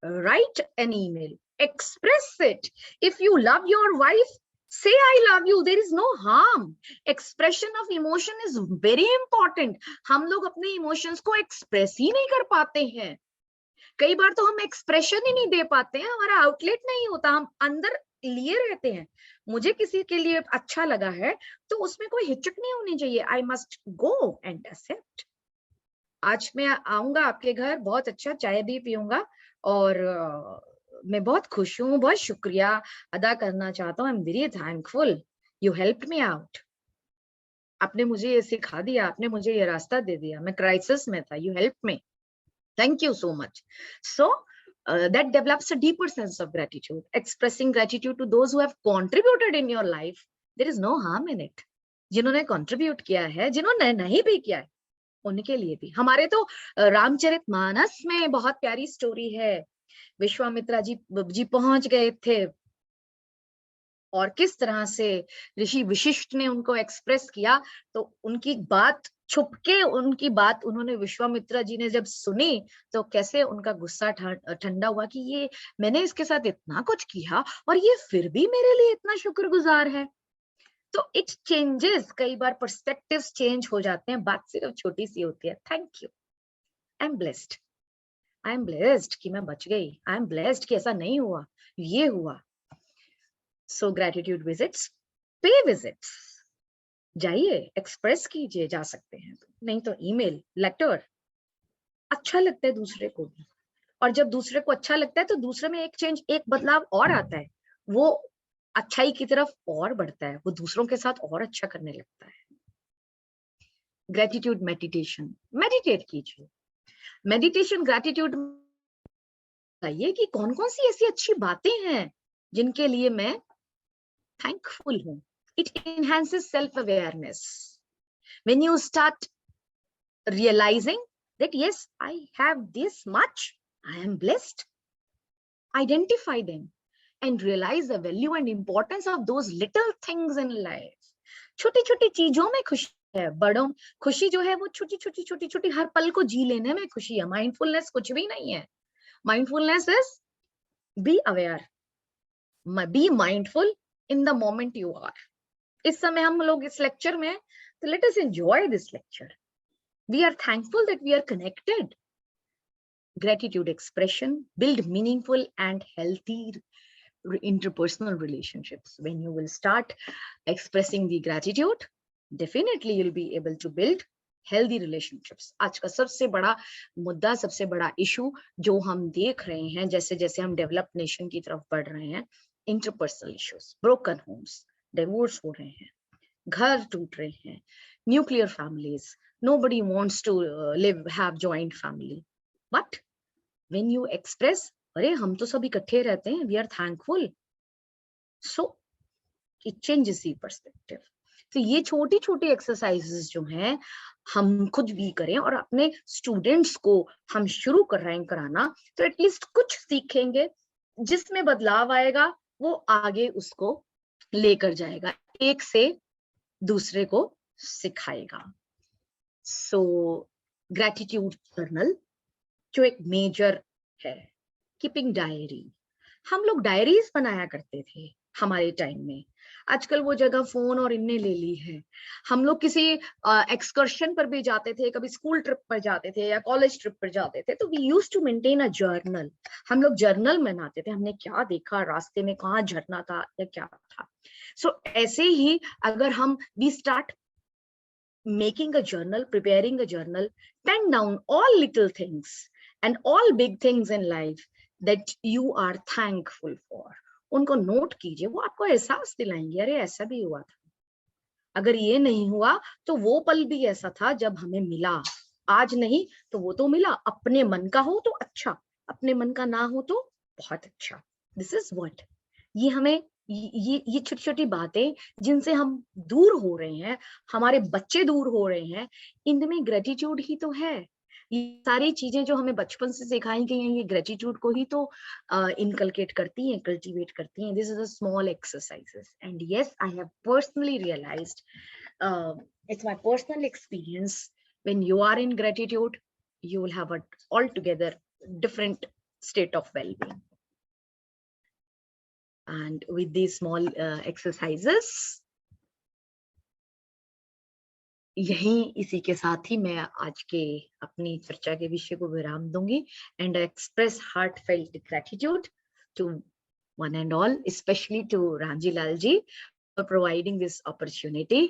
Speaker 7: write an email, express it. If you love your wife, say I love you, there is no harm. Expression of emotion is very important. हम लोग अपने इमोशंस को एक्सप्रेस ही नहीं कर पाते हैं, कई बार तो हम एक्सप्रेशन ही नहीं दे पाते हैं, हमारा आउटलेट नहीं होता, हम अंदर लिए रहते हैं। मुझे किसी के लिए अच्छा लगा है तो उसमें कोई हिचक नहीं होनी चाहिए, I must go and accept. आज मैं आऊंगा आपके घर, बहुत अच्छा चाय भी पीऊंगा, और मैं बहुत खुश हूँ, बहुत शुक्रिया अदा करना चाहता हूँ, I am very thankful, you helped me out. आपने मुझे ये सिखा दिया, आपने मुझे ये रास्ता दे दिया, मैं क्राइसिस में था, you help me, thank you so much. So that develops a deeper sense of gratitude. Expressing gratitude to those who have contributed in your life, there is no harm in it. जिन्होंने contribute किया है, जिन्होंने नहीं भी किया है, उनके लिए भी. हमारे तो रामचरितमानस में बहुत प्यारी स्टोरी है. विश्वामित्रा जी पहुंच गए थे और किस तरह से ऋषि वशिष्ठ ने उनको एक्सप्रेस किया, तो उनकी बात छुपके, उनकी बात उन्होंने विश्वामित्रा जी ने जब सुनी तो कैसे उनका गुस्सा ठंडा हुआ कि ये मैंने इसके साथ इतना कुछ किया और ये फिर भी मेरे लिए इतना शुक्रगुजार है. तो इट चेंजेस, कई बार पर्सपेक्टिव्स चेंज हो जाते हैं, बात सिर्फ छोटी सी होती है. Thank you, I am blessed, I am blessed कि मैं बच गई, आई एम ब्लेस्ड कि ऐसा नहीं हुआ, ये हुआ. सो ग्रेटिट्यूड विजिट्स, पे विजिट्स, जाइए, एक्सप्रेस कीजिए, जा सकते हैं, नहीं तो ईमेल, लेटर. अच्छा लगता है दूसरे को भी, और जब दूसरे को अच्छा लगता है तो दूसरे में एक चेंज, एक बदलाव और आता है, वो अच्छाई की तरफ और बढ़ता है, वो दूसरों के साथ और अच्छा करने लगता है. ग्रेटिट्यूड मेडिटेशन, मेडिटेट कीजिए. मेडिटेशन ग्रेटिट्यूड बताइए कि कौन कौन सी ऐसी अच्छी बातें हैं जिनके लिए मैं थैंकफुल हूं. It enhances self-awareness. When you start realizing that yes, I have this much, I am blessed, identify them and realize the value and importance of those little things in life. छोटी छोटी चीजों में खुशी है, बड़ों खुशी जो है वो छोटी छोटी छोटी छोटी हर पल को जी लेने में खुशी है. माइंडफुलनेस कुछ भी नहीं है. Mindfulness is be aware, be mindful in the moment you are. इस समय हम लोग इस लेक्चर में, तो let us enjoy this lecture. We are thankful that we are connected. Gratitude expression build meaningful and healthy interpersonal relationships. When you will start expressing the gratitude, definitely you'll be able to build healthy relationships. आज का सबसे बड़ा मुद्दा, सबसे बड़ा issue जो हम देख रहे हैं जैसे जैसे हम डेवलप्ड नेशन की तरफ बढ़ रहे हैं, interpersonal issues, broken homes, divorce हो रहे हैं, घर टूट रहे हैं, nuclear families, nobody wants to have joint family. But when you express, अरे हम तो सब इकट्ठे रहते हैं, we are thankful, so it changes the perspective. तो ये छोटी छोटी एक्सरसाइजेस जो हैं हम खुद भी करें और अपने स्टूडेंट्स को हम शुरू कर रहे हैं कराना, तो एटलीस्ट कुछ सीखेंगे, जिसमें बदलाव आएगा वो आगे उसको लेकर जाएगा, एक से दूसरे को सिखाएगा. सो ग्रेटिट्यूड जर्नल जो एक मेजर है, कीपिंग डायरी. हम लोग डायरीज बनाया करते थे हमारे टाइम में, आजकल वो जगह फोन और इनने ले ली है. हम लोग किसी एक्सकर्शन पर भी जाते थे, कभी स्कूल ट्रिप पर जाते थे या कॉलेज ट्रिप पर जाते थे, तो we used to maintain a journal. हम लोग जर्नल बनाते थे, हमने क्या देखा रास्ते में, कहाँ झरना था या क्या था. सो ऐसे ही अगर हम we start making a journal, preparing a journal, pen down all little things and all big things in life that you are thankful for. उनको नोट कीजिए, वो आपको एहसास दिलाएंगे, अरे ऐसा भी हुआ था, अगर ये नहीं हुआ तो वो पल भी ऐसा था जब हमें मिला, आज नहीं तो वो तो मिला. अपने मन का हो तो अच्छा, अपने मन का ना हो तो बहुत अच्छा. दिस इज व्हाट, ये हमें ये छोटी छोटी बातें जिनसे हम दूर हो रहे हैं, हमारे बच्चे दूर हो रहे हैं, इनमें ग्रेटिट्यूड ही तो है. ये सारी चीजें जो हमें बचपन से सिखाई गई हैं, ये ग्रेटिट्यूड को ही तो इनकलकेट करती हैं, कल्टीवेट करती हैं. This is a small exercises and yes, I have personally realised, it's my personal experience, when you are in gratitude you will have a altogether different state of well-being. And with these small exercises, यहीं इसी के साथ ही मैं आज के अपनी चर्चा के विषय को विराम दूंगी. And express heartfelt gratitude to one and all, especially to Ramji Lal ji for providing this opportunity.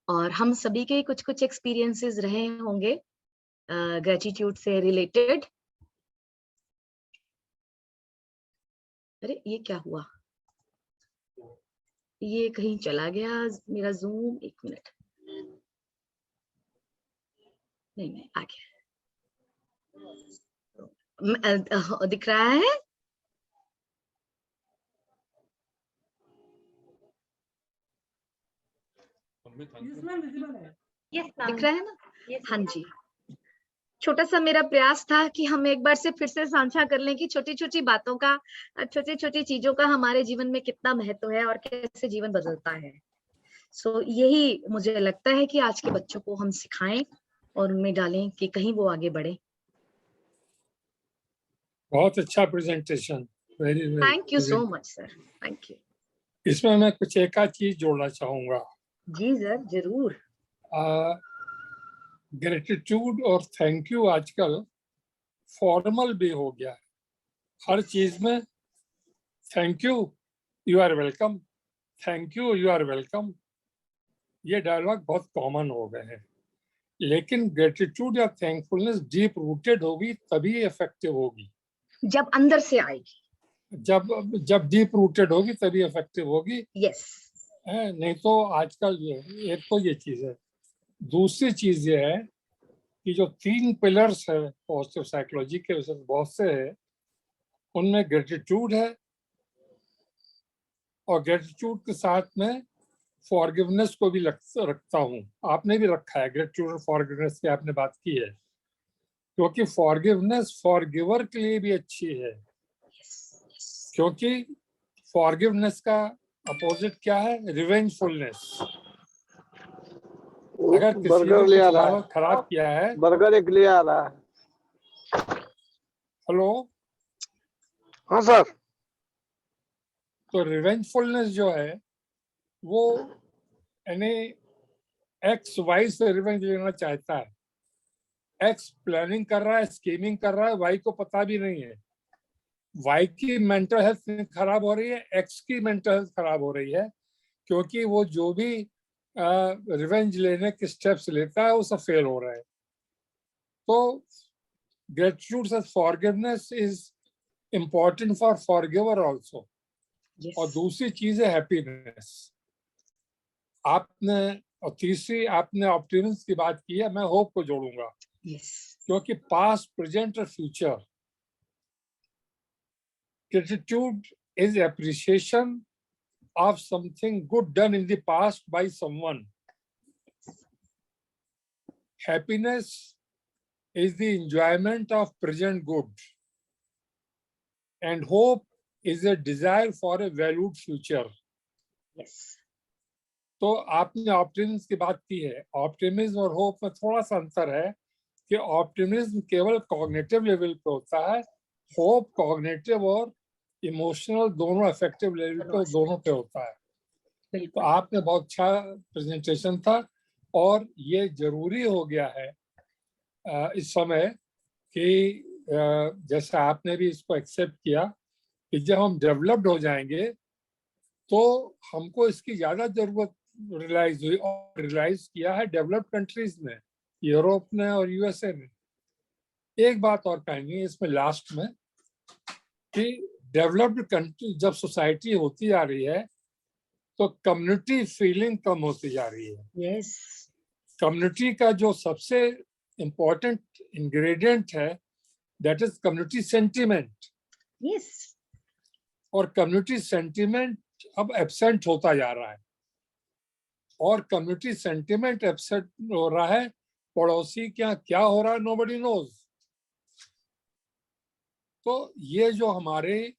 Speaker 7: और हम सभी के कुछ कुछ एक्सपीरियंसेस रहे होंगे ग्रेटिट्यूड से रिलेटेड. अरे ये क्या हुआ, ये कहीं चला गया मेरा जूम, एक मिनट. नहीं आ गया। दिख रहा है?
Speaker 2: यस
Speaker 7: दिख रहा है ना?
Speaker 2: यस
Speaker 7: हाँ जी। छोटा सा मेरा प्रयास था कि हम एक बार से फिर से साझा कर लें कि छोटी छोटी बातों का, छोटी छोटी चीजों का हमारे जीवन में कितना महत्व है और कैसे जीवन बदलता है। सो यही मुझे लगता है कि आज के बच्चों को हम सिखाएं और उनमें डालें कि कहीं वो आगे बढ़े।
Speaker 3: बहुत अच्छा presentation, very very.
Speaker 7: Thank you so much sir, thank you.
Speaker 3: इसमें मैं कुछ एक आध चीज जोड़ना चाहूंगा।
Speaker 7: जी सर जरूर।
Speaker 3: ग्रेटिट्यूड और थैंक यू आजकल फॉर्मल भी हो गया है। हर चीज में thank you are welcome, thank you are welcome, ये डायलॉग बहुत कॉमन हो गए हैं। लेकिन ग्रेटिट्यूड या थैंकफुलनेस डीप रूटेड होगी तभी इफेक्टिव होगी।
Speaker 7: जब अंदर से आएगी।
Speaker 3: जब डीप रूटेड होगी तभी इफेक्टिव होगी।
Speaker 7: यस।
Speaker 3: नहीं तो आजकल एक तो ये चीज है, दूसरी चीज ये है कि जो 3 पिलर्स है पॉजिटिव साइकोलॉजी के, बहुत से है, उनमें ग्रेटिट्यूड है और ग्रेटिट्यूड के साथ में फॉरगिवनेस को भी रखता हूँ। आपने भी रखा है ग्रेटिट्यूड और फॉरगिवनेस की, आपने बात की है, क्योंकि फॉरगिवनेस फॉरगिवर के लिए भी अच्छी है। क्योंकि फॉरगिवनेस का अपोजिट क्या है? रिवेंजफुलनेस। अगर किसी ने कुछ हमारा खराब किया है,
Speaker 1: बर्गर एक ले आ रहा है।
Speaker 3: हेलो,
Speaker 1: हाँ सर।
Speaker 3: तो रिवेंजफुलनेस जो है वो यानी एक्स वाई से रिवेंज लेना चाहता है। एक्स प्लानिंग कर रहा है, स्कीमिंग कर रहा है, वाई को पता भी नहीं है। वाई की मेंटल हेल्थ खराब हो रही है, एक्स की मेंटल हेल्थ खराब हो रही है, क्योंकि वो जो भी रिवेंज लेने के स्टेप्स लेता है वो सब फेल हो रहा है। तो gratitude and forgiveness is important for forgiver also. और दूसरी चीज है हैप्पीनेस। आपने, और तीसरी आपने ऑप्टिमिज्म की बात की है, मैं होप को जोड़ूंगा। क्योंकि पास्ट, प्रेजेंट और future, gratitude is appreciation of something good done in the past by someone. Happiness is the enjoyment of present good. And hope is a desire for a valued future.
Speaker 7: Yes.
Speaker 3: तो आपने optimism की बात की है। Optimism और hope में थोड़ा सा अंतर है कि ऑप्टिमिज्म केवल कॉग्निटिव लेवल पे होता है, होप कॉग्निटिव और इमोशनल दोनों अफेक्टिव लेवल पे, दोनों पे होता है। तो आपने बहुत अच्छा प्रेजेंटेशन था और ये जरूरी हो गया है इस समय कि जैसे आपने भी इसको एक्सेप्ट किया कि जब हम डेवलप्ड हो जाएंगे तो हमको इसकी ज्यादा जरूरत रियलाइज हुई, और रियलाइज किया है डेवलप्ड कंट्रीज ने, यूरोप ने और यूएसए ने। एक बात और कहेंगे इसमें लास्ट में कि डेवलप्ड कंट्री जब सोसाइटी होती जा रही है तो कम्युनिटी फीलिंग कम होती जा रही है।
Speaker 7: Yes.
Speaker 3: कम्युनिटी का जो सबसे इम्पोर्टेंट इंग्रेडिएंट है that is community sentiment.
Speaker 7: Yes.
Speaker 3: और कम्युनिटी सेंटिमेंट अब एब्सेंट होता जा रहा है, और कम्युनिटी सेंटिमेंट एब्सेंट हो रहा है, पड़ोसी क्या हो रहा है नोबडी नोज। तो ये जो हमारे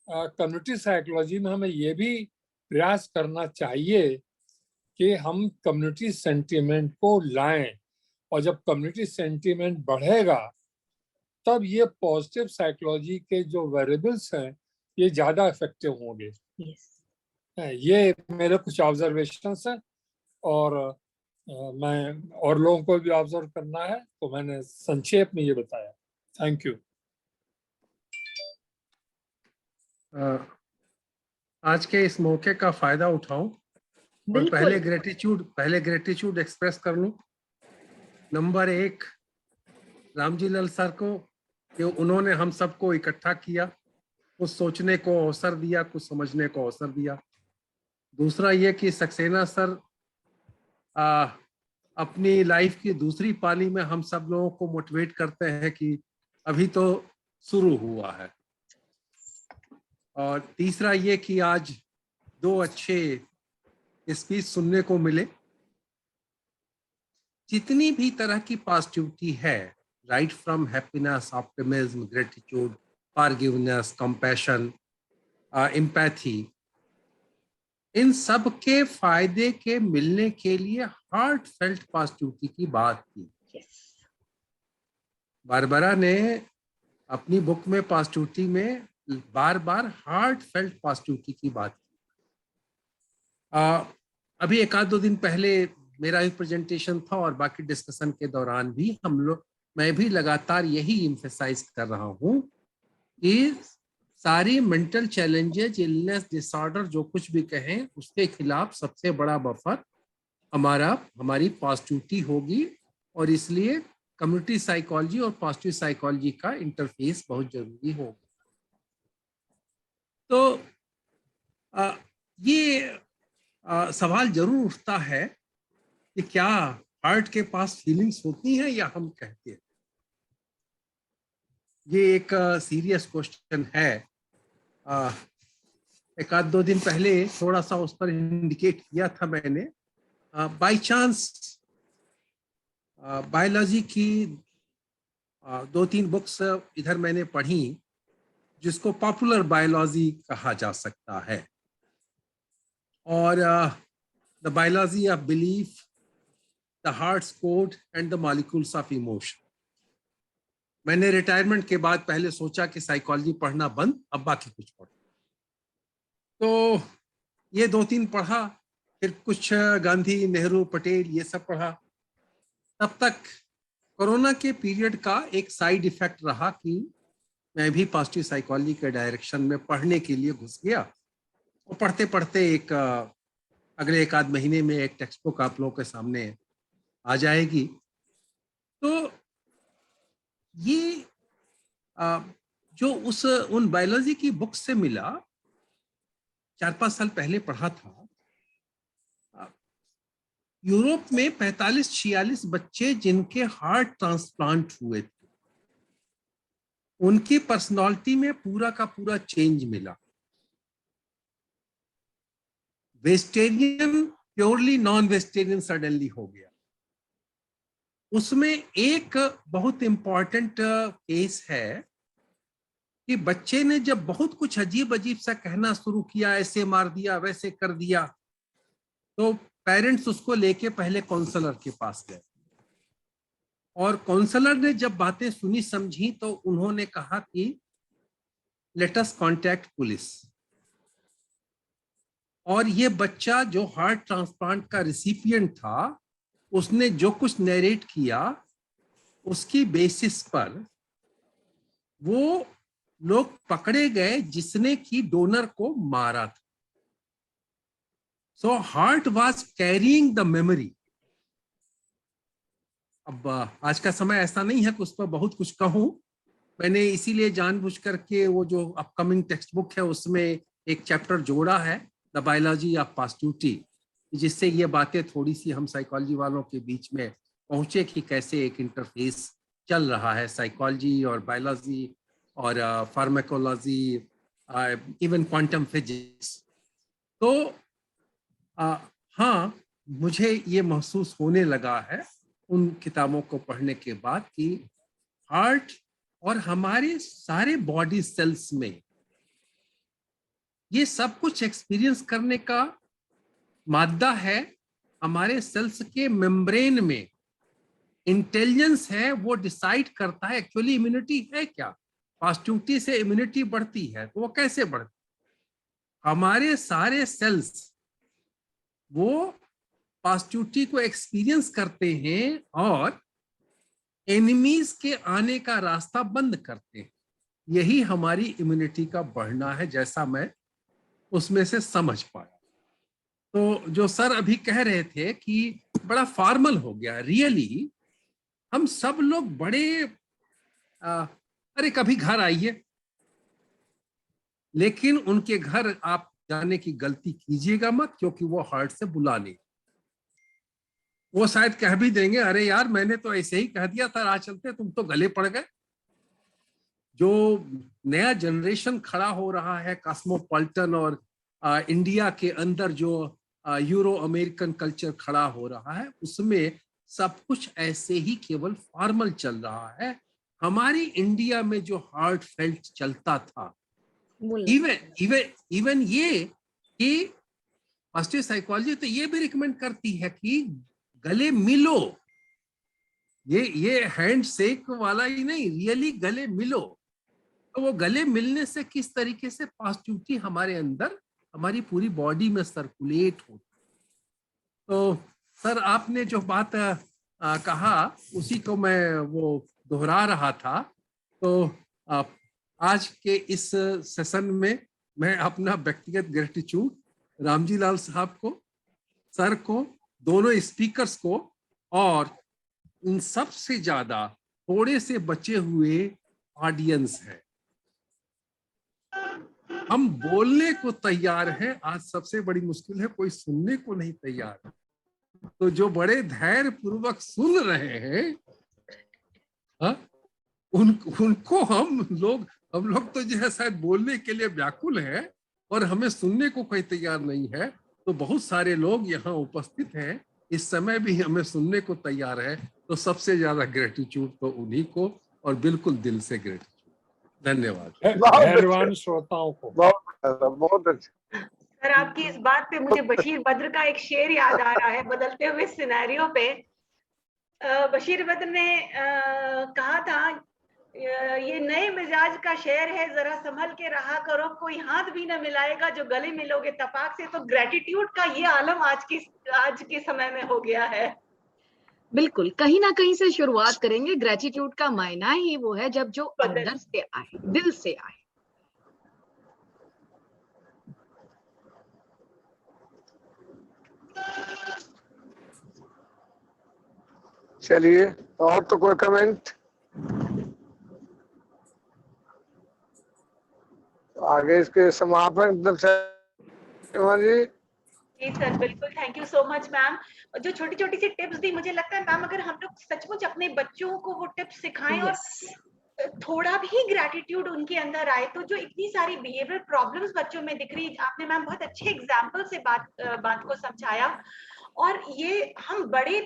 Speaker 3: कम्युनिटी साइकोलॉजी में हमें ये भी प्रयास करना चाहिए कि हम कम्युनिटी सेंटिमेंट को लाएं, और जब कम्युनिटी सेंटिमेंट बढ़ेगा तब ये पॉजिटिव साइकोलॉजी के जो वेरिएबल्स हैं ये ज्यादा इफेक्टिव होंगे।
Speaker 7: Yes.
Speaker 3: ये मेरे कुछ ऑब्जर्वेशंस हैं, और मैं और लोगों को भी ऑब्जर्व करना है, तो मैंने संक्षेप में ये बताया। Thank you.
Speaker 5: आज के इस मौके का फायदा उठाऊं और पहले ग्रेटिट्यूड एक्सप्रेस कर लूं। नंबर 1 रामजी लाल सर को, कि उन्होंने हम सबको इकट्ठा किया, कुछ सोचने को अवसर दिया, कुछ समझने को अवसर दिया। दूसरा ये कि सक्सेना सर अपनी लाइफ की दूसरी पाली में हम सब लोगों को मोटिवेट करते हैं कि अभी तो शुरू हुआ है। और तीसरा ये कि आज 2 अच्छे स्पीच सुनने को मिले। जितनी भी तरह की पॉजिटिविटी है, right from happiness, optimism, gratitude, forgiveness, compassion, empathy, इन सब के फायदे के मिलने के लिए हार्ट फेल्ट पॉजिटिविटी की बात की। बारबरा ने अपनी बुक में पॉजिटिविटी में बार बार हार्ट फेल्ट पॉजिटिविटी की बात की। अभी 1-2 दिन पहले मेरा एक प्रेजेंटेशन था और बाकी डिस्कशन के दौरान भी मैं भी लगातार यही एम्फसाइज कर रहा हूं कि सारी मेंटल चैलेंजेस, इलनेस, डिसऑर्डर, जो कुछ भी कहें, उसके खिलाफ सबसे बड़ा बफर हमारी पॉजिटिविटी होगी। और इसलिए कम्युनिटी साइकोलॉजी और पॉजिटिव साइकोलॉजी का इंटरफेस बहुत जरूरी होगा। तो ये सवाल जरूर उठता है कि क्या हार्ट के पास फीलिंग्स होती हैं या हम कहते हैं। ये एक सीरियस क्वेश्चन है। 1-2 दिन पहले थोड़ा सा उस पर इंडिकेट किया था मैंने। बाय चांस बायोलॉजी की 2-3 बुक्स इधर मैंने पढ़ी जिसको पॉपुलर बायोलॉजी कहा जा सकता है। और the biology of belief, the hearts code and the molecules of emotion. मैंने रिटायरमेंट के बाद पहले सोचा कि साइकोलॉजी पढ़ना बंद, अब बाकी कुछ पढ़ो। तो ये 2-3 पढ़ा, फिर कुछ गांधी, नेहरू, पटेल, ये सब पढ़ा। तब तक कोरोना के पीरियड का एक साइड इफेक्ट रहा कि मैं भी पॉजिटिव साइकोलॉजी के डायरेक्शन में पढ़ने के लिए घुस गया। और पढ़ते पढ़ते अगले 1-8 महीने में एक टेक्स्ट बुक आप लोगों के सामने आ जाएगी। तो ये जो उन बायोलॉजी की बुक से मिला, 4-5 साल पहले पढ़ा था। यूरोप में 45-46 बच्चे जिनके हार्ट ट्रांसप्लांट हुए थे, उनकी पर्सनालिटी में पूरा का पूरा चेंज मिला। Vegetarian purely non vegetarian suddenly हो गया। उसमें एक बहुत इंपॉर्टेंट केस है कि बच्चे ने जब बहुत कुछ अजीब अजीब सा कहना शुरू किया, ऐसे मार दिया, वैसे कर दिया, तो पेरेंट्स उसको लेके पहले काउंसलर के पास गए। और काउंसलर ने जब बातें सुनी समझी तो उन्होंने कहा कि लेट अस कॉन्टैक्ट पुलिस। और ये बच्चा जो हार्ट ट्रांसप्लांट का रिसिपिएंट था, उसने जो कुछ नरेट किया उसकी बेसिस पर वो लोग पकड़े गए जिसने की डोनर को मारा था। So heart was carrying the memory. अब आज का समय ऐसा नहीं है कि उस पर बहुत कुछ कहूं। मैंने इसीलिए जानबूझ करके वो जो अपकमिंग टेक्स्ट बुक है उसमें एक चैप्टर जोड़ा है, द बायोलॉजी ऑफ पॉजिटिविटी, जिससे ये बातें थोड़ी सी हम साइकोलॉजी वालों के बीच में पहुंचे कि कैसे एक इंटरफेस चल रहा है साइकोलॉजी और बायोलॉजी और फार्माकोलॉजी, इवन क्वांटम फिजिक्स। तो हाँ, मुझे ये महसूस होने लगा है उन किताबों को पढ़ने के बाद कि हार्ट और हमारे सारे बॉडी सेल्स में ये सब कुछ एक्सपीरियंस करने का मादा है। हमारे सेल्स के मेम्ब्रेन में इंटेलिजेंस है, वो डिसाइड करता है। एक्चुअली इम्यूनिटी है क्या? पॉजिटिविटी से इम्यूनिटी बढ़ती है, तो वो कैसे बढ़ती? हमारे सारे सेल्स वो पॉजिटिविटी को एक्सपीरियंस करते हैं और एनिमीज के आने का रास्ता बंद करते हैं। यही हमारी इम्यूनिटी का बढ़ना है, जैसा मैं उसमें से समझ पाया। तो जो सर अभी कह रहे थे कि बड़ा फॉर्मल हो गया, रियली हम सब लोग बड़े अरे कभी घर आइए, लेकिन उनके घर आप जाने की गलती कीजिएगा मत, क्योंकि वो हार्ट से बुला नहीं। वो शायद कह भी देंगे, अरे यार मैंने तो ऐसे ही कह दिया था राह चलते, तुम तो गले पड़ गए। जो नया जनरेशन खड़ा हो रहा है कॉस्मोपॉलिटन और इंडिया के अंदर जो यूरो अमेरिकन कल्चर खड़ा हो रहा है, उसमें सब कुछ ऐसे ही केवल फॉर्मल चल रहा है। हमारी इंडिया में जो हार्ट फेल्ट चलता था, इवन ये कि पॉजिटिव साइकोलॉजी तो ये भी रिकमेंड करती है कि गले मिलो, ये हैंड शेक वाला ही नहीं, रियली गले मिलो। तो वो गले मिलने से किस तरीके से पॉजिटिविटी हमारे अंदर, हमारी पूरी बॉडी में सर्कुलेट होती। तो सर आपने जो बात कहा उसी को मैं वो दोहरा रहा था। तो आज के इस सेशन में मैं अपना व्यक्तिगत ग्रेटिट्यूड रामजी लाल साहब को, सर को, दोनों स्पीकर्स को, और इन सब से ज्यादा थोड़े से बचे हुए ऑडियंस है। हम बोलने को तैयार हैं, आज सबसे बड़ी मुश्किल है कोई सुनने को नहीं तैयार है। तो जो बड़े धैर्य पूर्वक सुन रहे हैं, उनको हम लोग तो जो है शायद बोलने के लिए व्याकुल हैं और हमें सुनने को कोई तैयार नहीं है। तो बहुत सारे लोग यहाँ उपस्थित हैं, इस समय भी हमें सुनने को तैयार है। तो सबसे ज्यादा ग्रेटिट्यूड तो उन्हीं को, और बिल्कुल दिल से ग्रेटिट्यूड। धन्यवाद।
Speaker 3: मेहरबान श्रोताओं को।
Speaker 1: बहुत अच्छा।
Speaker 2: सर आपकी इस बात पे मुझे बशीर बद्र का एक शेर याद आ रहा है बदलते हुए सिनेरियो पे। बशीर बद्र ने कहा था, ये नए मिजाज का शेर है, जरा संभल के रहा करो, कोई हाथ भी न मिलाएगा जो गले मिलोगे तपाक से। तो ग्रेटिट्यूड का ये आलम आज के समय में हो गया है।
Speaker 7: बिल्कुल, कहीं ना कहीं से शुरुआत करेंगे। ग्रेटिट्यूड का मायना ही वो है जब जो अंदर से आए, दिल से आए।
Speaker 1: चलिए, और तो कोई कमेंट? आगे इसके समापन जी।
Speaker 2: जी सर, बिल्कुल, thank you so much ma'am. जो छोटी छोटी सी टिप्स दी, मुझे लगता है मैम अगर हम लोग सचमुच अपने बच्चों को वो टिप्स सिखाएं और थोड़ा भी ग्रेटिट्यूड उनके अंदर आए, तो जो इतनी सारी बिहेवियर प्रॉब्लम्स बच्चों में दिख रही, आपने मैम बहुत अच्छे एग्जाम्पल से बात को समझाया। और ये हम बड़े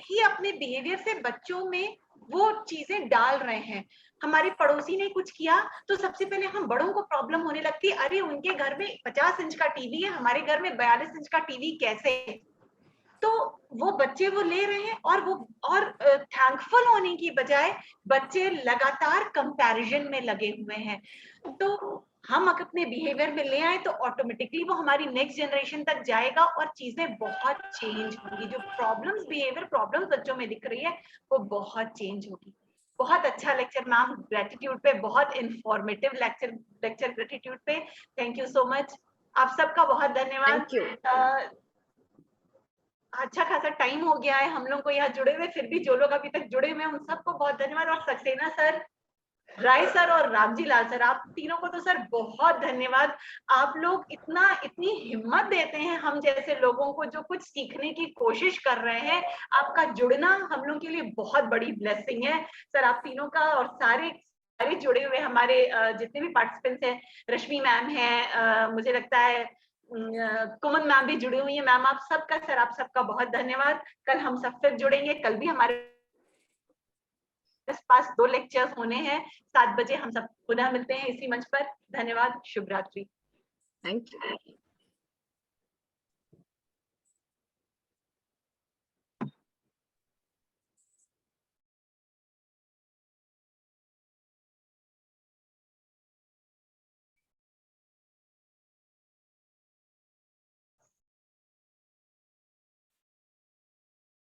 Speaker 2: ही अपने बिहेवियर से बच्चों में वो चीजें डाल रहे हैं। हमारे पड़ोसी ने कुछ किया तो सबसे पहले हम बड़ों को प्रॉब्लम होने लगती है, अरे उनके घर में 50 इंच का टीवी है, हमारे घर में 42 इंच का टीवी कैसे। तो वो बच्चे वो ले रहे हैं और थैंकफुल होने की बजाय बच्चे लगातार कंपैरिजन में लगे हुए हैं। तो हम अपने बिहेवियर में ले आए तो ऑटोमेटिकली वो हमारी नेक्स्ट जनरेशन तक जाएगा और चीजें बहुत चेंज होंगी। जो बिहेवियर प्रॉब्लम्स बच्चों में दिख रही है वो बहुत चेंज होगी। बहुत अच्छा लेक्चर मैम, ग्रेटिट्यूड पे बहुत इंफॉर्मेटिव लेक्चर ग्रेटिट्यूड पे। थैंक यू सो मच, आप सबका बहुत धन्यवाद। अच्छा खासा टाइम हो गया है हम लोग को यहाँ जुड़े हुए, फिर भी जो लोग अभी तक जुड़े हुए हैं उन सबको बहुत धन्यवाद। और सक्सेना सर, राय सर और रामजी लाल सर, आप तीनों को तो सर बहुत धन्यवाद। आप लोग इतनी हिम्मत देते हैं हम जैसे लोगों को जो कुछ सीखने की कोशिश कर रहे हैं। आपका जुड़ना हम लोग के लिए बहुत बड़ी ब्लेसिंग है सर। आप तीनों का और सारे जुड़े हुए हमारे जितने भी पार्टिसिपेंट्स हैं, रश्मि मैम है, मुझे लगता है कुमन मैम भी जुड़ी हुई है। मैम आप सबका बहुत धन्यवाद। कल हम सब फिर जुड़ेंगे। कल भी हमारे पास 2 लेक्चर्स होने हैं। 7 बजे हम सब पुनः मिलते हैं इसी मंच पर। धन्यवाद, शुभ रात्रि।
Speaker 7: Thank you.